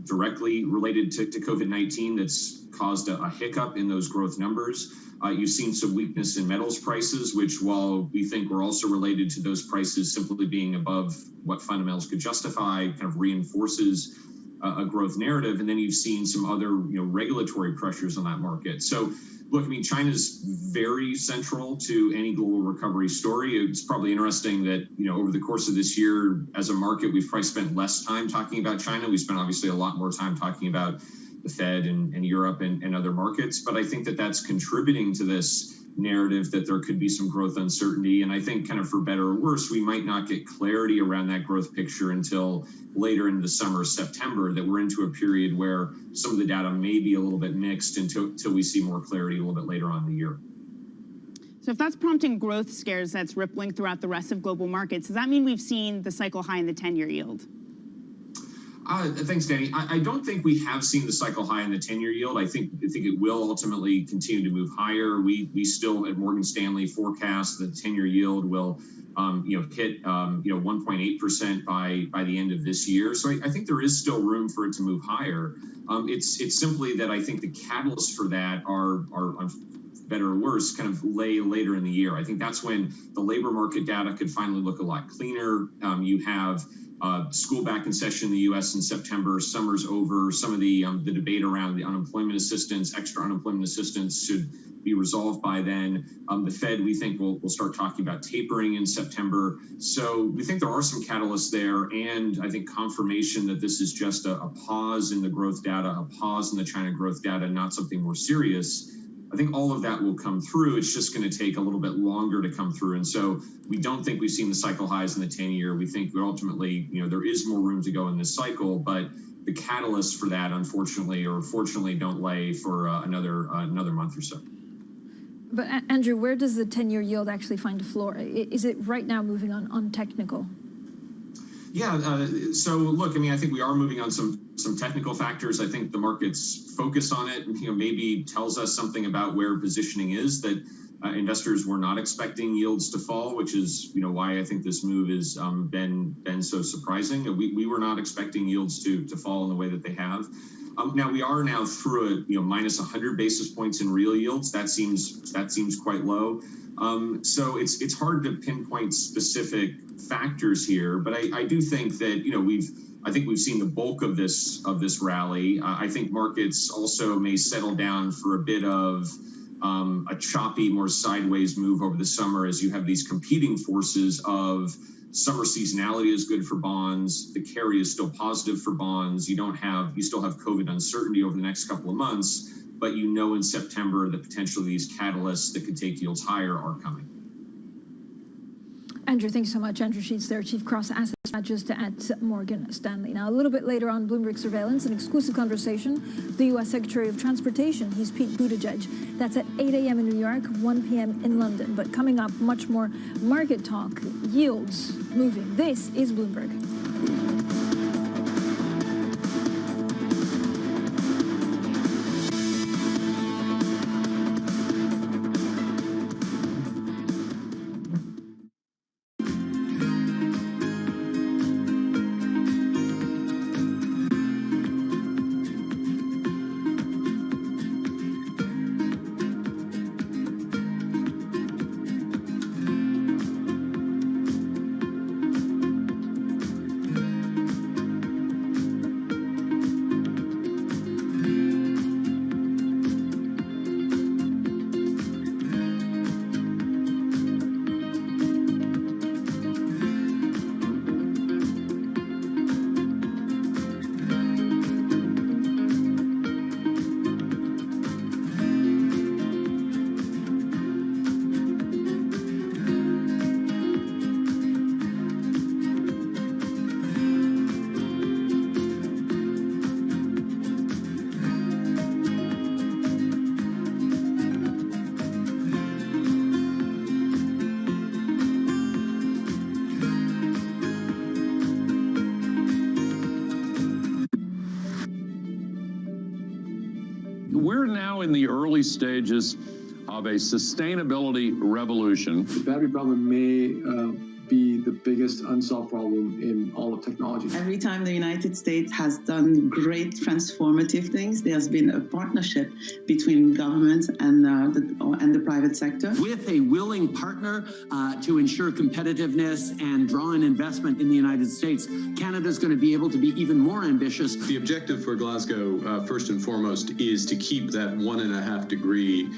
directly related to COVID-19 that's caused a hiccup in those growth numbers. You've seen some weakness in metals prices, which while we think were also related to those prices simply being above what fundamentals could justify, kind of reinforces a growth narrative. And then you've seen some other, you know, regulatory pressures on that market. So look, I mean, China's very central to any global recovery story. It's probably interesting that, you know, over the course of this year, as a market, we've probably spent less time talking about China. We spent obviously a lot more time talking about the Fed and Europe and other markets. But I think that that's contributing to this narrative that there could be some growth uncertainty. And I think kind of for better or worse, we might not get clarity around that growth picture until later in the summer, September, that we're into a period where some of the data may be a little bit mixed until we see more clarity a little bit later on in the year. So if that's prompting growth scares that's rippling throughout the rest of global markets, does that mean we've seen the cycle high in the 10-year yield? Thanks, Danny. I don't think we have seen the cycle high in the 10-year yield. I think it will ultimately continue to move higher. We still at Morgan Stanley forecast that the 10-year yield will hit 1.8% by the end of this year. So I think there is still room for it to move higher. It's simply that I think the catalysts for that are better or worse, kind of later in the year. I think that's when the labor market data could finally look a lot cleaner. You have school back in session in the U.S. in September. Summer's over. Some of the debate around the unemployment assistance, extra unemployment assistance, should be resolved by then. The Fed, we think, will start talking about tapering in September. So we think there are some catalysts there, and I think confirmation that this is just a pause in the growth data, a pause in the China growth data, not something more serious. I think all of that will come through. It's just going to take a little bit longer to come through. And so we don't think we've seen the cycle highs in the 10-year. We think we're ultimately, there is more room to go in this cycle, but the catalysts for that, unfortunately or fortunately, don't lay for another month or so. But Andrew, where does the 10-year yield actually find a floor? Is it right now moving on technical? Yeah, so look, I think we are moving on some technical factors. I think the market's focus on it, maybe tells us something about where positioning is, that investors were not expecting yields to fall, which is, why I think this move has been so surprising. We were not expecting yields to fall in the way that they have. Now we are now through a minus 100 basis points in real yields. That seems quite low. So it's hard to pinpoint specific factors here, but I do think that we've seen the bulk of this rally. I think markets also may settle down for a bit of a choppy, more sideways move over the summer as you have these competing forces of summer seasonality is good for bonds. The carry is still positive for bonds. You still have COVID uncertainty over the next couple of months, but in September, the potential of these catalysts that could take yields higher are coming. Andrew, thanks so much. Andrew Sheets there, Chief Cross Asset Strategist at Morgan Stanley. Now, a little bit later on Bloomberg Surveillance, an exclusive conversation, the U.S. Secretary of Transportation, he's Pete Buttigieg. That's at 8 a.m. in New York, 1 p.m. in London. But coming up, much more market talk, yields moving. This is Bloomberg. We're now in the early stages of a sustainability revolution. The battery problem may be the biggest unsolved problem in all of technology. Every time the United States has done great transformative things, there's been a partnership between governments and the private sector. With a willing partner to ensure competitiveness and draw in investment in the United States, Canada's going to be able to be even more ambitious. The objective for Glasgow, first and foremost, is to keep that 1.5 degree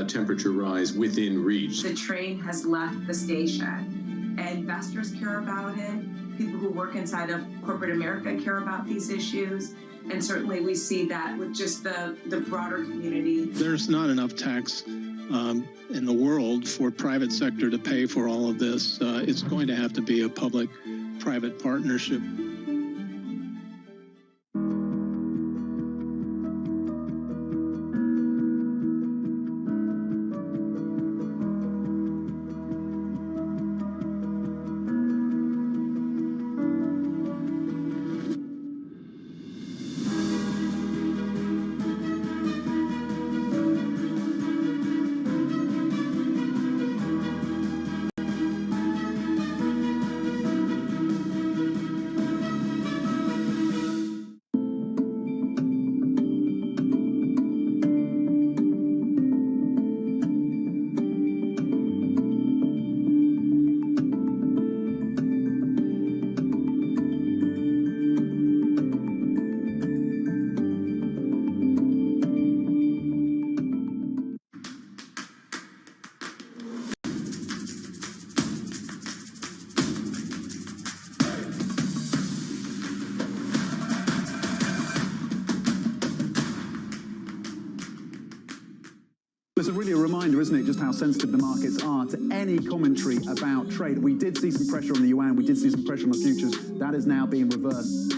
temperature rise within reach. The train has left the station. Investors care about it. People who work inside of corporate America care about these issues. And certainly we see that with just the broader community. There's not enough tax in the world for private sector to pay for all of this. It's going to have to be a public-private partnership. It's really a reminder, isn't it, just how sensitive the markets are to any commentary about trade. We did see some pressure on the yuan, we did see some pressure on the futures. That is now being reversed.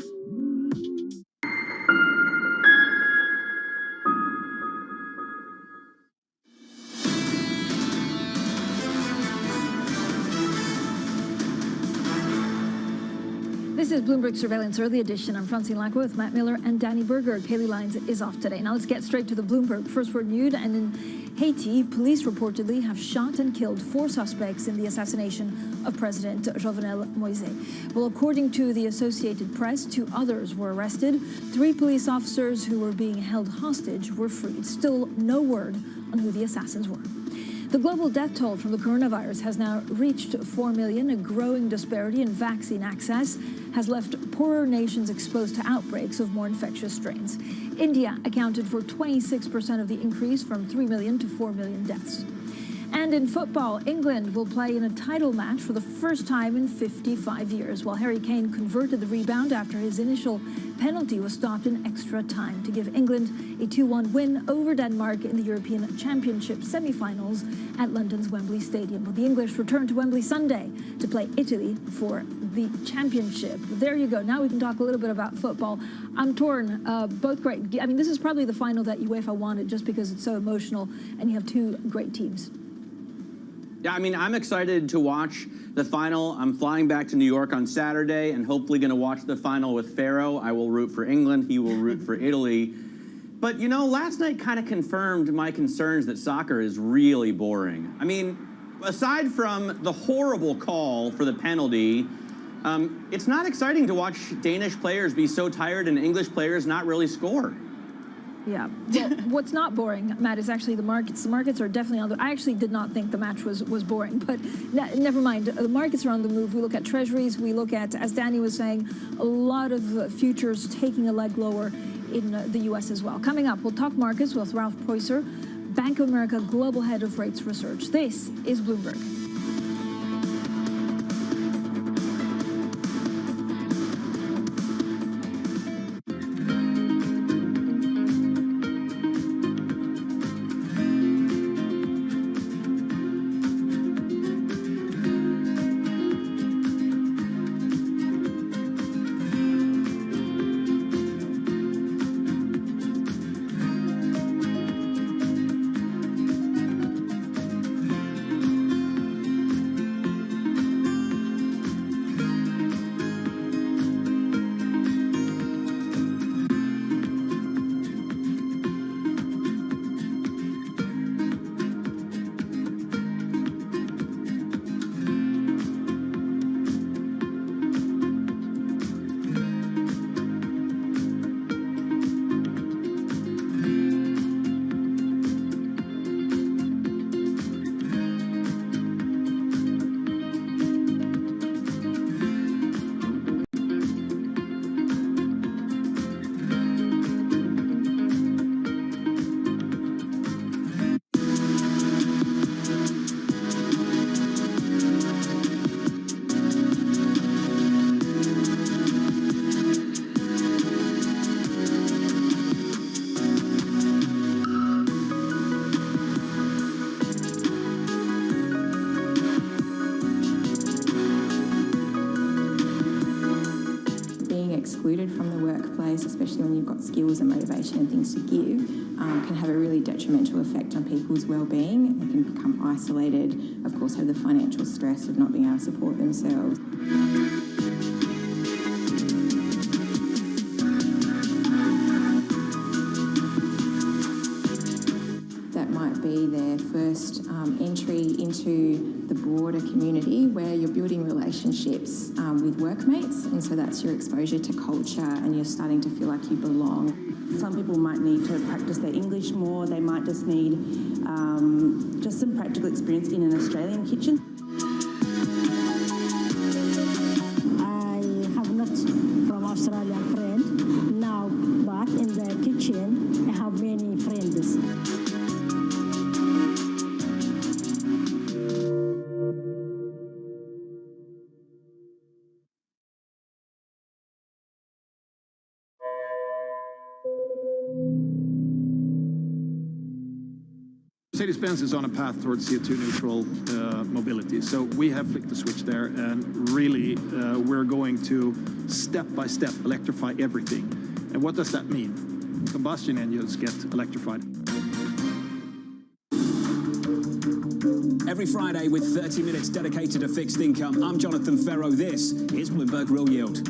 This is Bloomberg Surveillance Early Edition. I'm Francine Lacqua with Matt Miller and Danny Berger. Kaylee Lyons is off today. Now let's get straight to the Bloomberg First Word News. And in Haiti, police reportedly have shot and killed 4 suspects in the assassination of President Jovenel Moise. Well, according to the Associated Press, 2 others were arrested. 3 police officers who were being held hostage were freed. Still no word on who the assassins were. The global death toll from the coronavirus has now reached 4 million. A growing disparity in vaccine access has left poorer nations exposed to outbreaks of more infectious strains. India accounted for 26% of the increase, from 3 million to 4 million deaths. And in football, England will play in a title match for the first time in 55 years, while Harry Kane converted the rebound after his initial penalty was stopped in extra time to give England a 2-1 win over Denmark in the European Championship semi-finals at London's Wembley Stadium. Well, the English return to Wembley Sunday to play Italy for the championship. There you go. Now we can talk a little bit about football. I'm torn. Both great. I mean, this is probably the final that UEFA wanted, just because it's so emotional and you have 2 great teams. Yeah, I mean, I'm excited to watch the final. I'm flying back to New York on Saturday and hopefully going to watch the final with Pharaoh. I will root for England. He will root for Italy. But, you know, last night kind of confirmed my concerns that soccer is really boring. I mean, aside from the horrible call for the penalty, it's not exciting to watch Danish players be so tired and English players not really score. Yeah. Well, what's not boring, Matt, is actually the markets. The markets are definitely on the... I actually did not think the match was boring, but never mind. The markets are on the move. We look at treasuries. We look at, as Danny was saying, a lot of futures taking a leg lower in the U.S. as well. Coming up, we'll talk markets with Ralph Preuser, Bank of America Global Head of Rates Research. This is Bloomberg. excluded from the workplace, especially when you've got skills and motivation and things to give, can have a really detrimental effect on people's well-being. They can become isolated, of course have the financial stress of not being able to support themselves. That might be their first entry into the broader community where you're building relationships with workmates, and so that's your exposure to culture and you're starting to feel like you belong. Some people might need to practice their English more. They might just need just some practical experience in an Australian kitchen. I have not from Australian friend. Now back in the kitchen, I have many friends. Mercedes-Benz is on a path towards CO2 neutral mobility. So we have flicked the switch there, and really we're going to step by step electrify everything. And what does that mean? Combustion engines get electrified. Every Friday with 30 minutes dedicated to fixed income, I'm Jonathan Ferro. This is Bloomberg Real Yield.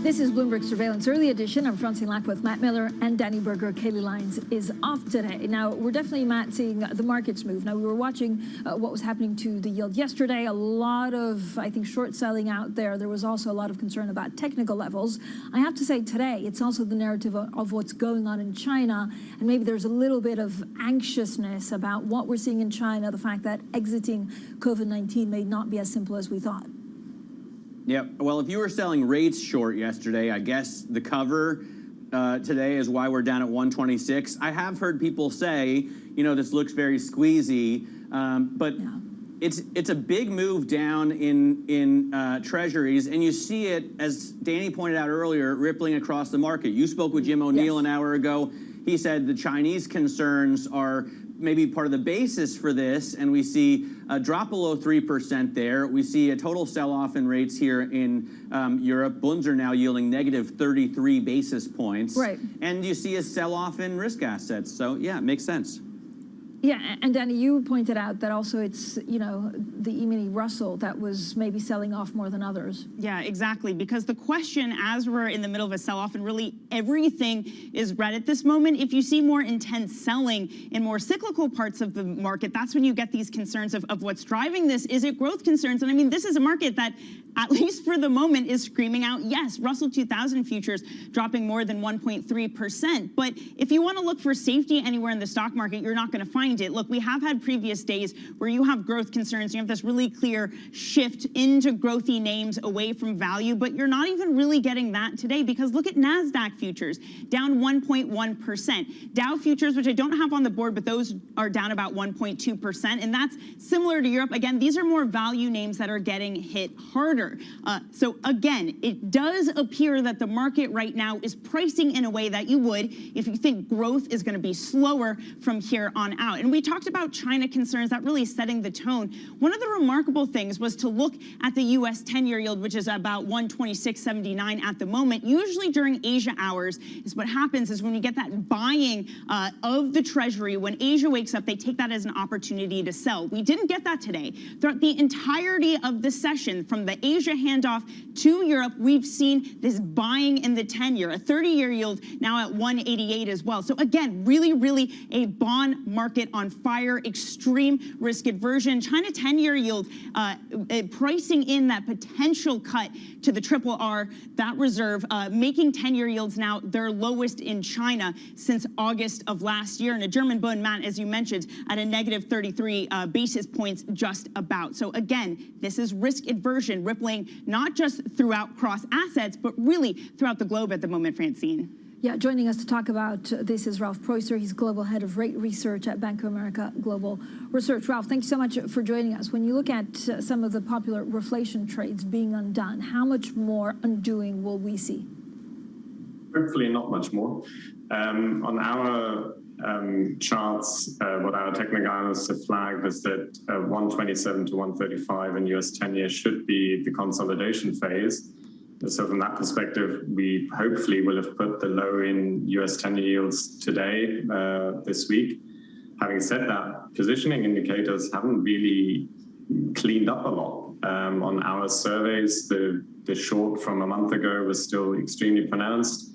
This is Bloomberg Surveillance Early Edition. I'm Francine Lackwith, Matt Miller, and Danny Berger. Kaylee Lyons is off today. Now, we're definitely, Matt, seeing the markets move. Now, we were watching what was happening to the yield yesterday. A lot of, I think, short selling out there. There was also a lot of concern about technical levels. I have to say today, it's also the narrative of what's going on in China. And maybe there's a little bit of anxiousness about what we're seeing in China, the fact that exiting COVID-19 may not be as simple as we thought. Yeah, well, if you were selling rates short yesterday, I guess the cover today is why we're down at 126. I have heard people say, you know, this looks very squeezy, but yeah. It's a big move down in treasuries, and you see it, as Danny pointed out earlier, rippling across the market. You spoke with Jim O'Neill an hour ago. He said the Chinese concerns are maybe part of the basis for this, and we see a drop below 3% there. We see a total sell-off in rates here in Europe. Bunds are now yielding negative 33 basis points. Right. And you see a sell-off in risk assets. So, yeah, it makes sense. Yeah, and Danny, you pointed out that also it's, you know, the E-mini Russell that was maybe selling off more than others. Yeah, exactly. Because the question, as we're in the middle of a sell-off and really everything is red at this moment, if you see more intense selling in more cyclical parts of the market, that's when you get these concerns of what's driving this. Is it growth concerns? And I mean, this is a market that, at least for the moment, is screaming out, yes, Russell 2000 futures dropping more than 1.3%. But if you want to look for safety anywhere in the stock market, you're not going to find it. Look, we have had previous days where you have growth concerns. You have this really clear shift into growthy names away from value, but you're not even really getting that today because look at NASDAQ futures, down 1.1%. Dow futures, which I don't have on the board, but those are down about 1.2%, and that's similar to Europe. Again, these are more value names that are getting hit harder. So again, it does appear that the market right now is pricing in a way that you would if you think growth is going to be slower from here on out. And we talked about China concerns, that really setting the tone. One of the remarkable things was to look at the U.S. 10-year yield, which is about 126.79 at the moment. Usually during Asia hours is what happens is when you get that buying of the Treasury, when Asia wakes up, they take that as an opportunity to sell. We didn't get that today. Throughout the entirety of the session, from the Asia handoff to Europe, we've seen this buying in the 10-year, a 30-year yield now at 188 as well. So again, really, really a bond market on fire, extreme risk aversion. China 10-year yield pricing in that potential cut to the RRR, that reserve, making 10-year yields now their lowest in China since August of last year. And a German Bund, Matt, as you mentioned, at a negative 33 basis points just about. So again, this is risk aversion rippling not just throughout cross assets, but really throughout the globe at the moment, Francine. Yeah, joining us to talk about this is Ralph Preuser. He's Global Head of Rate Research at Bank of America Global Research. Ralph, thank you so much for joining us. When you look at some of the popular reflation trades being undone, how much more undoing will we see? Hopefully not much more. On our charts, what our technical analysts have flagged is that 127 to 135 in US 10-year should be the consolidation phase. So from that perspective, we hopefully will have put the low in US 10-year yields today, this week. Having said that, positioning indicators haven't really cleaned up a lot. On our surveys, the short from a month ago was still extremely pronounced.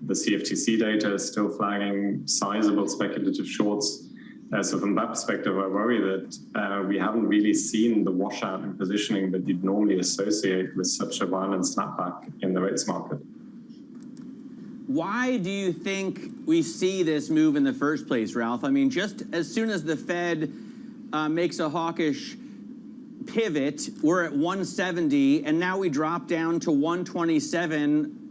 The CFTC data is still flagging sizable speculative shorts. So from that perspective, I worry that we haven't really seen the washout in positioning that you'd normally associate with such a violent snapback in the rates market. Why do you think we see this move in the first place, Ralph? I mean, just as soon as the Fed makes a hawkish pivot, we're at 170, and now we drop down to 127.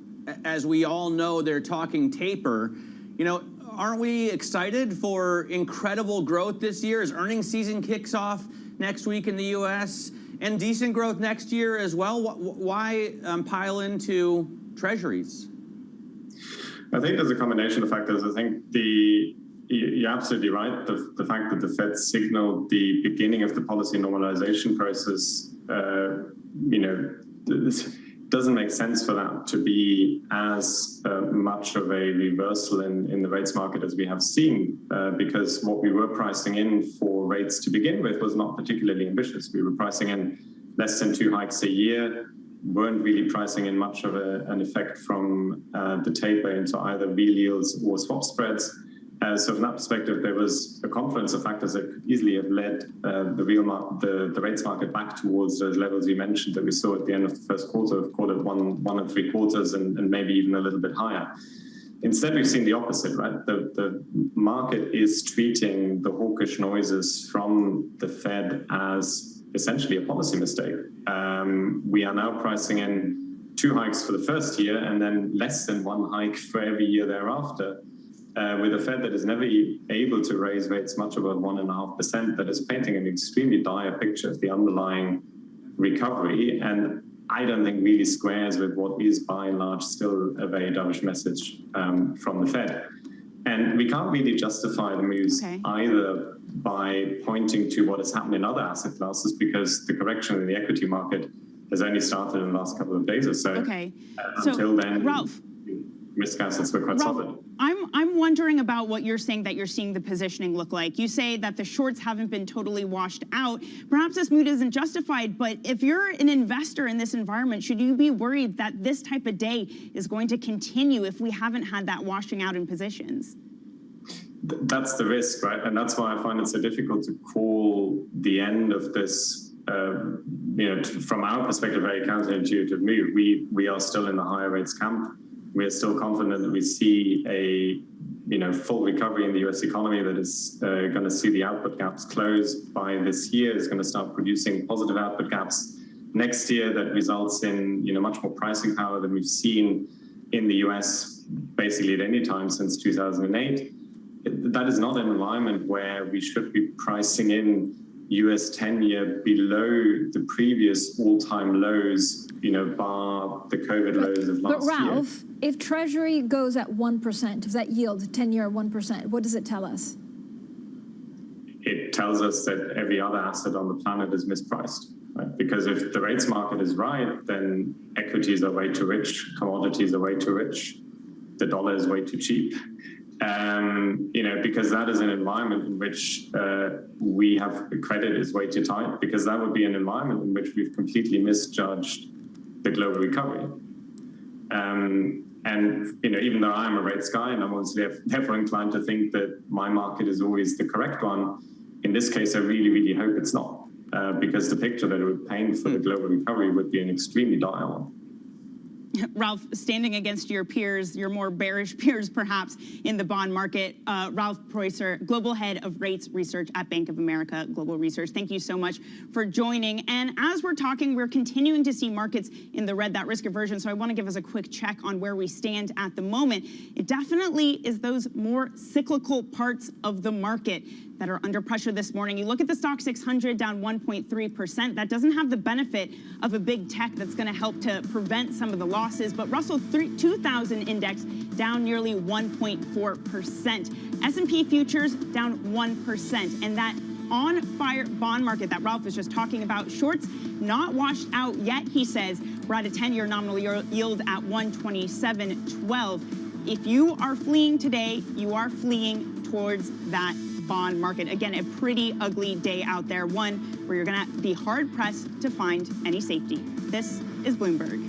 As we all know, they're talking taper. You know, aren't we excited for incredible growth this year as earnings season kicks off? next week in the U.S. and decent growth next year as well. Why pile into treasuries? I think there's a combination of factors. I think you're absolutely right. The fact that the Fed signaled the beginning of the policy normalization process, this doesn't make sense for that to be as much of a reversal in the rates market as we have seen, because what we were pricing in for rates to begin with was not particularly ambitious. We were pricing in less than 2 hikes a year, weren't really pricing in much of an effect from the taper into either real yields or swap spreads. So from that perspective, there was a confluence of factors that could easily have led the rates market back towards those levels you mentioned that we saw at the end of the first quarter, of quarter one and 3/4, and maybe even a little bit higher. Instead, we've seen the opposite, right? The market is treating the hawkish noises from the Fed as essentially a policy mistake. We are now pricing in 2 hikes for the first year and then less than 1 hike for every year thereafter, with a Fed that is never able to raise rates much above 1.5%, that is painting an extremely dire picture of the underlying recovery, and I don't think really squares with what is by and large still a very dovish message from the Fed. And we can't really justify the moves either by pointing to what has happened in other asset classes, because the correction in the equity market has only started in the last couple of days or so. Until then, Ralph, risk assets were quite solid. I'm wondering about what you're saying that you're seeing the positioning look like. You say that the shorts haven't been totally washed out. Perhaps this mood isn't justified, but if you're an investor in this environment, should you be worried that this type of day is going to continue if we haven't had that washing out in positions? That's the risk, right? And that's why I find it so difficult to call the end of this, from our perspective, very counterintuitive move. We are still in the higher rates camp. We are still confident that we see a full recovery in the US economy that is going to see the output gaps close by this year, is going to start producing positive output gaps next year that results in much more pricing power than we've seen in the US basically at any time since 2008. That is not an environment where we should be pricing in US 10-year below the previous all-time lows, bar the COVID lows of last year. But Ralph, if Treasury goes at 1%, if that yield, 10-year 1%, what does it tell us? It tells us that every other asset on the planet is mispriced, right? Because if the rates market is right, then equities are way too rich, commodities are way too rich, the dollar is way too cheap. Because that is an environment in which we have credit is way too tight, because that would be an environment in which we've completely misjudged the global recovery. Even though I'm a rates guy and I'm obviously therefore inclined to think that my market is always the correct one, in this case, I really, really hope it's not, because the picture that it would paint for the global recovery would be an extremely dire one. Ralph, standing against your peers, your more bearish peers perhaps in the bond market, Ralph Preuser, Global Head of Rates Research at Bank of America Global Research. Thank you so much for joining. And as we're talking, we're continuing to see markets in the red, that risk aversion. So I want to give us a quick check on where we stand at the moment. It definitely is those more cyclical parts of the market that are under pressure this morning. You look at the stock 600 down 1.3%. That doesn't have the benefit of a big tech that's going to help to prevent some of the losses. But Russell 2000 index down nearly 1.4%. S&P futures down 1%. And that on fire bond market that Ralph was just talking about, shorts not washed out yet, he says. We're at a 10-year nominal yield at 127.12. If you are fleeing today, you are fleeing towards that bond market. Again, a pretty ugly day out there, one where you're going to be hard-pressed to find any safety. This is Bloomberg.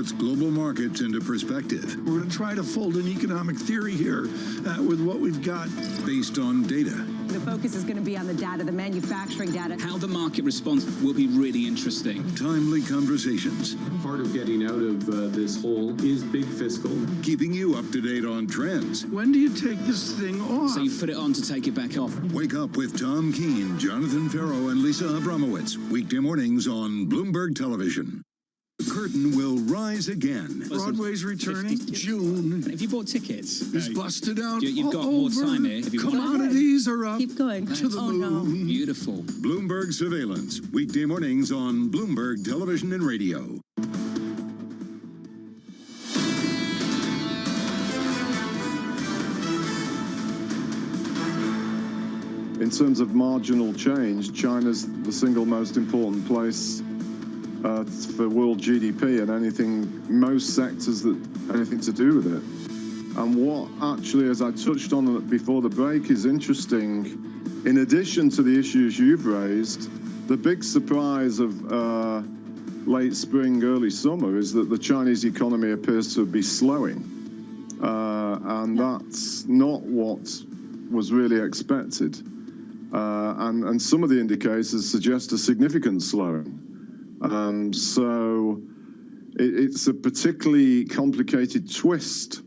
puts global markets into perspective. We're going to try to fold an economic theory here with what we've got. Based on data. The focus is going to be on the data, the manufacturing data. How the market responds will be really interesting. Timely conversations. Part of getting out of this hole is big fiscal. Keeping you up to date on trends. When do you take this thing off? So you put it on to take it back off. Wake up with Tom Keene, Jonathan Ferro, and Lisa Abramowitz. Weekday mornings on Bloomberg Television. The curtain will rise again. Broadway's returning June. If you bought tickets, it's busted out. You've got more time here. If you Commodities are up. Keep going to the moon. No. Beautiful. Bloomberg Surveillance. Weekday mornings on Bloomberg Television and Radio. In terms of marginal change, China's the single most important place for world GDP and most sectors that anything to do with it. And what actually, as I touched on before the break, is interesting, in addition to the issues you've raised, the big surprise of late spring, early summer is that the Chinese economy appears to be slowing. And that's not what was really expected. And some of the indicators suggest a significant slowing. So it's a particularly complicated twist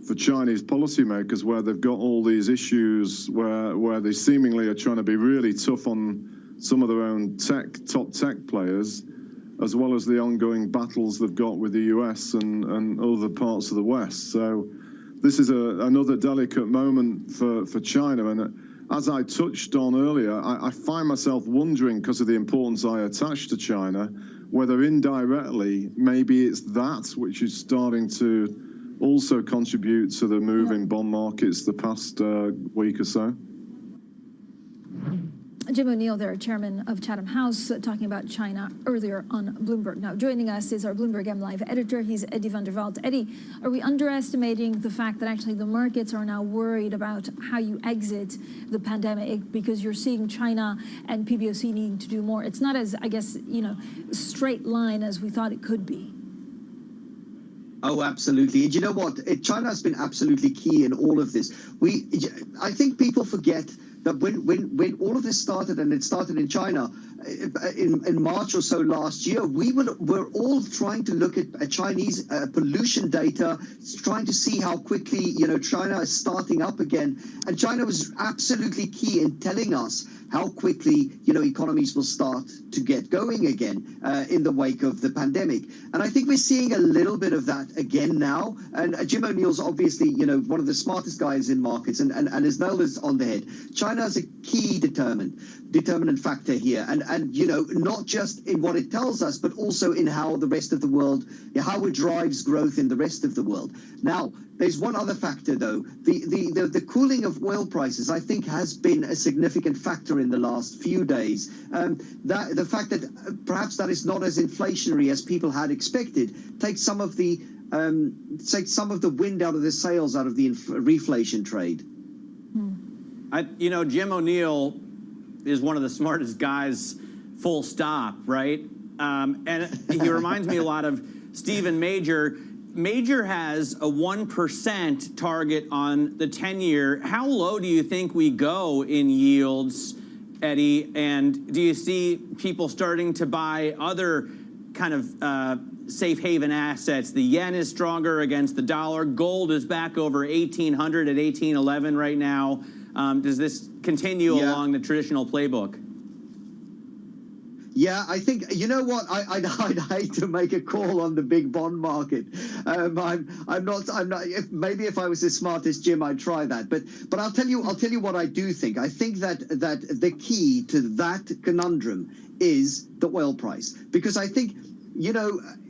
for Chinese policymakers, where they've got all these issues where they seemingly are trying to be really tough on some of their own top tech players, as well as the ongoing battles they've got with the US and other parts of the West. So this is another delicate moment for China. And as I touched on earlier, I find myself wondering, because of the importance I attach to China, whether indirectly maybe it's that which is starting to also contribute to the move in bond markets the past week or so. Jim O'Neill there, chairman of Chatham House, talking about China earlier on Bloomberg. Now, joining us is our Bloomberg M Live editor. He's Eddie van der Walt. Eddie, are we underestimating the fact that actually the markets are now worried about how you exit the pandemic, because you're seeing China and PBOC needing to do more? It's not as, I guess, straight line as we thought it could be. Oh, absolutely. And you know what? China has been absolutely key in all of this. I think people forget that when all of this started, and it started in China in March or so last year, we were all trying to look at Chinese pollution data, trying to see how quickly China is starting up again. And China was absolutely key in telling us how quickly economies will start to get going again in the wake of the pandemic. And I think we're seeing a little bit of that again now. And Jim O'Neill's obviously one of the smartest guys in markets, and his nail is on the head. China is a key determinant factor here, and not just in what it tells us, but also in how the rest of the world, how it drives growth in the rest of the world. Now, there's one other factor, though. The cooling of oil prices, I think, has been a significant factor in the last few days. The fact that perhaps that is not as inflationary as people had expected takes some of the wind out of the sails out of the reflation trade. Jim O'Neill is one of the smartest guys, full stop, right? And he reminds me a lot of Stephen Major. Major has a 1% target on the 10-year. How low do you think we go in yields, Eddie? And do you see people starting to buy other kind of safe haven assets? The yen is stronger against the dollar. Gold is back over 1,800 at 1,811 right now. Does this continue along the traditional playbook? Yeah, I think, you know what, I'd hate to make a call on the big bond market. I'm not. Maybe if I was as smart as Jim, I'd try that. But I'll tell you what I do think. I think that the key to that conundrum is the oil price, because I think,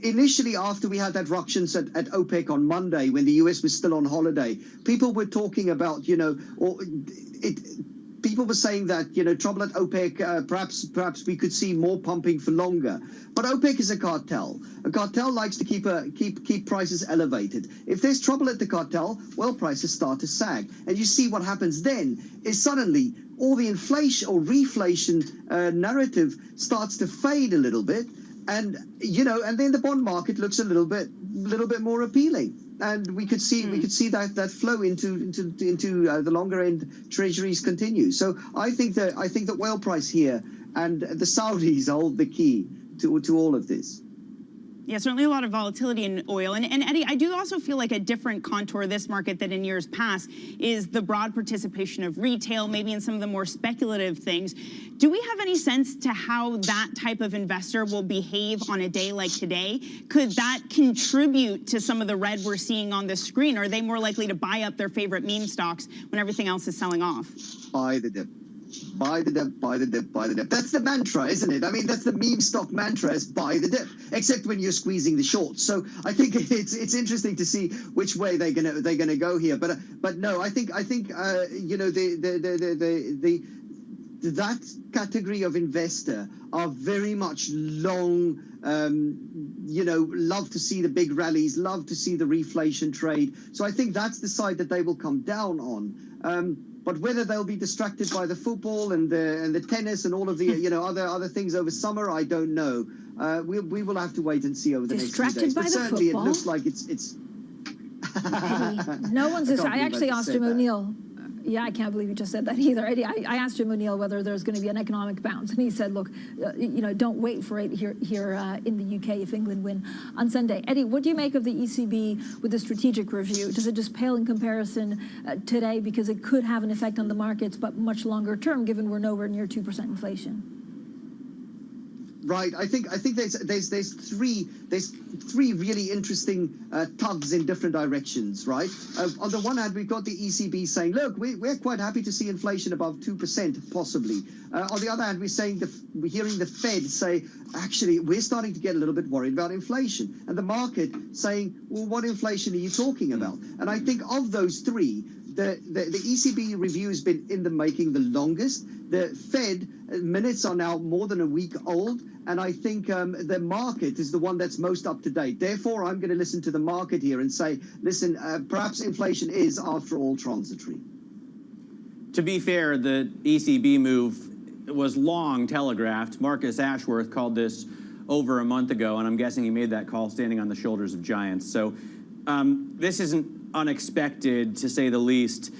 initially after we had that ructions at OPEC on Monday, when the US was still on holiday, people were talking about, people were saying that, trouble at OPEC, perhaps we could see more pumping for longer. But OPEC is a cartel. A cartel likes to keep prices elevated. If there's trouble at the cartel, oil prices start to sag. And you see what happens then is suddenly all the inflation or reflation narrative starts to fade a little bit. and then the bond market looks a little bit more appealing, and we could see that flow into the longer end treasuries continue. So I think that oil price here and the Saudis hold the key to all of this. Yeah, certainly a lot of volatility in oil. And Eddie, I do also feel like a different contour of this market than in years past is the broad participation of retail, maybe in some of the more speculative things. Do we have any sense to how that type of investor will behave on a day like today? Could that contribute to some of the red we're seeing on the screen? Or are they more likely to buy up their favorite meme stocks when everything else is selling off? Buy the dip. Buy the dip, buy the dip, buy the dip. That's the mantra, isn't it? I mean, that's the meme stock mantra, is buy the dip, except when you're squeezing the shorts. So I think it's interesting to see which way they're gonna go here. But no, I think that category of investor are very much long, love to see the big rallies, love to see the reflation trade. So I think that's the side that they will come down on. But whether they'll be distracted by the football and the tennis and all of the other things over summer, I don't know. We will have to wait and see over the next few days. But certainly, it looks like it's. No one's. I actually asked Jim O'Neill. Yeah, I can't believe you just said that either, Eddie. I asked Jim O'Neill whether there's going to be an economic bounce, and he said, "Look, don't wait for it here in the UK if England win on Sunday." Eddie, what do you make of the ECB with the strategic review? Does it just pale in comparison today because it could have an effect on the markets, but much longer term, given we're nowhere near 2% inflation? Right. I think there's three really interesting tugs in different directions. Right. On the one hand, we've got the ECB saying, look, we're quite happy to see inflation above 2%, possibly. On the other hand, we're hearing the Fed say, actually, we're starting to get a little bit worried about inflation, and the market saying, well, what inflation are you talking about? And I think of those three, the ECB review has been in the making the longest. The Fed minutes are now more than a week old, and I think the market is the one that's most up to date. Therefore, I'm going to listen to the market here and say, listen, perhaps inflation is, after all, transitory. To be fair, the ECB move was long telegraphed. Marcus Ashworth called this over a month ago, and I'm guessing he made that call standing on the shoulders of giants. So this isn't unexpected, to say the least.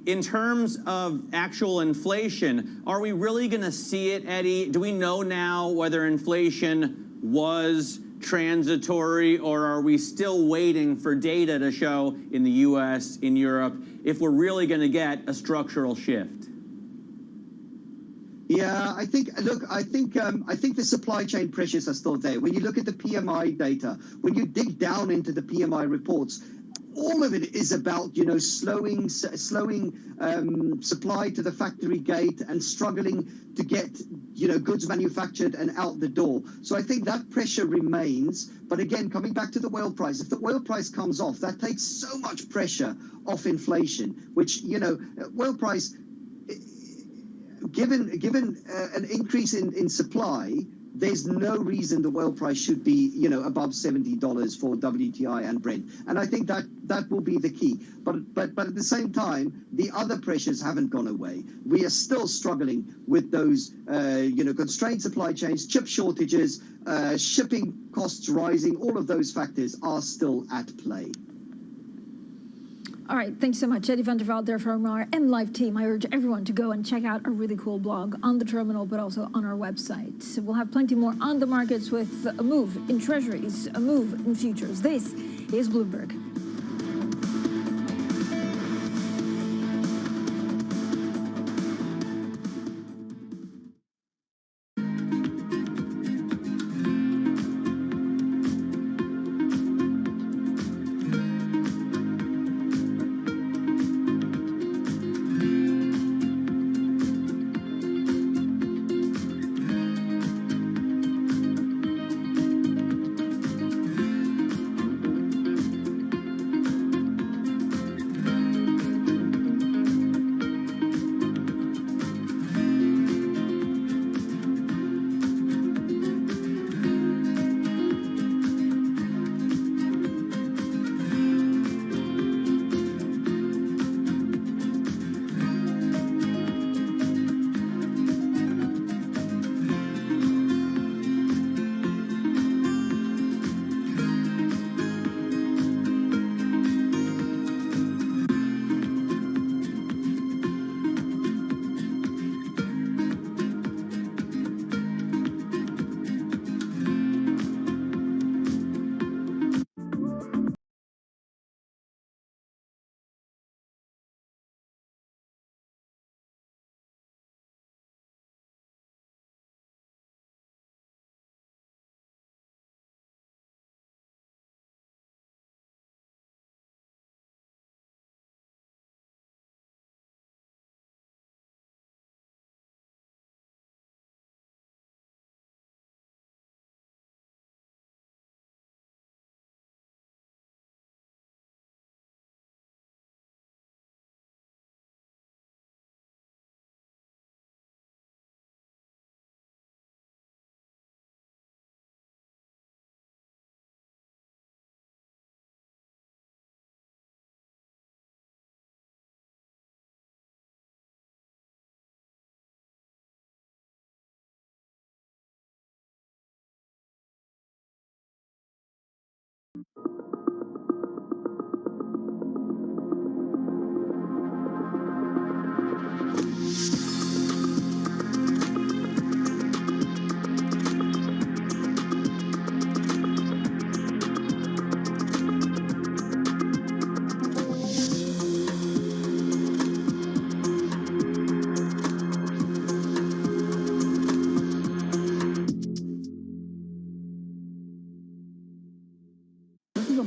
In terms of actual inflation, are we really going to see it, Eddie? Do we know now whether inflation was transitory, or are we still waiting for data to show in the US, in Europe, if we're really going to get a structural shift? Yeah, I think the supply chain pressures are still there. When you look at the PMI data, when you dig down into the PMI reports, all of it is about, slowing supply to the factory gate and struggling to get, goods manufactured and out the door. So I think that pressure remains. But again, coming back to the oil price, if the oil price comes off, that takes so much pressure off inflation, which, oil price, given an increase in supply, there's no reason the oil price should be, above $70 for WTI and Brent. And I think that will be the key. But at the same time, the other pressures haven't gone away. We are still struggling with those, constrained supply chains, chip shortages, shipping costs rising. All of those factors are still at play. All right, thanks so much, Eddie van der Velde there from our MLive team. I urge everyone to go and check out a really cool blog on the terminal, but also on our website. So we'll have plenty more on the markets with a move in treasuries, a move in futures. This is Bloomberg.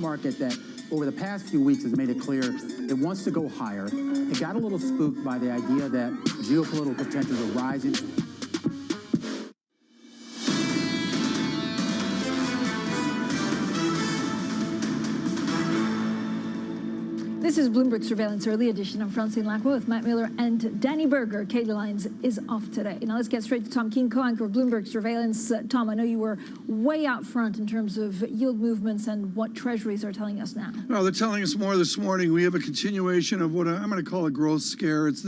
market that over the past few weeks has made it clear it wants to go higher. It got a little spooked by the idea that geopolitical tensions are rising. This is Bloomberg Surveillance Early Edition. I'm Francine Lacqua with Matt Miller and Danny Berger. Katie Lyons is off today. Now let's get straight to Tom Keene, co-anchor of Bloomberg Surveillance. Tom, I know you were way out front in terms of yield movements and what treasuries are telling us now. Well, they're telling us more this morning. We have a continuation of what I'm going to call a growth scare. It's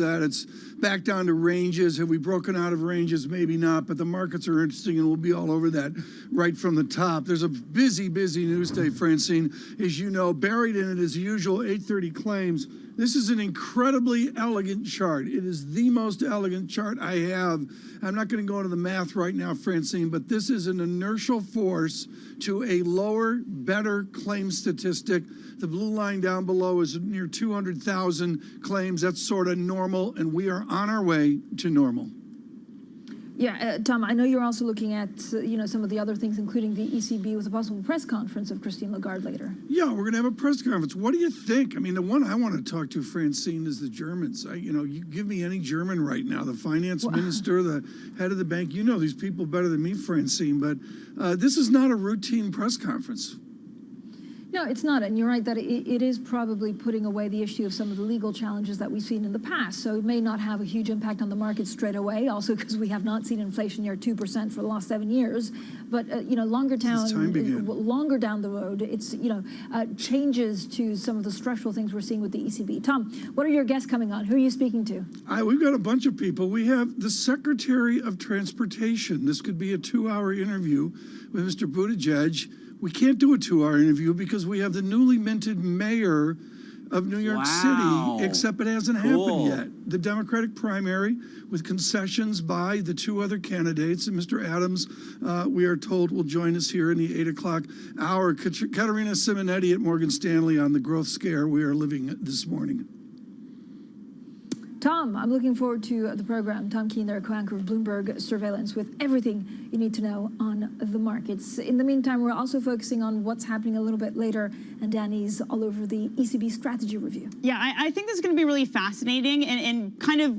back down to ranges. Have we broken out of ranges? Maybe not, but the markets are interesting and we'll be all over that right from the top. There's a busy news day, Francine. As you know, buried in it is the usual 8:30 claims. This is an incredibly elegant chart. It is the most elegant chart I have. I'm not going to go into the math right now, Francine, but this is an inertial force to a lower, better claim statistic. The blue line down below is near 200,000 claims. That's sort of normal, and we are on our way to normal. Yeah, Tom, I know you're also looking at, some of the other things, including the ECB with a possible press conference of Christine Lagarde later. Yeah, we're going to have a press conference. What do you think? I mean, the one I want to talk to, Francine, is the Germans. You give me any German right now, the finance minister, the head of the bank. You know these people better than me, Francine, but this is not a routine press conference. No, it's not. And you're right that it is probably putting away the issue of some of the legal challenges that we've seen in the past. So it may not have a huge impact on the market straight away, also because we have not seen inflation near 2% for the last 7 years. But, longer down the road, it's, changes to some of the structural things we're seeing with the ECB. Tom, what are your guests coming on? Who are you speaking to? We've got a bunch of people. We have the Secretary of Transportation. This could be a 2-hour interview with Mr. Buttigieg. We can't do a 2-hour interview because we have the newly minted mayor of New York City, except it hasn't happened yet. The Democratic primary with concessions by the two other candidates, and Mr. Adams, we are told, will join us here in the 8 o'clock hour. Caterina Simonetti at Morgan Stanley on the growth scare we are living this morning. Tom, I'm looking forward to the program. Tom Keene, there, co-anchor of Bloomberg Surveillance, with everything you need to know on the markets. In the meantime, we're also focusing on what's happening a little bit later, and Danny's all over the ECB strategy review. Yeah, I think this is going to be really fascinating and kind of,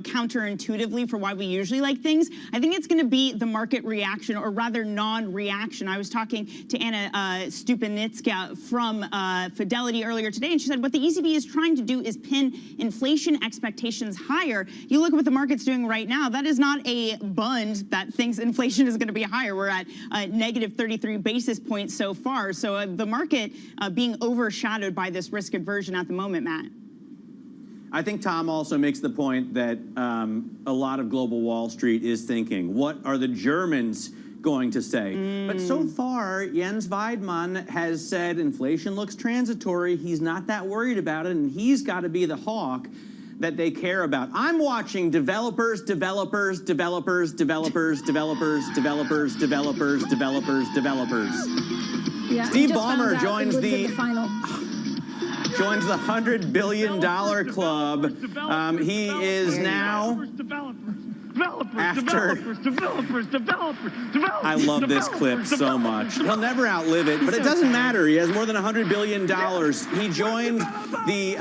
counterintuitively for why we usually like things. I think it's going to be the market reaction, or rather non-reaction. I was talking to Anna Stupanitska from Fidelity earlier today, and she said what the ECB is trying to do is pin inflation expectations higher. You look at what the market's doing right now, that is not a bund that thinks inflation is going to be higher. We're at negative 33 basis points so far. So the market being overshadowed by this risk aversion at the moment, Matt. I think Tom also makes the point that a lot of global Wall Street is thinking, what are the Germans going to say? But so far, Jens Weidmann has said inflation looks transitory. He's not that worried about it, and he's got to be the hawk that they care about. I'm watching developers. Steve Ballmer joins the $100 billion club. He is now developers. I love this clip so much. He'll never outlive it, but it doesn't matter. He has more than $100 billion. He joined the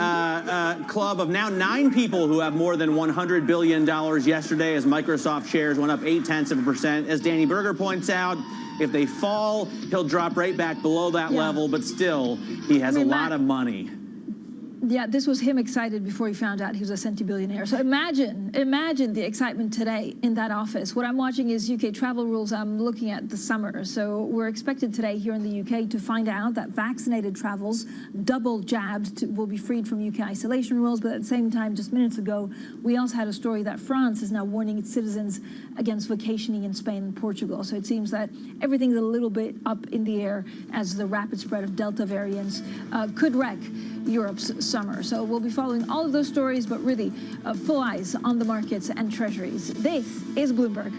club of now 9 people who have more than $100 billion yesterday as Microsoft shares went up 0.8%. As Danny Berger points out, if they fall, he'll drop right back below that level, but still, he has a lot of money. Yeah, this was him excited before he found out he was a centibillionaire. So imagine the excitement today in that office. What I'm watching is UK travel rules. I'm looking at the summer. So we're expected today here in the UK to find out that vaccinated travels, double jabbed, will be freed from UK isolation rules. But at the same time, just minutes ago, we also had a story that France is now warning its citizens against vacationing in Spain and Portugal. So it seems that everything's a little bit up in the air as the rapid spread of Delta variants could wreck Europe's summer. So we'll be following all of those stories, but really full eyes on the markets and treasuries. This is Bloomberg.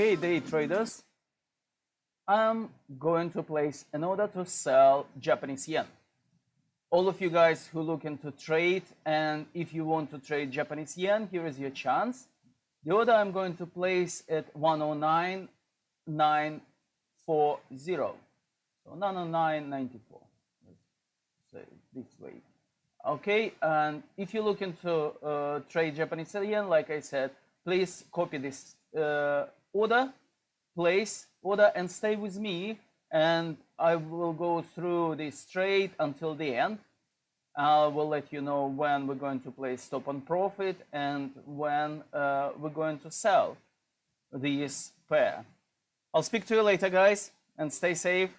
Okay, day traders, I'm going to place an order to sell Japanese yen. All of you guys who looking to trade, and if you want to trade Japanese yen, here is your chance. The order I'm going to place at 109.940. So 109.94. Let's say it this way. Okay, and if you're looking to trade Japanese yen, like I said, please copy this order, place order, and stay with me, and I will go through this trade until the end. I will let you know when we're going to place stop on profit and when we're going to sell this pair. I'll speak to you later, guys, and stay safe.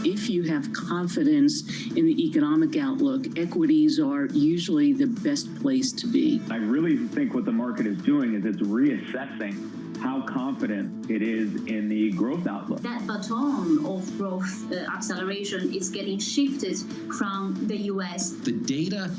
If you have confidence in the economic outlook, equities are usually the best place to be. I really think what the market is doing is it's reassessing how confident it is in the growth outlook. That baton of growth acceleration is getting shifted from the U.S. The data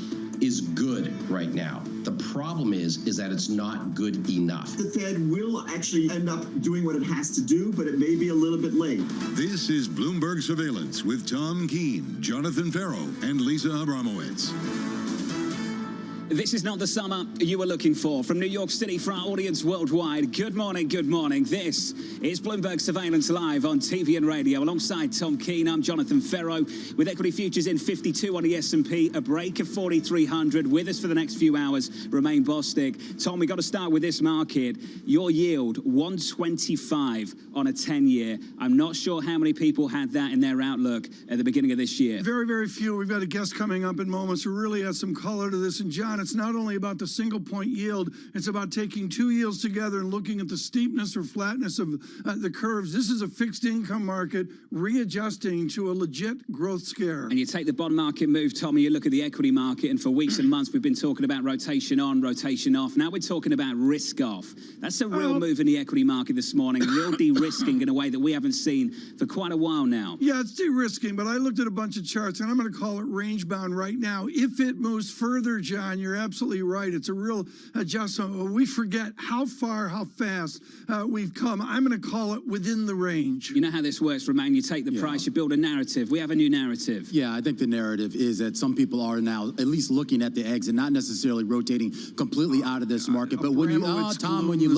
is good right now. The problem is that it's not good enough. The Fed will actually end up doing what it has to do, but it may be a little bit late. This is Bloomberg Surveillance with Tom Keene, Jonathan Ferro, and Lisa Abramowitz. This is not the summer you were looking for. From New York City for our audience worldwide, good morning, good morning. This is Bloomberg Surveillance Live on TV and radio. Alongside Tom Keene, I'm Jonathan Ferro, with equity futures in 52 on the S&P, a break of 4,300. With us for the next few hours, remain Bostic. Tom, we got to start with this market. Your yield, 125 on a 10-year. I'm not sure how many people had that in their outlook at the beginning of this year. Very, very few. We've got a guest coming up in moments who really has some color to this. And John, it's not only about the single point yield, it's about taking two yields together and looking at the steepness or flatness of the curves. This is a fixed income market readjusting to a legit growth scare. And you take the bond market move, Tommy, you look at the equity market, and for weeks and months we've been talking about rotation on, rotation off. Now we're talking about risk off. That's a real move in the equity market this morning, real de-risking in a way that we haven't seen for quite a while now. Yeah, it's de-risking, but I looked at a bunch of charts, and I'm going to call it range-bound right now. If it moves further, John, you're absolutely right. It's a real adjustment. We forget how far, how fast we've come. I'm going to call it within the range. You know how this works, Romain. You take the price, you build a narrative. We have a new narrative. Yeah, I think the narrative is that some people are now at least looking at the exit, not necessarily rotating completely out of this market. But when you, Tom, when you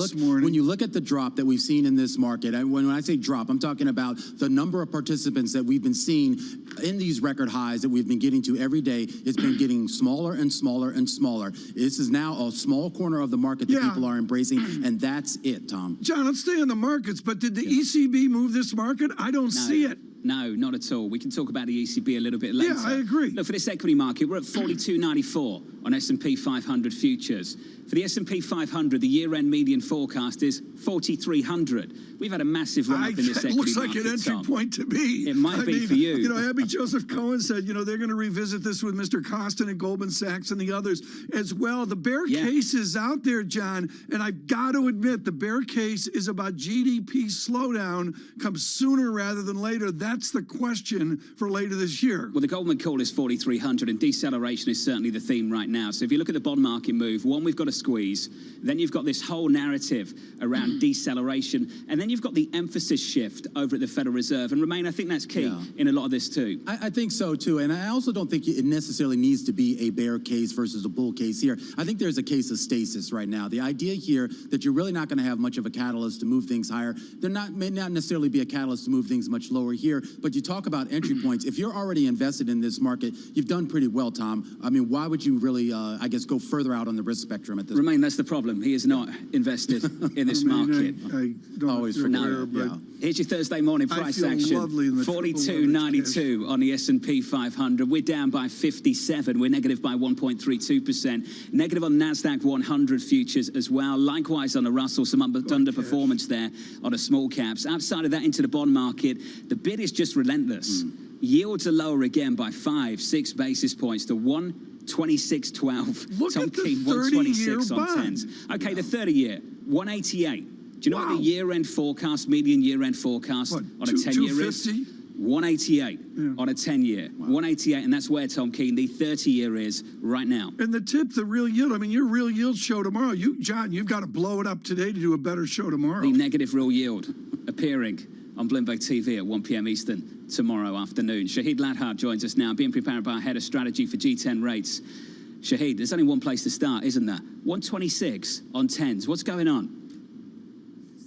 look at the drop that we've seen in this market, and when I say drop, I'm talking about the number of participants that we've been seeing in these record highs that we've been getting to every day. It's been getting smaller and smaller and smaller. This is now a small corner of the market that people are embracing, and that's it, Tom. John, let's stay in the markets, but did the ECB move this market? I don't see it. No, not at all. We can talk about the ECB a little bit later. Yeah, I agree. Look, for this equity market, we're at 42.94 on S&P 500 futures. For the S&P 500, the year-end median forecast is 4,300. We've had a massive run-up in this equity looks like market, an entry point to me. It might be for you. You know, Abby Joseph Cohen said, you know, they're going to revisit this with Mr. Costin and Goldman Sachs and the others as well. The bear case is out there, John, and I've got to admit, the bear case is about GDP slowdown comes sooner rather than later. That's the question for later this year. Well, the Goldman call is 4,300, and deceleration is certainly the theme right now. So if you look at the bond market move, one, we've got a squeeze. Then you've got this whole narrative around deceleration. And then you've got the emphasis shift over at the Federal Reserve. And Romain, I think that's key in a lot of this too. I think so too. And I also don't think it necessarily needs to be a bear case versus a bull case here. I think there's a case of stasis right now. The idea here that you're really not going to have much of a catalyst to move things higher. There may not necessarily be a catalyst to move things much lower here. but you talk about entry points. If you're already invested in this market, you've done pretty well, Tom. I mean, why would you really, I guess, go further out on the risk spectrum at this point? That's the problem. He is not invested in this market. I don't always forget. Here's your Thursday morning price action. 42.92 on the S&P 500. We're down by 57. We're negative by 1.32%. Negative on NASDAQ 100 futures as well. Likewise on the Russell, some underperformance there on the small caps. Outside of that, into the bond market, the bid is just relentless. Yields are lower again by 5-6 basis points to 126.12. Look Tom at the Keene, 126 on bond. 10s. Okay, the 30-year, 188. Do you know what the year-end forecast, median year-end forecast on a 10-year is? 188 on a 10-year. 188, and that's where, Tom Keene, the 30-year is right now. And the tip, the real yield, I mean, your real yield show tomorrow. John, you've got to blow it up today to do a better show tomorrow. The negative real yield appearing on Bloomberg TV at 1 p.m. Eastern tomorrow afternoon. Shahid Ladhar joins us now, being prepared by our head of strategy for G10 rates. Shahid, there's only one place to start, isn't there? 126 on 10s. What's going on?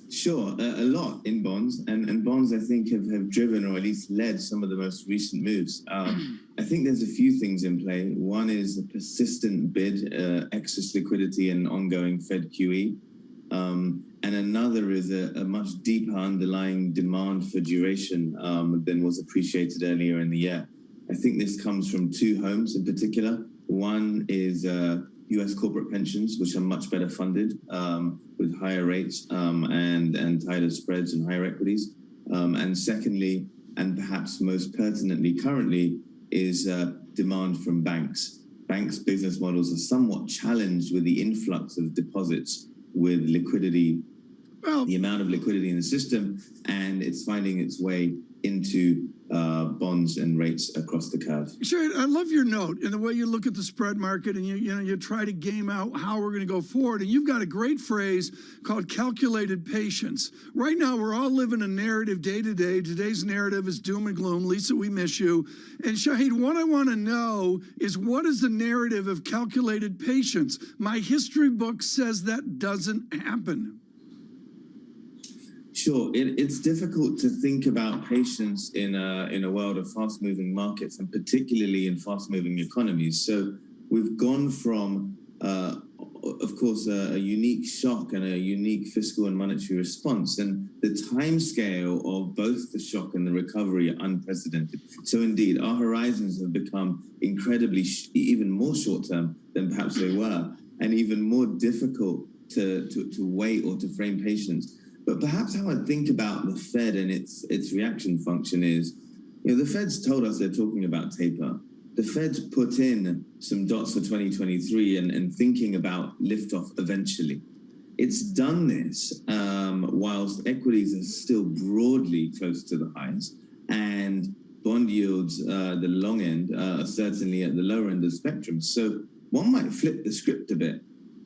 Sure, a lot in bonds, and bonds I think have driven or at least led some of the most recent moves. I think there's a few things in play. One is a persistent bid, excess liquidity and ongoing Fed QE. And another is a much deeper underlying demand for duration than was appreciated earlier in the year. I think this comes from two homes in particular. One is US corporate pensions, which are much better funded with higher rates and tighter spreads and higher equities. And secondly, and perhaps most pertinently currently, is demand from banks. Banks' business models are somewhat challenged with the influx of deposits, with liquidity, the amount of liquidity in the system, and it's finding its way into bonds and rates across the curve. Sure, I love your note and the way you look at the spread market, and you try to game out how we're going to go forward. And you've got a great phrase called calculated patience. Right now, we're all living a narrative day to day. Today's narrative is doom and gloom. Lisa, we miss you. And Shahid, what I want to know is, what is the narrative of calculated patience? My history book says that doesn't happen. Sure, it's difficult to think about patience in a world of fast-moving markets, and particularly in fast-moving economies. So we've gone from, of course, a unique shock and a unique fiscal and monetary response, and the timescale of both the shock and the recovery are unprecedented. So indeed, our horizons have become incredibly, even more short-term than perhaps they were, and even more difficult to wait or to frame patience. But perhaps how I think about the Fed and its reaction function is, the Fed's told us they're talking about taper. The Fed's put in some dots for 2023 and thinking about liftoff eventually. It's done this whilst equities are still broadly close to the highs, and bond yields, the long end, are certainly at the lower end of the spectrum. So one might flip the script a bit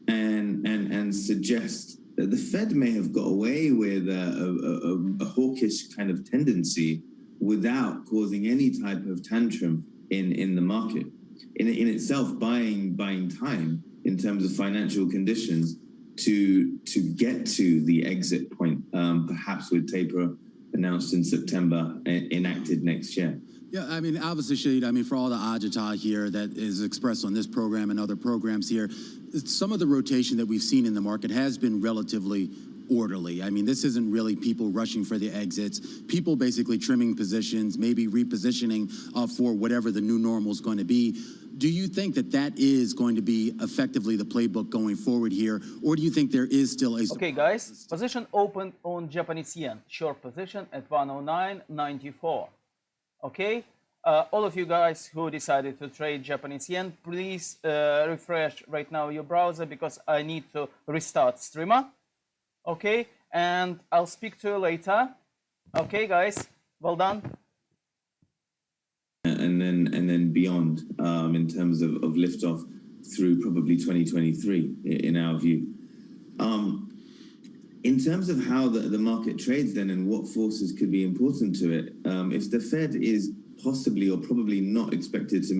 and suggest that the Fed may have got away with a hawkish kind of tendency without causing any type of tantrum in the market. In itself, buying time in terms of financial conditions to get to the exit point, perhaps with taper announced in September, enacted next year. Yeah, I mean, obviously, Shahid, I mean, for all the agita here that is expressed on this program and other programs here, some of the rotation that we've seen in the market has been relatively orderly. I mean, this isn't really people rushing for the exits, people basically trimming positions, maybe repositioning for whatever the new normal is going to be. Do you think that that is going to be effectively the playbook going forward here, or do you think there is still a... Okay, guys, position opened on Japanese yen, short position at 109.94. Okay, all of you guys who decided to trade Japanese yen, please refresh right now your browser, because I need to restart streamer. Okay, and I'll speak to you later. Okay, guys, well done. And then beyond, in terms of liftoff through probably 2023, in our view. In terms of how the market trades then and what forces could be important to it, if the Fed is possibly or probably not expected to